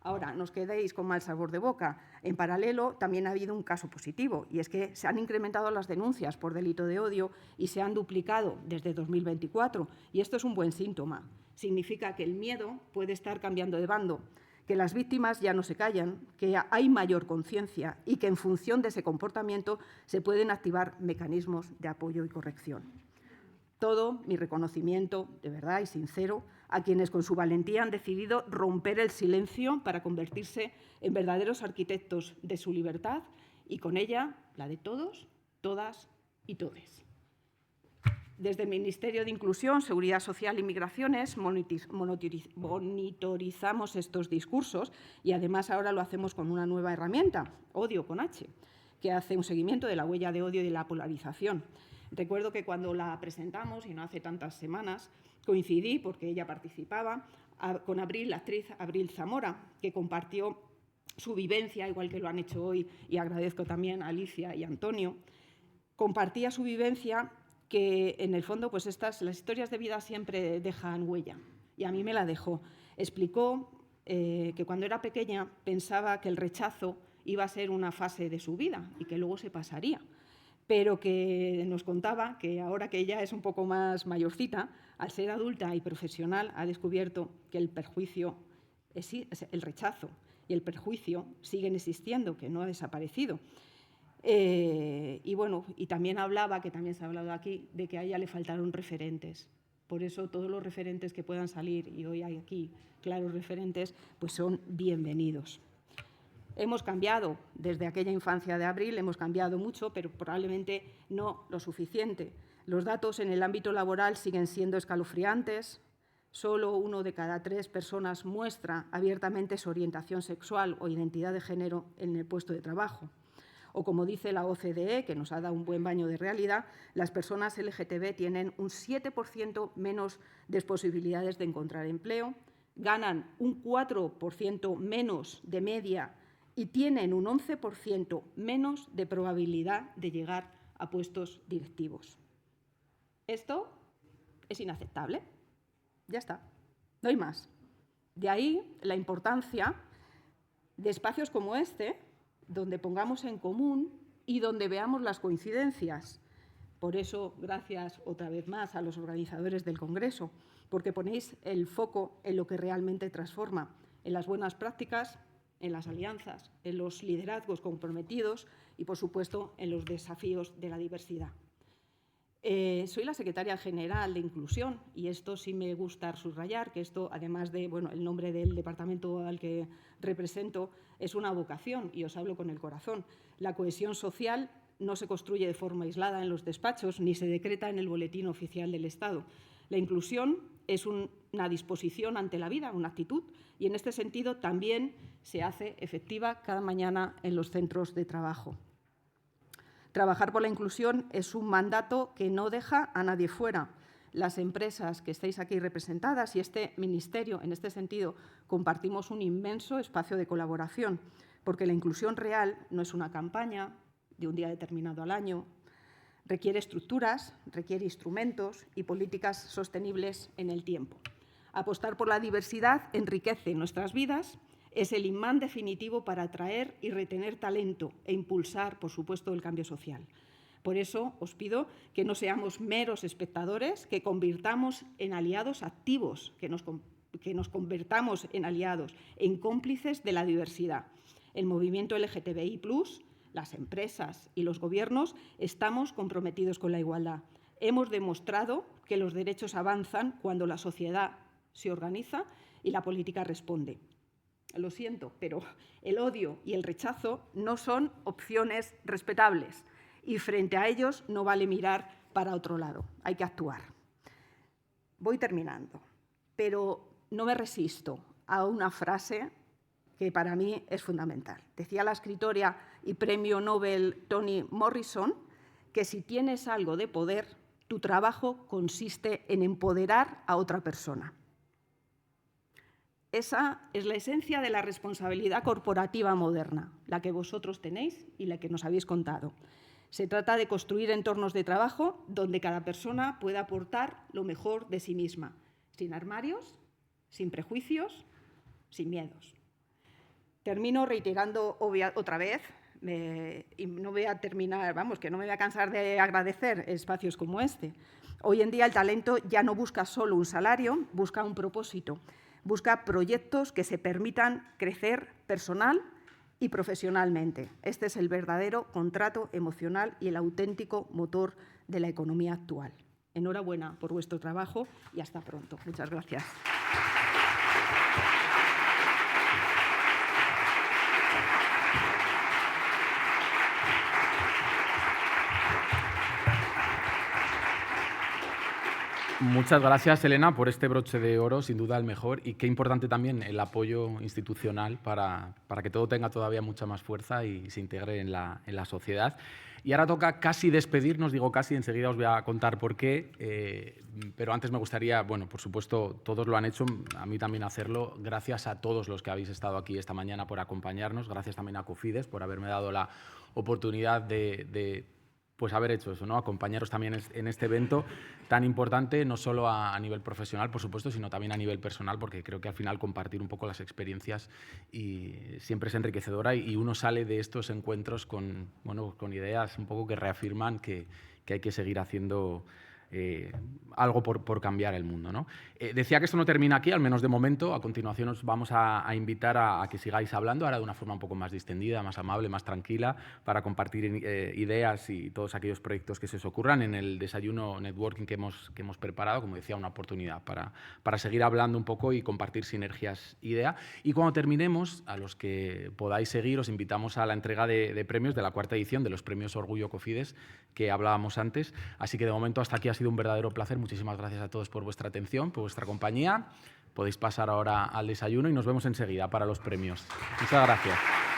J: Ahora, no os quedéis con mal sabor de boca. En paralelo, también ha habido un caso positivo, y es que se han incrementado las denuncias por delito de odio y se han duplicado desde 2024, y esto es un buen síntoma. Significa que el miedo puede estar cambiando de bando, que las víctimas ya no se callan, que hay mayor conciencia y que en función de ese comportamiento se pueden activar mecanismos de apoyo y corrección. Todo mi reconocimiento, de verdad y sincero, a quienes con su valentía han decidido romper el silencio para convertirse en verdaderos arquitectos de su libertad y con ella la de todos, todas y todes. Desde el Ministerio de Inclusión, Seguridad Social y Migraciones monitorizamos estos discursos y además ahora lo hacemos con una nueva herramienta, Odio con H, que hace un seguimiento de la huella de odio y de la polarización. Recuerdo que cuando la presentamos, y no hace tantas semanas, coincidí, porque ella participaba, con Abril, la actriz Abril Zamora, que compartió su vivencia, igual que lo han hecho hoy, y agradezco también a Alicia y a Antonio, compartía su vivencia que, en el fondo, pues las historias de vida siempre dejan huella, y a mí me la dejó. Explicó que cuando era pequeña pensaba que el rechazo iba a ser una fase de su vida y que luego se pasaría, pero que nos contaba que ahora que ella es un poco más mayorcita, al ser adulta y profesional, ha descubierto que el perjuicio, el rechazo y el perjuicio siguen existiendo, que no ha desaparecido. Y bueno, y también hablaba, que también se ha hablado aquí, de que a ella le faltaron referentes. Por eso todos los referentes que puedan salir, y hoy hay aquí claros referentes, pues son bienvenidos. Hemos cambiado desde aquella infancia de Abril, hemos cambiado mucho, pero probablemente no lo suficiente. Los datos en el ámbito laboral siguen siendo escalofriantes. Solo 1 de cada 3 personas muestra abiertamente su orientación sexual o identidad de género en el puesto de trabajo. O como dice la OCDE, que nos ha dado un buen baño de realidad, las personas LGTB tienen un 7% menos de posibilidades de encontrar empleo, ganan un 4% menos de media y tienen un 11% menos de probabilidad de llegar a puestos directivos. Esto es inaceptable. Ya está, no hay más. De ahí la importancia de espacios como este, donde pongamos en común y donde veamos las coincidencias. Por eso, gracias otra vez más a los organizadores del Congreso, porque ponéis el foco en lo que realmente transforma, en las buenas prácticas, en las alianzas, en los liderazgos comprometidos y, por supuesto, en los desafíos de la diversidad. Soy la secretaria general de Inclusión y esto sí me gusta subrayar, que esto, además de el nombre del departamento al que represento, es una vocación y os hablo con el corazón. La cohesión social no se construye de forma aislada en los despachos ni se decreta en el Boletín Oficial del Estado. La inclusión es una disposición ante la vida, una actitud, y en este sentido también se hace efectiva cada mañana en los centros de trabajo. Trabajar por la inclusión es un mandato que no deja a nadie fuera. Las empresas que estáis aquí representadas y este ministerio, en este sentido, compartimos un inmenso espacio de colaboración, porque la inclusión real no es una campaña de un día determinado al año, requiere estructuras, requiere instrumentos y políticas sostenibles en el tiempo. Apostar por la diversidad enriquece nuestras vidas, es el imán definitivo para atraer y retener talento e impulsar, por supuesto, el cambio social. Por eso os pido que no seamos meros espectadores, que convirtamos en aliados activos, que nos convertamos en aliados, en cómplices de la diversidad. El movimiento LGTBI+, las empresas y los gobiernos estamos comprometidos con la igualdad. Hemos demostrado que los derechos avanzan cuando la sociedad se organiza y la política responde. Lo siento, pero el odio y el rechazo no son opciones respetables y frente a ellos no vale mirar para otro lado, hay que actuar. Voy terminando, pero no me resisto a una frase que para mí es fundamental. Decía la escritora y premio Nobel Toni Morrison que si tienes algo de poder, tu trabajo consiste en empoderar a otra persona. Esa es la esencia de la responsabilidad corporativa moderna, la que vosotros tenéis y la que nos habéis contado. Se trata de construir entornos de trabajo donde cada persona pueda aportar lo mejor de sí misma, sin armarios, sin prejuicios, sin miedos. Termino reiterando otra vez, y no voy a terminar, que no me voy a cansar de agradecer espacios como este. Hoy en día el talento ya no busca solo un salario, busca un propósito, busca proyectos que se permitan crecer personal y profesionalmente. Este es el verdadero contrato emocional y el auténtico motor de la economía actual. Enhorabuena por vuestro trabajo y hasta pronto. Muchas gracias.
A: Muchas gracias, Elena, por este broche de oro, sin duda el mejor, y qué importante también el apoyo institucional para que todo tenga todavía mucha más fuerza y se integre en la sociedad. Y ahora toca casi despedirnos, digo casi, enseguida os voy a contar por qué, pero antes me gustaría, bueno, por supuesto, todos lo han hecho, a mí también hacerlo, gracias a todos los que habéis estado aquí esta mañana por acompañarnos, gracias también a Cofides por haberme dado la oportunidad de pues haber hecho eso, ¿no? Acompañaros también en este evento tan importante, no solo a nivel profesional, por supuesto, sino también a nivel personal, porque creo que al final compartir un poco las experiencias y siempre es enriquecedora y uno sale de estos encuentros con ideas un poco que reafirman que hay que seguir haciendo algo por cambiar el mundo, ¿no? Decía que esto no termina aquí, al menos de momento. A continuación os vamos a invitar a que sigáis hablando, ahora de una forma un poco más distendida, más amable, más tranquila, para compartir ideas y todos aquellos proyectos que se os ocurran en el desayuno networking que hemos preparado, como decía, una oportunidad para seguir hablando un poco y compartir sinergias, idea. Y cuando terminemos, a los que podáis seguir, os invitamos a la entrega de premios de la 4ª edición de los premios Orgullo Cofides, que hablábamos antes. Así que de momento hasta aquí ha sido un verdadero placer. Muchísimas gracias a todos por vuestra atención, por vuestra compañía. Podéis pasar ahora al desayuno y nos vemos enseguida para los premios. Muchas gracias.